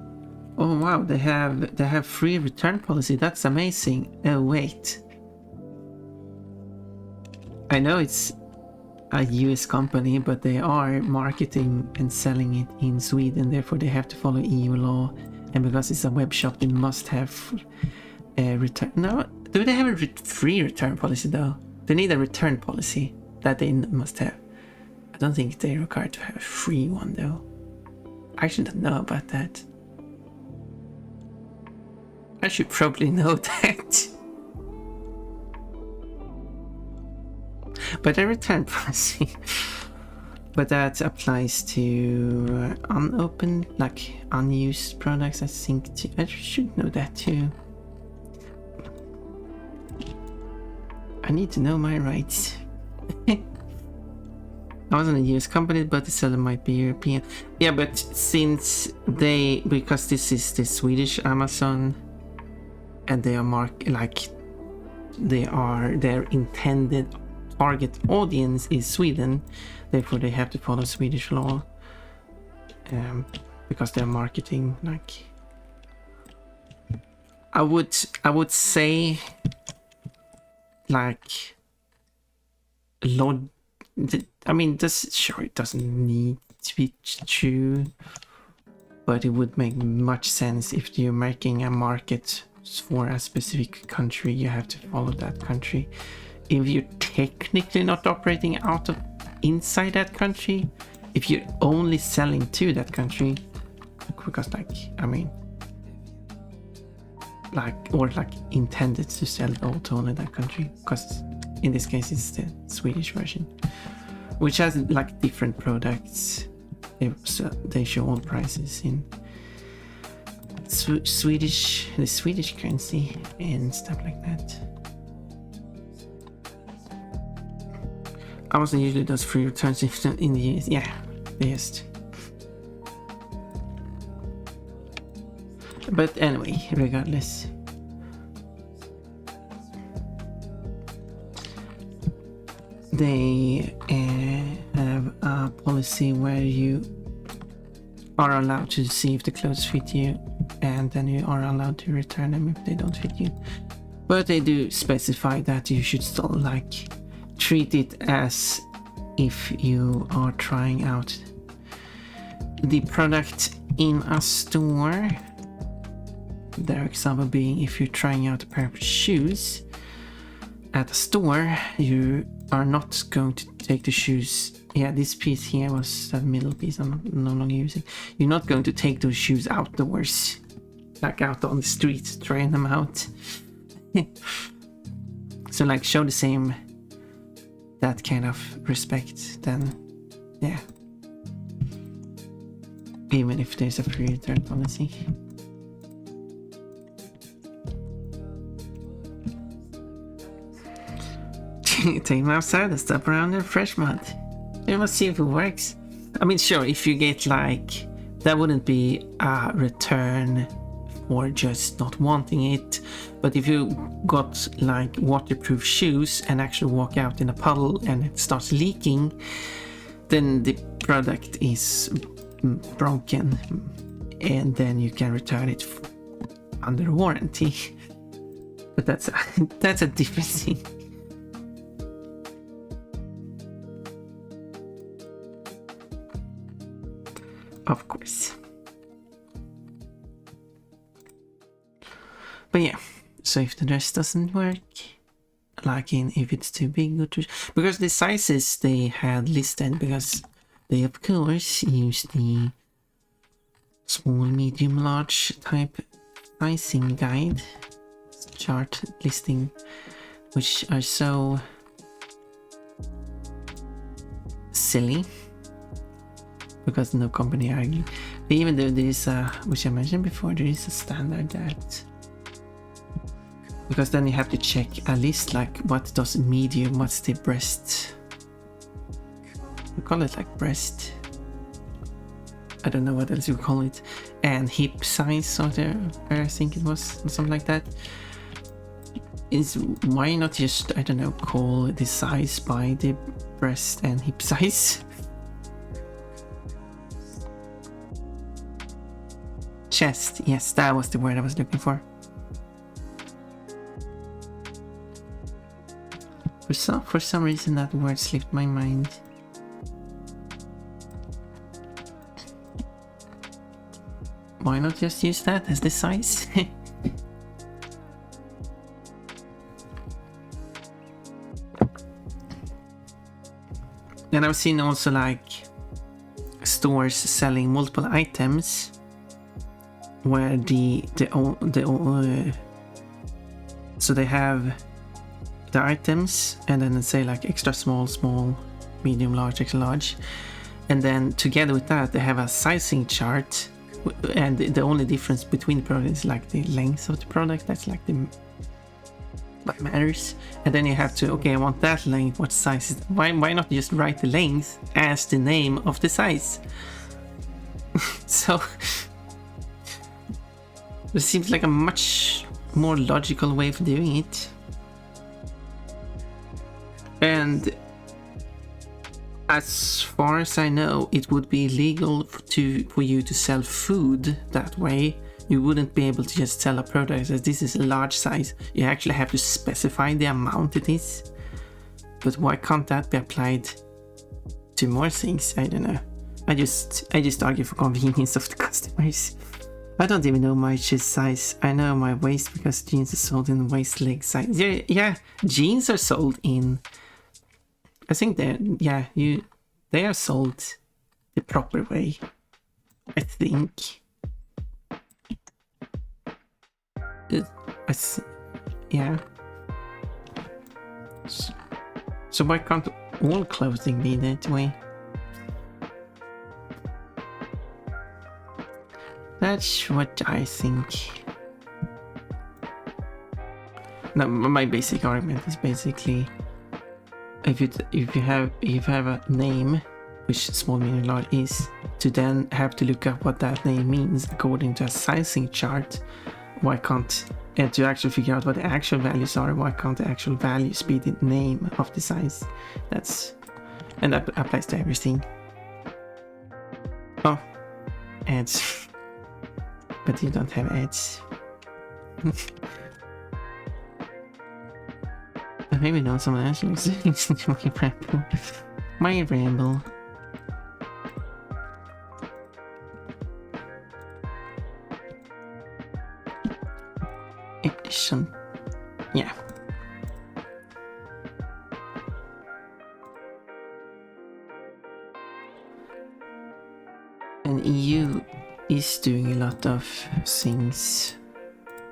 oh wow, they have free return policy. That's amazing. Oh wait. I know it's a US company, but they are marketing and selling it in Sweden, therefore they have to follow EU law, and because it's a web shop they must have a return. No, do they have a free return policy though? They need a return policy that they must have. I don't think they're required to have a free one though. I shouldn't know about that. I should probably know that. But the return policy. But that applies to unopened, like unused products, I think. I should know that too. I need to know my rights. I wasn't a US company, but the seller might be European. Yeah, but since because this is the Swedish Amazon, and they are their intended target audience is Sweden, therefore they have to follow Swedish law, because they're marketing like. I would say like I mean, sure, it doesn't need to be true, but it would make much sense if you're making a market for a specific country, you have to follow that country. If you're technically not operating inside that country, if you're only selling to that country, because intended to sell to only that country, because in this case it's the Swedish version, which has like different products. They show all prices in the Swedish currency and stuff like that. Amazon usually does free returns in the US. Yeah, best. But anyway, regardless. They have a policy where you are allowed to see if the clothes fit you, and then you are allowed to return them if they don't fit you. But they do specify that you should still treat it as if you are trying out the product in a store. Their example being, if you're trying out a pair of shoes at a store, you are not going to take the shoes. Yeah, this piece here was that middle piece I'm no longer using. You're not going to take those shoes outdoors, like out on the street, trying them out. So show the same, that kind of respect, then yeah, even if there's a free return policy. Take them outside and step around in fresh mud. You must see if it works. I mean, sure, if you get that wouldn't be a return for just not wanting it, but if you got waterproof shoes and actually walk out in a puddle and it starts leaking, then the product is broken, and then you can return it under warranty. But that's a different thing. Of course. But yeah, so if the dress doesn't work, if it's too big or too, because the sizes they had listed, because they of course use the small, medium, large type sizing guide chart listing, which are so silly. Because no company argues. But even though there is which I mentioned before, there is a standard that, because then you have to check a list what does medium, what's the breast, we call it breast, I don't know what else you call it, and hip size, or I think it was something like that. Is why not just, I don't know, call the size by the breast and hip size? Chest, yes, that was the word I was looking for. For some reason that word slipped my mind. Why not just use that as the size? And I've seen also stores selling multiple items, where so they have the items, and then they say like extra small, small, medium, large, extra large, and then together with that they have a sizing chart, and the only difference between the products is like the length of the product. That's like what matters. And then you have to, okay, I want that length, what size is that? Why not just write the length as the name of the size? So it seems like a much more logical way of doing it. And as far as I know, it would be illegal for you to sell food that way. You wouldn't be able to just sell a product as this is a large size. You actually have to specify the amount it is. But why can't that be applied to more things? I don't know. I just argue for convenience of the customers. I don't even know my shoe size. I know my waist because jeans are sold in waist leg size. Yeah, jeans are sold in. I think they are sold the proper way. I think. Yeah. So why can't all clothing be that way? That's what I think. No, my basic argument is basically if you have a name, which small, medium, large is, to then have to look up what that name means according to a sizing chart. Why can't, and to actually figure out what the actual values are, why can't the actual values be the name of the size? And that applies to everything. Oh, ads. But you don't have ads. But maybe not someone else looks my ramble. Edition. Yeah. And EU is doing a lot of things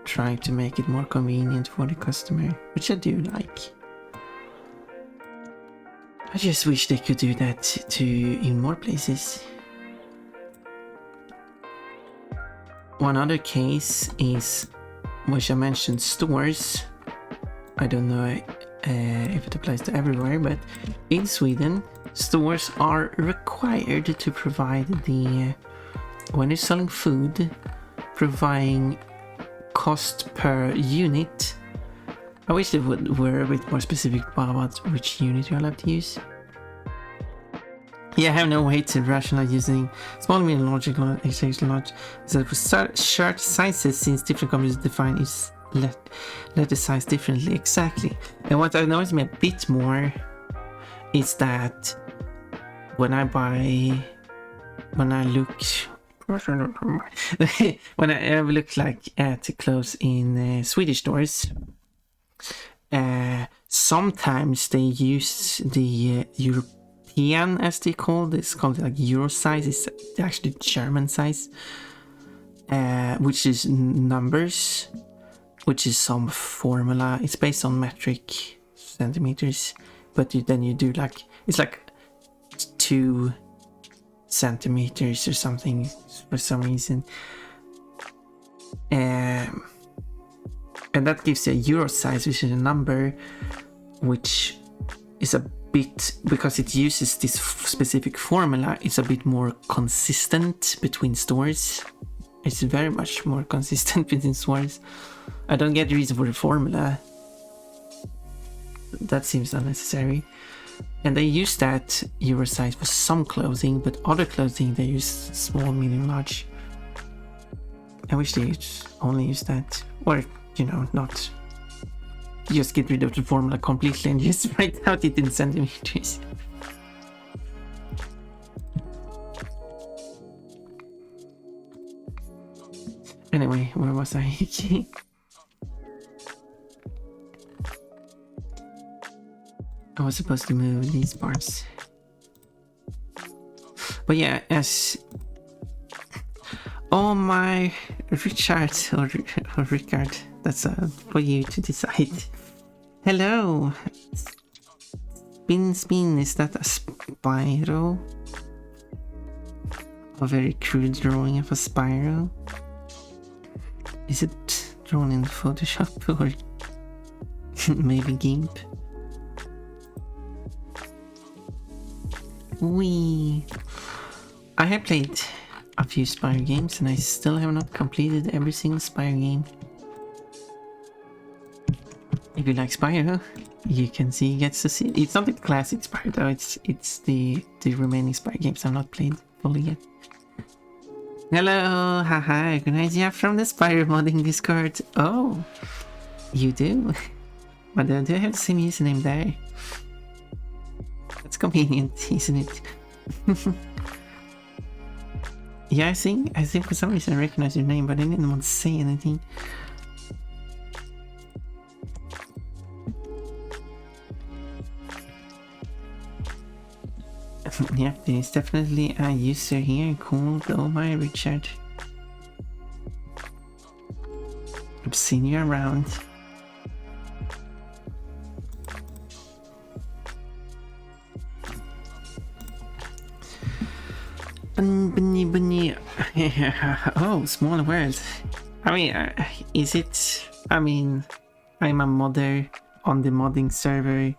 trying to make it more convenient for the customer, which I do like. I just wish they could do that in more places. One other case is, which I mentioned, stores. I don't know if it applies to everywhere, but in Sweden, stores are required to provide when they're selling food, providing cost per unit. I wish they were a bit more specific about which unit you're allowed to use. Yeah, I have no way to rationalize using small, medium, large, extra large. So for shirt sizes, since different companies define is let the size differently. Exactly. And what annoys me a bit more is that when I look like at clothes in Swedish stores, sometimes they use the European, as they call it's called like Euro size. It's actually German size, which is numbers, which is some formula. It's based on metric centimeters, but then you do like, it's like 2 centimeters or something for some reason, and that gives you a Euro size, which is a number which is a bit, because it uses this specific formula, it's a bit more consistent between stores. It's very much more consistent between stores. I don't get the reason for the formula. That seems unnecessary. And they use that Euro size for some clothing, but other clothing they use small, medium, large. I wish they only use that, or not just get rid of the formula completely and just write out it in centimeters. Anyway, where was I? I was supposed to move these parts. But yeah, as oh my, Richard or Rickard, that's for you to decide. Hello, Spin, is that a Spyro? A very crude drawing of a Spyro. Is it drawn in Photoshop or maybe GIMP? I have played a few Spyro games and I still have not completed every single Spyro game. If you like Spyro, you can see, gets to see. It's not the classic Spyro though, it's the remaining Spyro games I've not played fully yet. Hello, haha, recognize you from the Spyro modding Discord. Oh, you do? But do I have the same username there? That's convenient, isn't it? Yeah, I think for some reason I recognize your name, but I didn't want to say anything. Yeah, there's definitely a user here called Oh My Richard. I've seen you around. Bunny. Oh, small world. I mean, is it? I mean, I'm a modder on the modding server.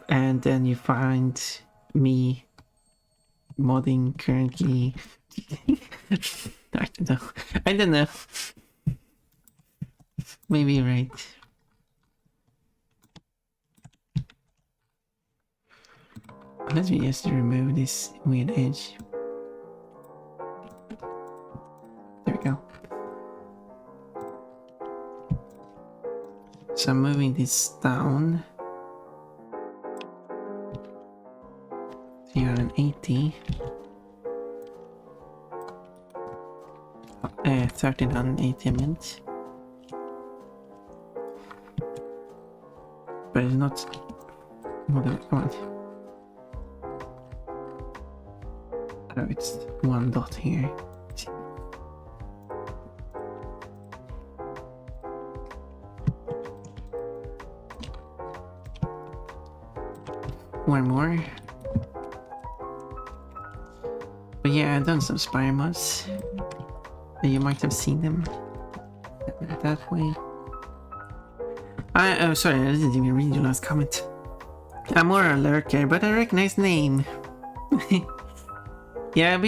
And then you find me modding currently. I don't know. Maybe you're right. Let me just remove this weird edge. There we go. So I'm moving this down. 380. 1380 minutes. But it's not. Come on. Oh, it's one dot here. One more. But yeah, I've done some Spyro mods. You might have seen them that way. Oh, sorry, I didn't even read your last comment. I'm more a lurker, but I recognize the name. Yeah,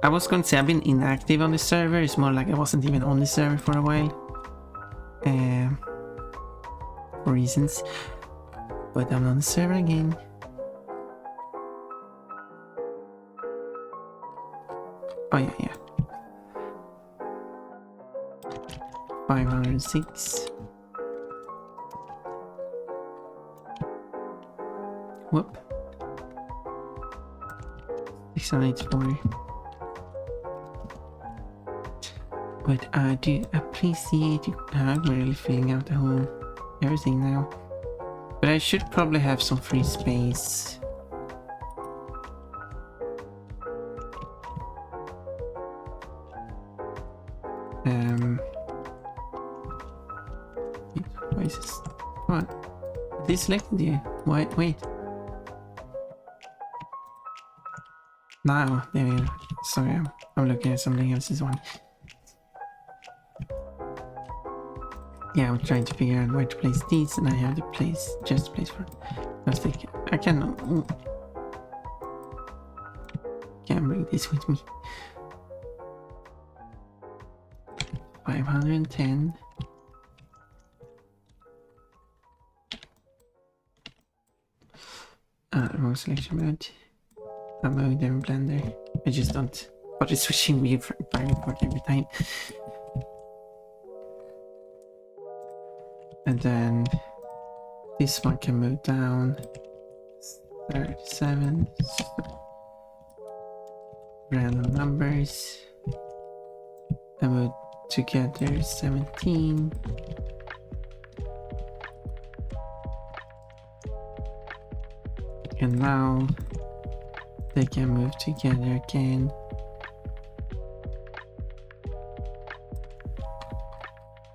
I was going to say I've been inactive on the server. It's more like I wasn't even on the server for a while. For reasons. But I'm on the server again. Oh yeah. 506. Whoop. 684. But I do appreciate you. I'm really filling out the whole everything now. But I should probably have some free space. Why is this? What? They selected you. Wait. Now, there we go. Sorry, I'm looking at something else's one. Yeah, I'm trying to figure out where to place these, and I have to place for plastic. I cannot. Can't bring this with me. 510. Wrong selection mode. I'm moving there in Blender. I just don't. But it's switching me back and forth every time. And then this one can move down 37. Random numbers. And move together 17. And now they can move together again.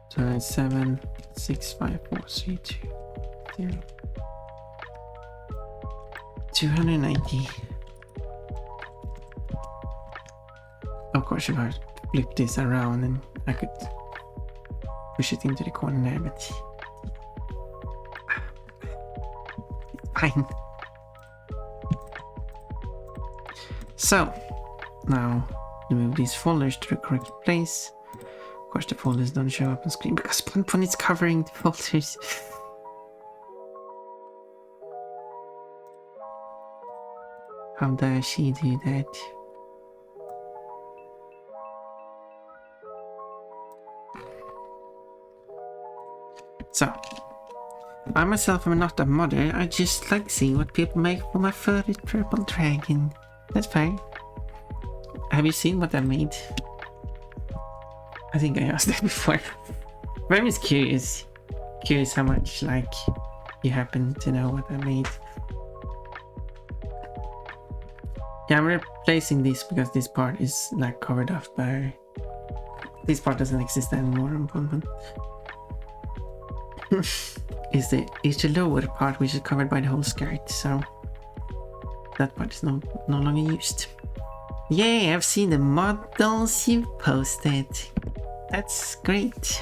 So it's 7, 6, 5, 4, 3, 2, 0. 290. Of course, if I flip this around and I could push it into the corner there, but it's fine. So now move these folders to the correct place. Of course, the folders don't show up on screen because Pon Pon is covering the folders. How dare she do that? So, I myself am not a modder, I just like seeing what people make for my furry purple dragon. That's fine. Have you seen what I made? I think I asked that before. But I'm just curious. Curious how much, like, you happen to know what I made. Yeah, I'm replacing this because this part is, like, covered up by... This part doesn't exist anymore on Pon Pon. It's the lower part which is covered by the whole skirt, so that part is no longer used. Yay, I've seen the models you posted. That's great.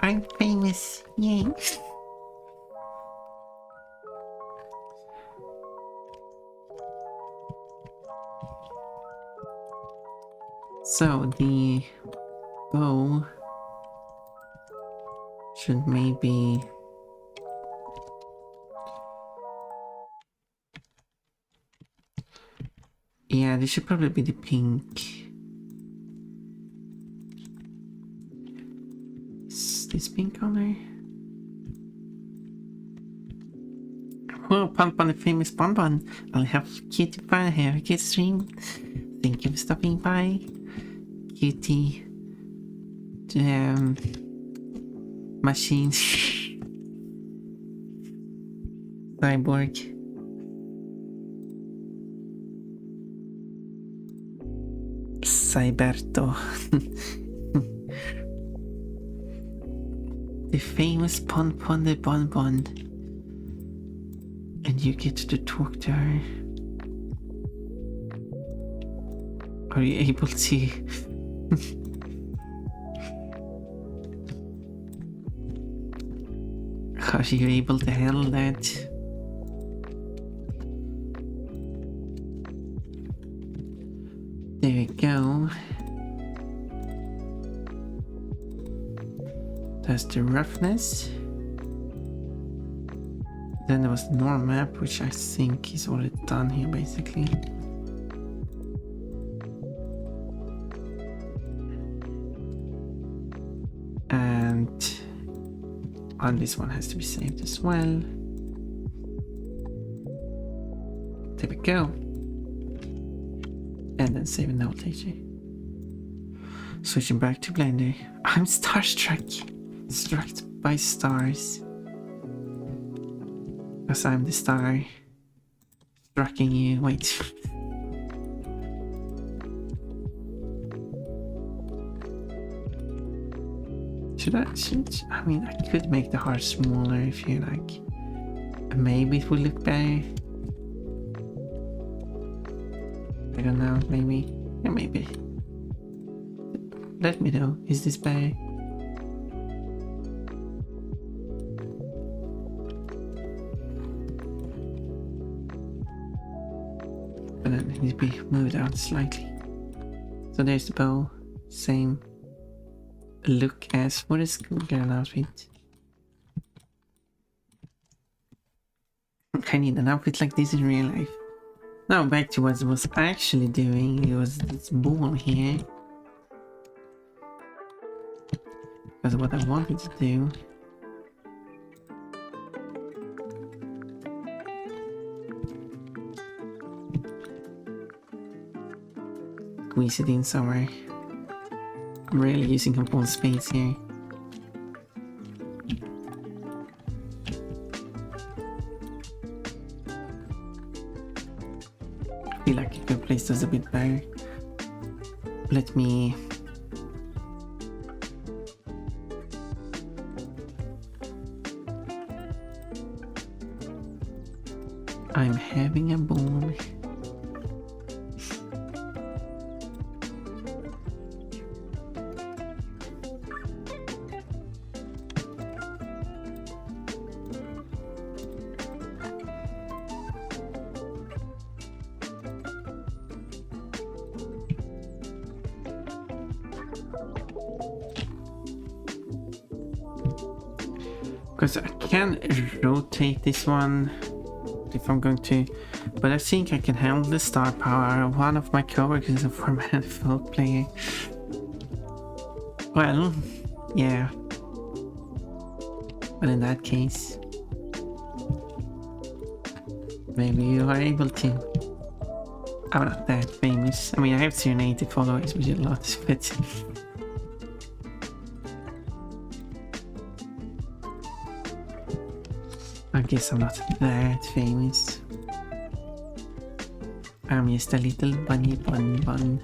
I'm famous, yay. So the bow should maybe yeah, this should probably be the pink. Is this pink color? Oh, Pon Pon, the famous Pon Pon. I'll have Cutie Pie have a good stream. Thank you for stopping by. Cutie. Machine. Cyborg. Cyberto. The famous Pon Pon the Bon Bon. And you get to talk to her. Are you able to? Are you able to handle that? There we go. That's the roughness. Then there was the normal map, which I think is already done here basically. And on this one has to be saved as well. There we go. And then save and notation. Switching back to Blender. I'm starstruck. Struck by stars. Because I'm the star. Striking you. Wait. I mean, I could make the heart smaller if you like. Maybe it will look better. I don't know, maybe. Yeah, maybe. Let me know. Is this better? But then it needs to be moved out slightly. So there's the bow. Same look as for the schoolgirl outfit. I need an outfit like this in real life. Now back to what I was actually doing. It was this ball here. Because what I wanted to do. Squeeze it in somewhere. I'm really using up all the space here. feel like I could place those a bit better. Let me... I'm having a ball. Because I can rotate this one if I'm going to, but I think I can handle the star power. One of my coworkers is a former NFL player. Well, yeah. But in that case, maybe you are able to. I'm not that famous. I mean, I have 280 followers, which is a lot, but... I guess I'm not that famous. I'm just a little bunny bun.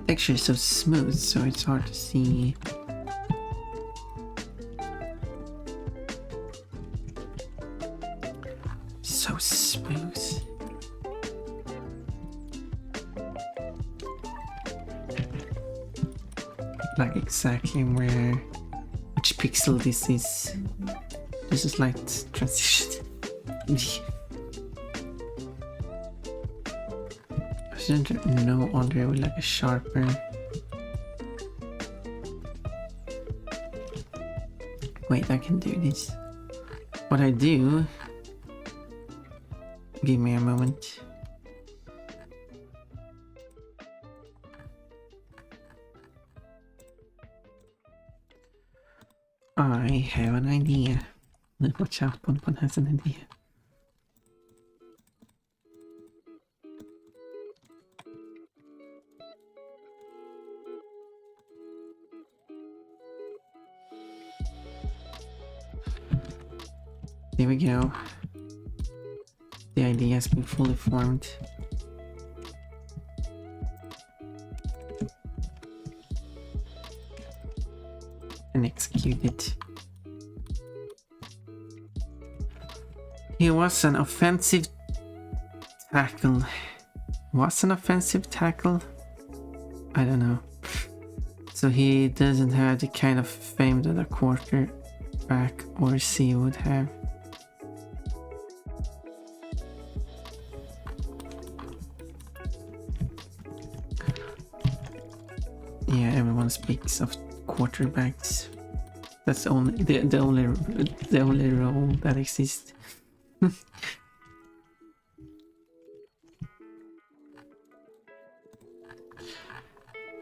Texture is so smooth, so it's hard to see. So smooth. Like exactly where... which pixel this is. This is like transition. I shouldn't know Andre with like a sharper. Wait, I can do this. What I do... Give me a moment. I have an idea. Watch out, Pon Pon has an idea. There we go. The idea has been fully formed. And executed. He was an offensive tackle. Was an offensive tackle? I don't know. So he doesn't have the kind of fame that a quarterback or C would have. Yeah, everyone speaks of quarterbacks. That's only the only role that exists.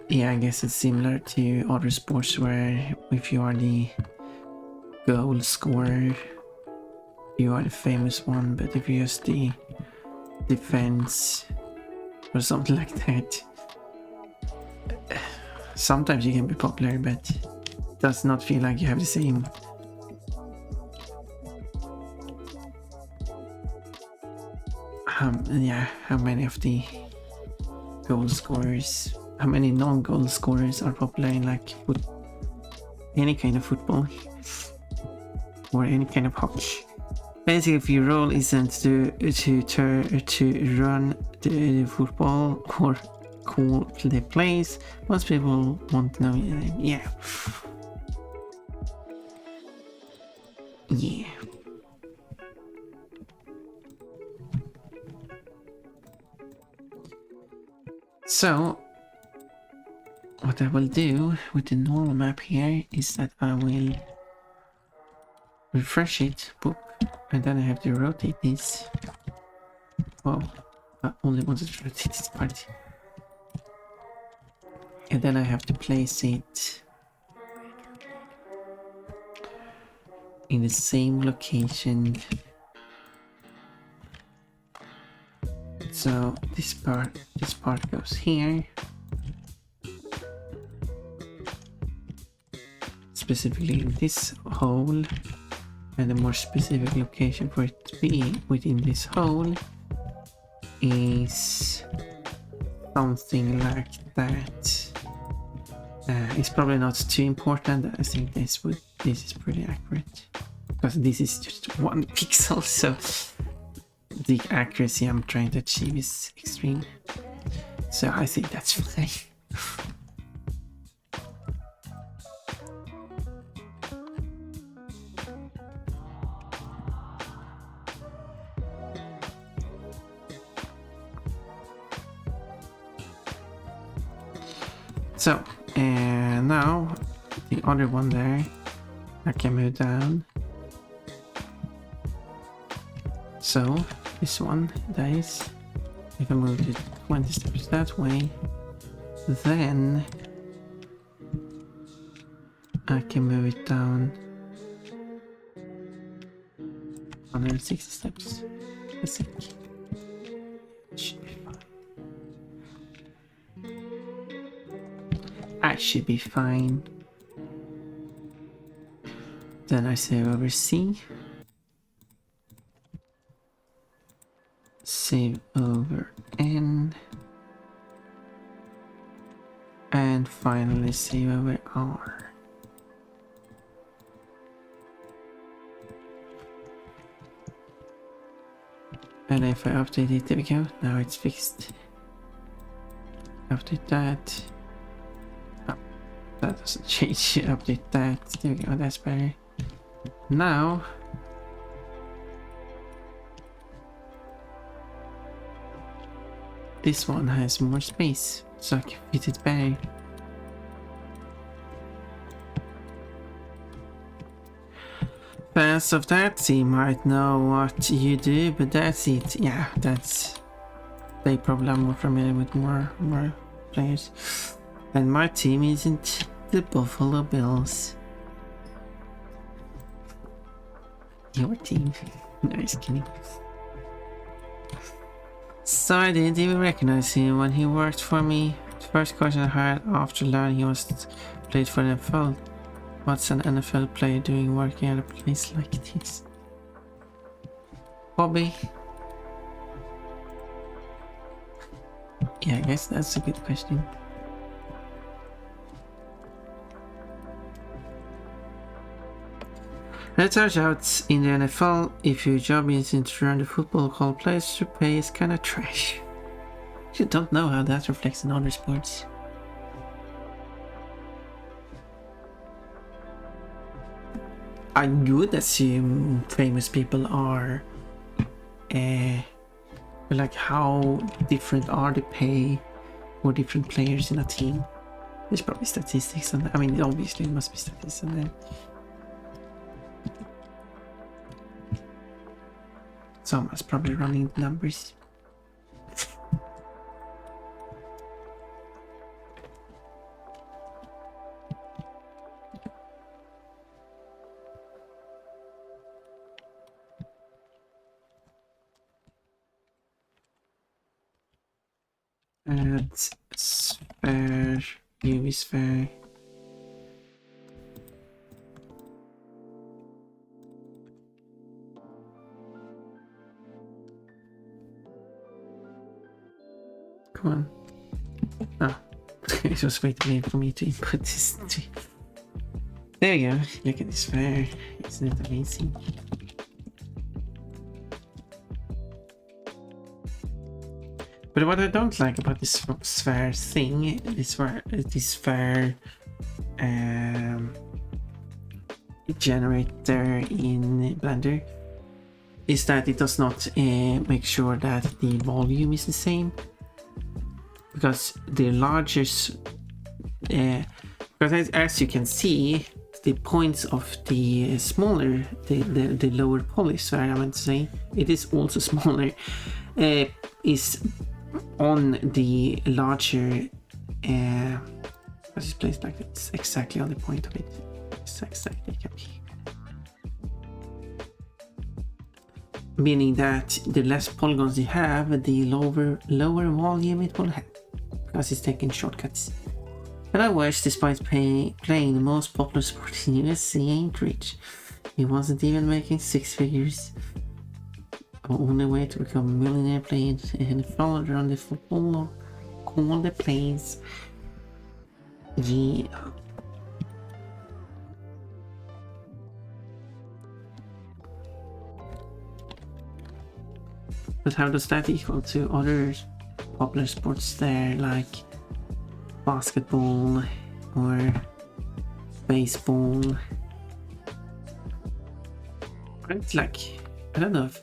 Yeah, I guess it's similar to other sports where if you are the goal scorer, you are the famous one, but if you're just the defense or something like that, sometimes you can be popular, but it does not feel like you have the same. Yeah, how many of the goal scorers, how many non-goal scorers are popular in like any kind of football or any kind of hockey? Basically, if your role isn't to run the football or call the plays, most people won't know your name. Yeah. Yeah. So, what I will do with the normal map here is that I will refresh it, boop, and then I have to rotate this. Wow, I only wanted to rotate this part. And then I have to place it in the same location. So this part goes here. Specifically in this hole. And the more specific location for it to be within this hole is something like that. It's probably not too important. I think this is pretty accurate because this is just 1 pixel, so the accuracy I'm trying to achieve is extreme. So I think that's fine. So, and now the other one there, I can move down. So, this one dies. If I move it 20 steps that way, then I can move it down 160 steps. I think. Should be fine. I should be fine. Then I save over C. Save over N. And finally save over R. And if I update it, there we go. Now it's fixed. Update that. Oh, that doesn't change. Update that. There we go. That's better. Now this one has more space, so I can fit it better. Fans of that team might know what you do, but that's it. Yeah, that's... They probably are more familiar with more players. And my team isn't the Buffalo Bills. Your team. Nice kidding. So I didn't even recognize him when he worked for me. The first question I had after learning he was played for the NFL. What's an NFL player doing working at a place like this? Hobby? Yeah, I guess that's a good question. It turns out in the NFL, if your job isn't to run the football, call players to pay is kinda trash. You don't know how that reflects in other sports. I would assume famous people are like how different are the pay for different players in a team. There's probably statistics on that. I mean, obviously there must be statistics on that. Someone's probably running numbers. Add sphere, UV sphere. Come on. Oh, it was waiting for me to input this. There you go. Look at this sphere. Isn't it amazing? But what I don't like about this sphere thing, this sphere generator in Blender, is that it does not make sure that the volume is the same. Because the largest, because as you can see, the points of the smaller, the lower poly sphere, I meant to say, it is also smaller, is on the larger, it's placed like it's exactly on the point of it. It's exactly can be. Meaning that the less polygons you have, the lower volume it will have, because it's taking shortcuts. But I wish, despite playing the most popular sport in US, ain't rich. He wasn't even making six figures. The only way to become a millionaire playing and followed around the football call the plays. Yeah. But how does that equal to other popular sports there, like basketball or baseball? It's like, I don't know if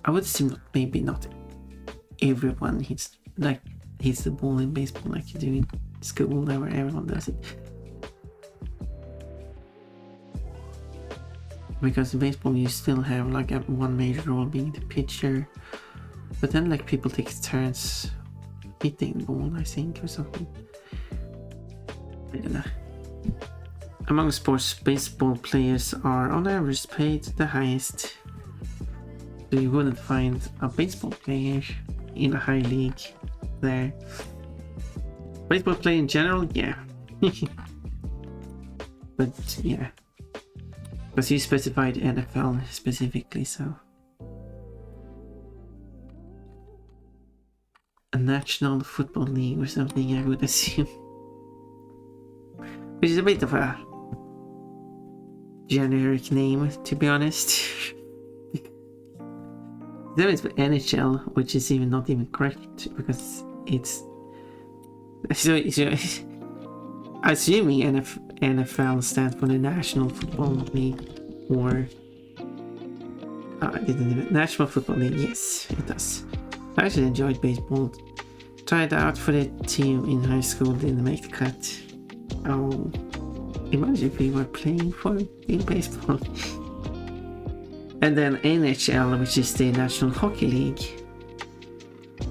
I would assume that maybe not everyone hits the ball in baseball like you do in school where everyone does it. Because in baseball you still have like one major role being the pitcher, but then like people take turns hitting the ball, I think, or something. I don't know. Among sports, baseball players are on average paid the highest. So you wouldn't find a baseball player in a high league there. Baseball player in general, yeah. But yeah. Because you specified NFL specifically, so. A National Football League or something, I would assume. Which is a bit of a generic name, to be honest. Then it's NHL, which is even not even correct because it's so assuming NFL stands for the National Football League, or I didn't even National Football League. Yes, it does. I actually enjoyed baseball. Tried out for the team in high school, didn't make the cut. Oh, imagine if we were playing for in baseball. And then NHL, which is the National Hockey League.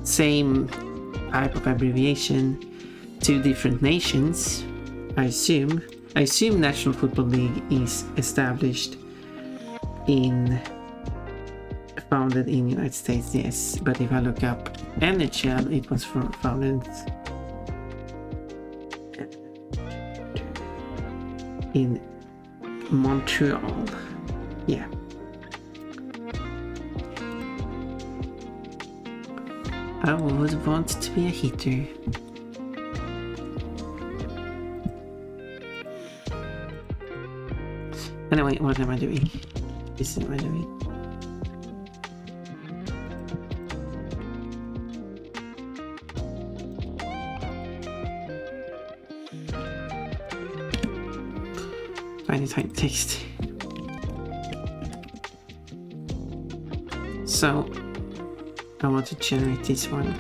Same type of abbreviation, two different nations, I assume. I assume National Football League is established founded in the United States, yes. But if I look up NHL, it was founded in Montreal. Yeah. I would want to be a hitter. Anyway, what am I doing? This is what I'm doing. Tiny text. So I want to generate this one.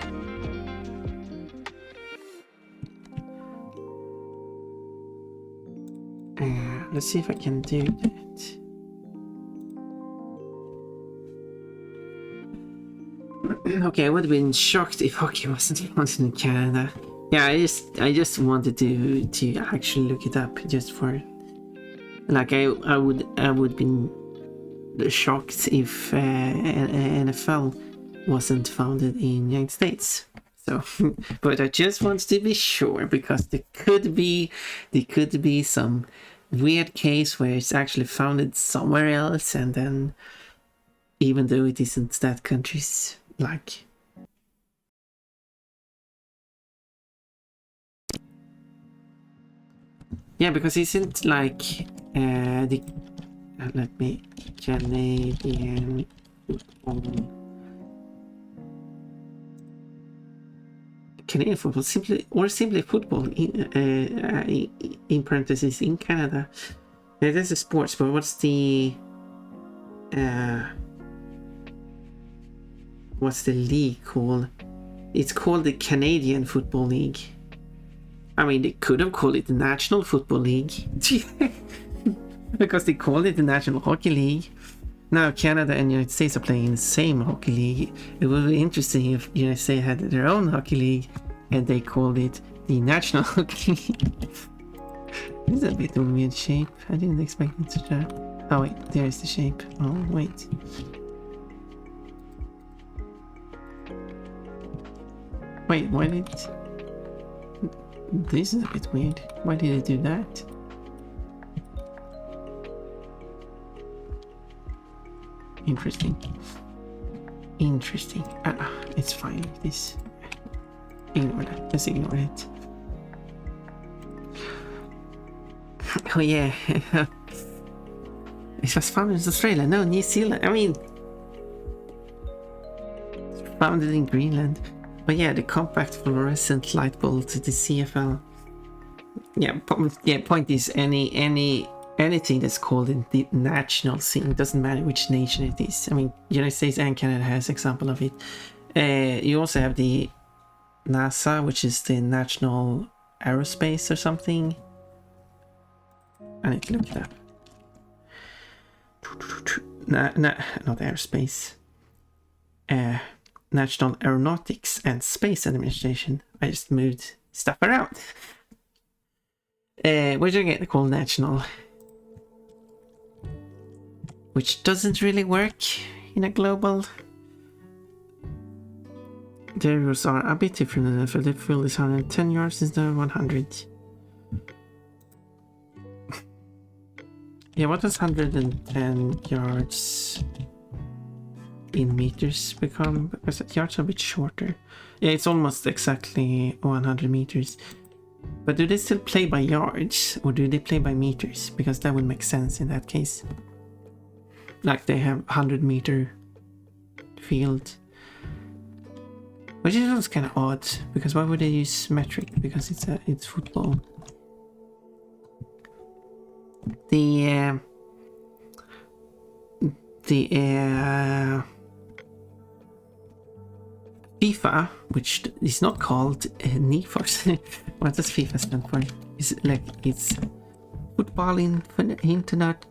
Let's see if I can do that. Okay, I would have been shocked if hockey wasn't sponsored in Canada. Yeah, I just wanted to actually look it up just for, like, I would be shocked if NFL wasn't founded in the United States. So, but I just want to be sure because there could be some weird case where it's actually founded somewhere else, and then even though it isn't that country's, like. Yeah, because isn't like the let me Canadian football. Canadian football simply football in parentheses in Canada. Yeah, that's a sports, but what's the league called? It's called the Canadian Football League. I mean, they could have called it the National Football League because they called it the National Hockey League. Now Canada and United States are playing in the same hockey league. It would be interesting if United States had their own hockey league and they called it the National Hockey League. This is a bit of a weird shape. I didn't expect it to that. Oh wait, there's the shape. Oh wait. Wait, why did... This is a bit weird. Why did it do that? Interesting. Interesting. It's fine. This. Ignore that. Just ignore it. Oh yeah. It was founded in Australia. No, New Zealand. I mean, founded in Greenland. But yeah, the compact fluorescent light bulb to the CFL. Yeah, point is anything that's called in the national scene, doesn't matter which nation it is. I mean, United States and Canada has example of it. You also have the NASA, which is the National Aerospace or something. I need to look it up. Not aerospace. National Aeronautics and Space Administration. I just moved stuff around. We're doing it called national, which doesn't really work in a global. The rules are a bit different than NFL. The field is 110 yards instead of 100. Yeah, what does 110 yards in meters become? Because yards are a bit shorter. Yeah, it's almost exactly 100 meters. But do they still play by yards or do they play by meters? Because that would make sense in that case. Like they have 100-meter field. Which is kind of odd, because why would they use metric? Because it's football. The FIFA, which is not called NIFOS. What does FIFA stand for? It's Football Internet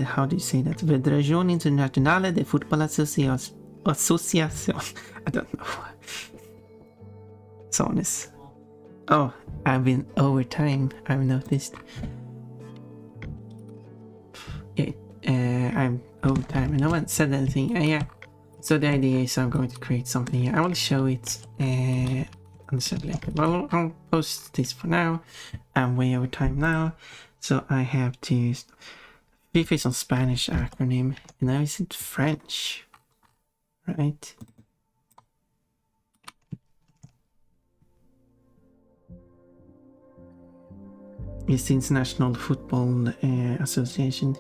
how do you say that? Federación Internacional de Fútbol Asociación. I don't know. So honest. Oh, I've been over time, I've noticed. Yeah, I'm over time. No one said anything. Yeah. So the idea is I'm going to create something here. I will show it on the set later. Well, I'll post this for now. I'm way over time now. So I have to use FIFA is on Spanish acronym. And now it's in French. Right? It's the International Football Association.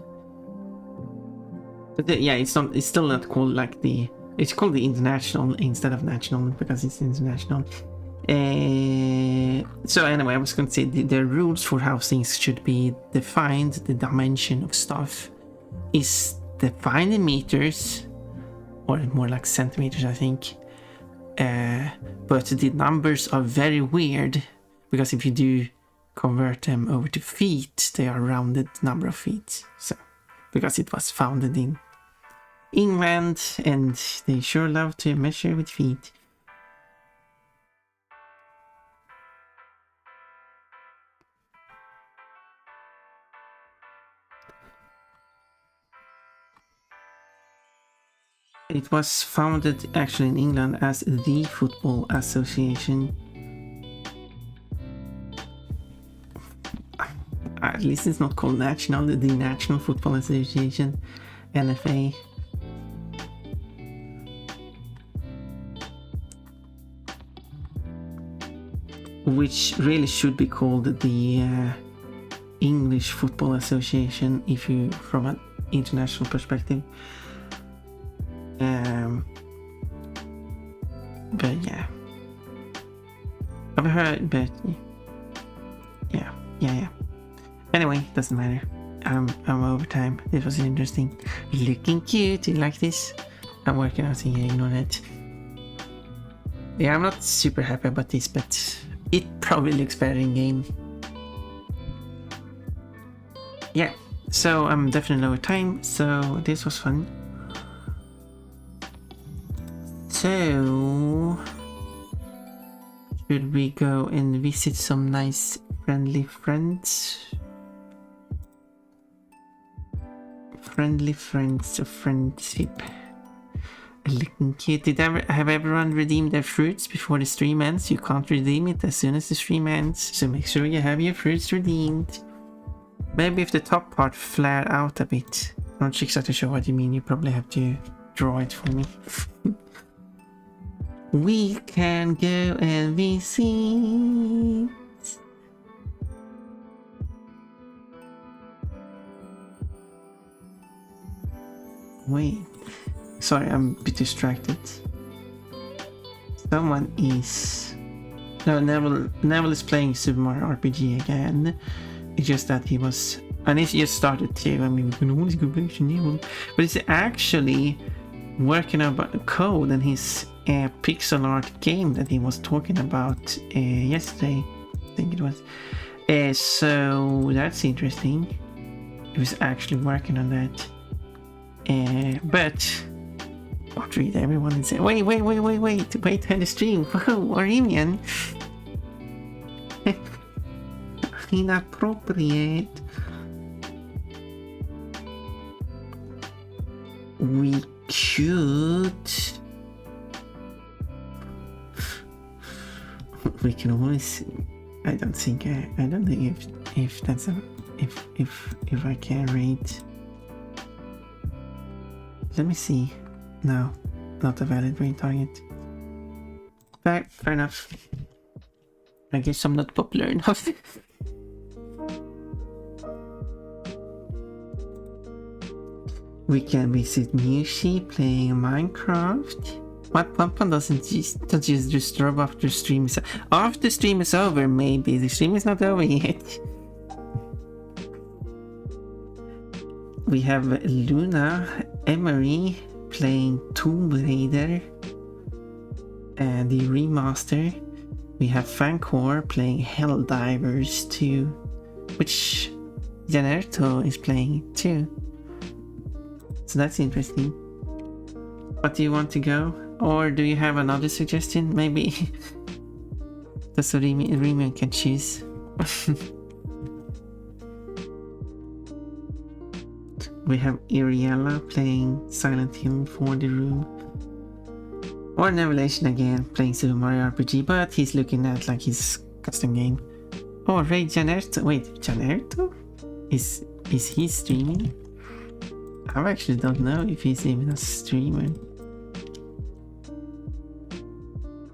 But yeah, it's still not called like the. It's called the international instead of national because it's international. So anyway, I was going to say the rules for how things should be defined. The dimension of stuff is defined in meters, or more like centimeters, I think. But the numbers are very weird because if you do convert them over to feet, they are rounded number of feet. So because it was founded in England and they sure love to measure with feet. It was founded actually in England as the Football Association. At least it's not called national, the National Football Association, NFA. Which really should be called the English Football Association if you from an international perspective. But yeah, I've heard, but yeah. Anyway, doesn't matter. I'm over time. This was interesting. Looking cute. You like this? I'm working on something. Ignore that. Yeah, I'm not super happy about this, but it probably looks better in game. Yeah, so I'm definitely over time. So this was fun. So should we go and visit some nice friendly friends? Friendly friends of friendship. Looking cute. Have everyone redeemed their fruits before the stream ends? You can't redeem it as soon as the stream ends, so make sure you have your fruits redeemed. Maybe if the top part flared out a bit. I'm not exactly sure what you mean. You probably have to draw it for me. We can go and visit. Wait. Sorry, I'm a bit distracted. Someone is... No, Neville is playing Super Mario RPG again. It's just that he was... And he just started too. I mean, we can always go back to Neville. But it's actually working on code in his pixel art game that he was talking about yesterday. I think it was. So that's interesting. He was actually working on that. But... Don't read everyone and say, wait, end the stream. Whoa, Arimian. Inappropriate. We could... We can always... I don't think if that's a... If I can read... Let me see. No, not a valid raid target. Fair enough. I guess I'm not popular enough. We can visit Mushi playing Minecraft. What, Pon Pon doesn't just disturb after stream is... After stream is over, maybe. The stream is not over yet. We have Luna, Emery playing Tomb Raider and the remaster. We have Fancor playing Helldivers 2, which Janerto is playing too. So that's interesting. But do you want to go? Or do you have another suggestion? Maybe that's what Remian can choose. We have Iriella playing Silent Hill for the room. Or Nevelation again playing Super Mario RPG, but he's looking at like his custom game. Oh, Ray Janerto. Wait, Janerto? Is he streaming? I actually don't know if he's even a streamer.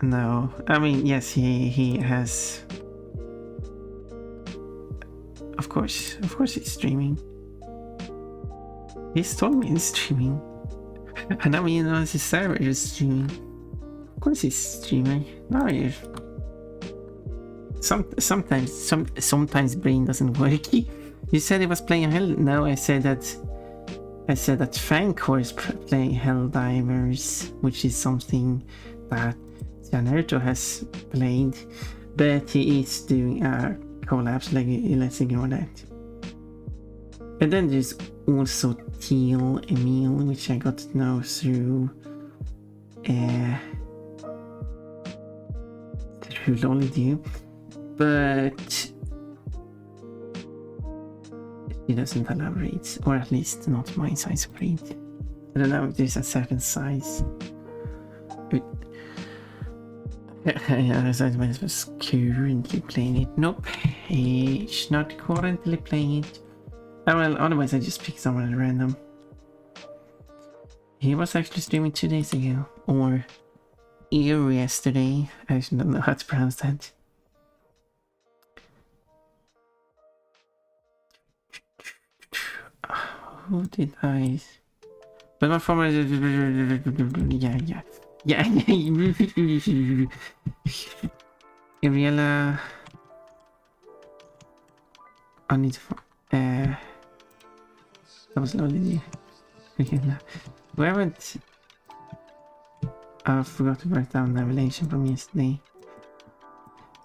No, I mean, yes, he has. Of course he's streaming. He's told me he's streaming. And I mean, his server is streaming. Of course he's streaming. No, you're... Sometimes brain doesn't work. You said he was playing Hell. No, I said that Fancor is playing Helldivers, which is something that Janerto has played, but he is doing a collab, so let's ignore that. And then there's also Teal Emil, which I got to know through Lollydew, but he doesn't allow raids, or at least not my size of raid. I don't know if there's a certain size. I was currently playing it. Nope, he's not currently playing it. Oh, well, otherwise I just pick someone at random. He was actually streaming 2 days ago, or yesterday. I actually don't know how to pronounce that. Who did I? But my former... Yeah. Iriella... I need to... that was lovely. We haven't... I forgot to write down the revelation from yesterday.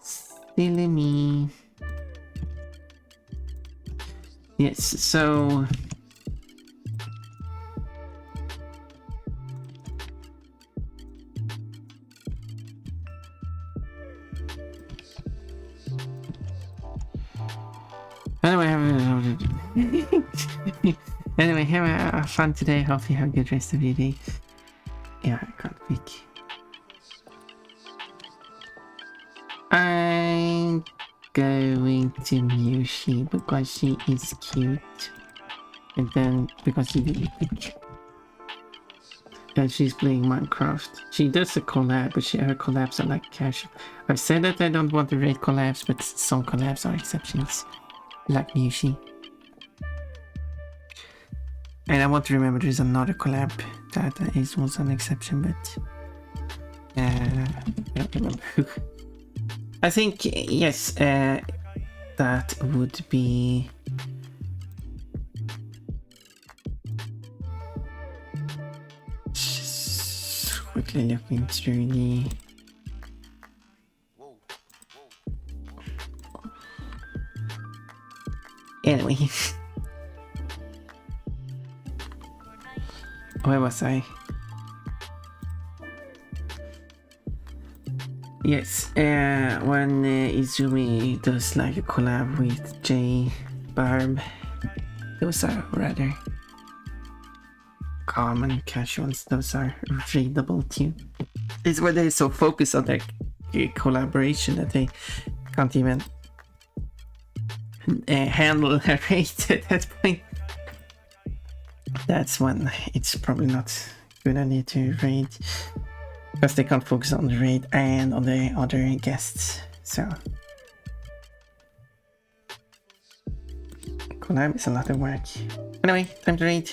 Silly me. Yes, so... Anyway, have a fun today. Hope you have a good rest of your day. Yeah, I can't pick. going to Mushi because she is cute. And then because she did it. And she's playing Minecraft. She does a collab, but her collabs are like casual. I've said that I don't want to rate collabs, but some collabs are exceptions. Like Mushi. And I want to remember there's another collab that was an exception, but I don't remember who. I think, yes, that would be... Just quickly looking through the... Anyway. Where was I? Yes, when Izumi does like a collab with J Barb, those are rather calm and casual. Those are readable too. It's where they're so focused on their collaboration that they can't even handle a rate at that point. That's when it's probably not a good idea to raid, because they can't focus on the raid and on the other guests. So collab is a lot of work. Anyway, time to raid.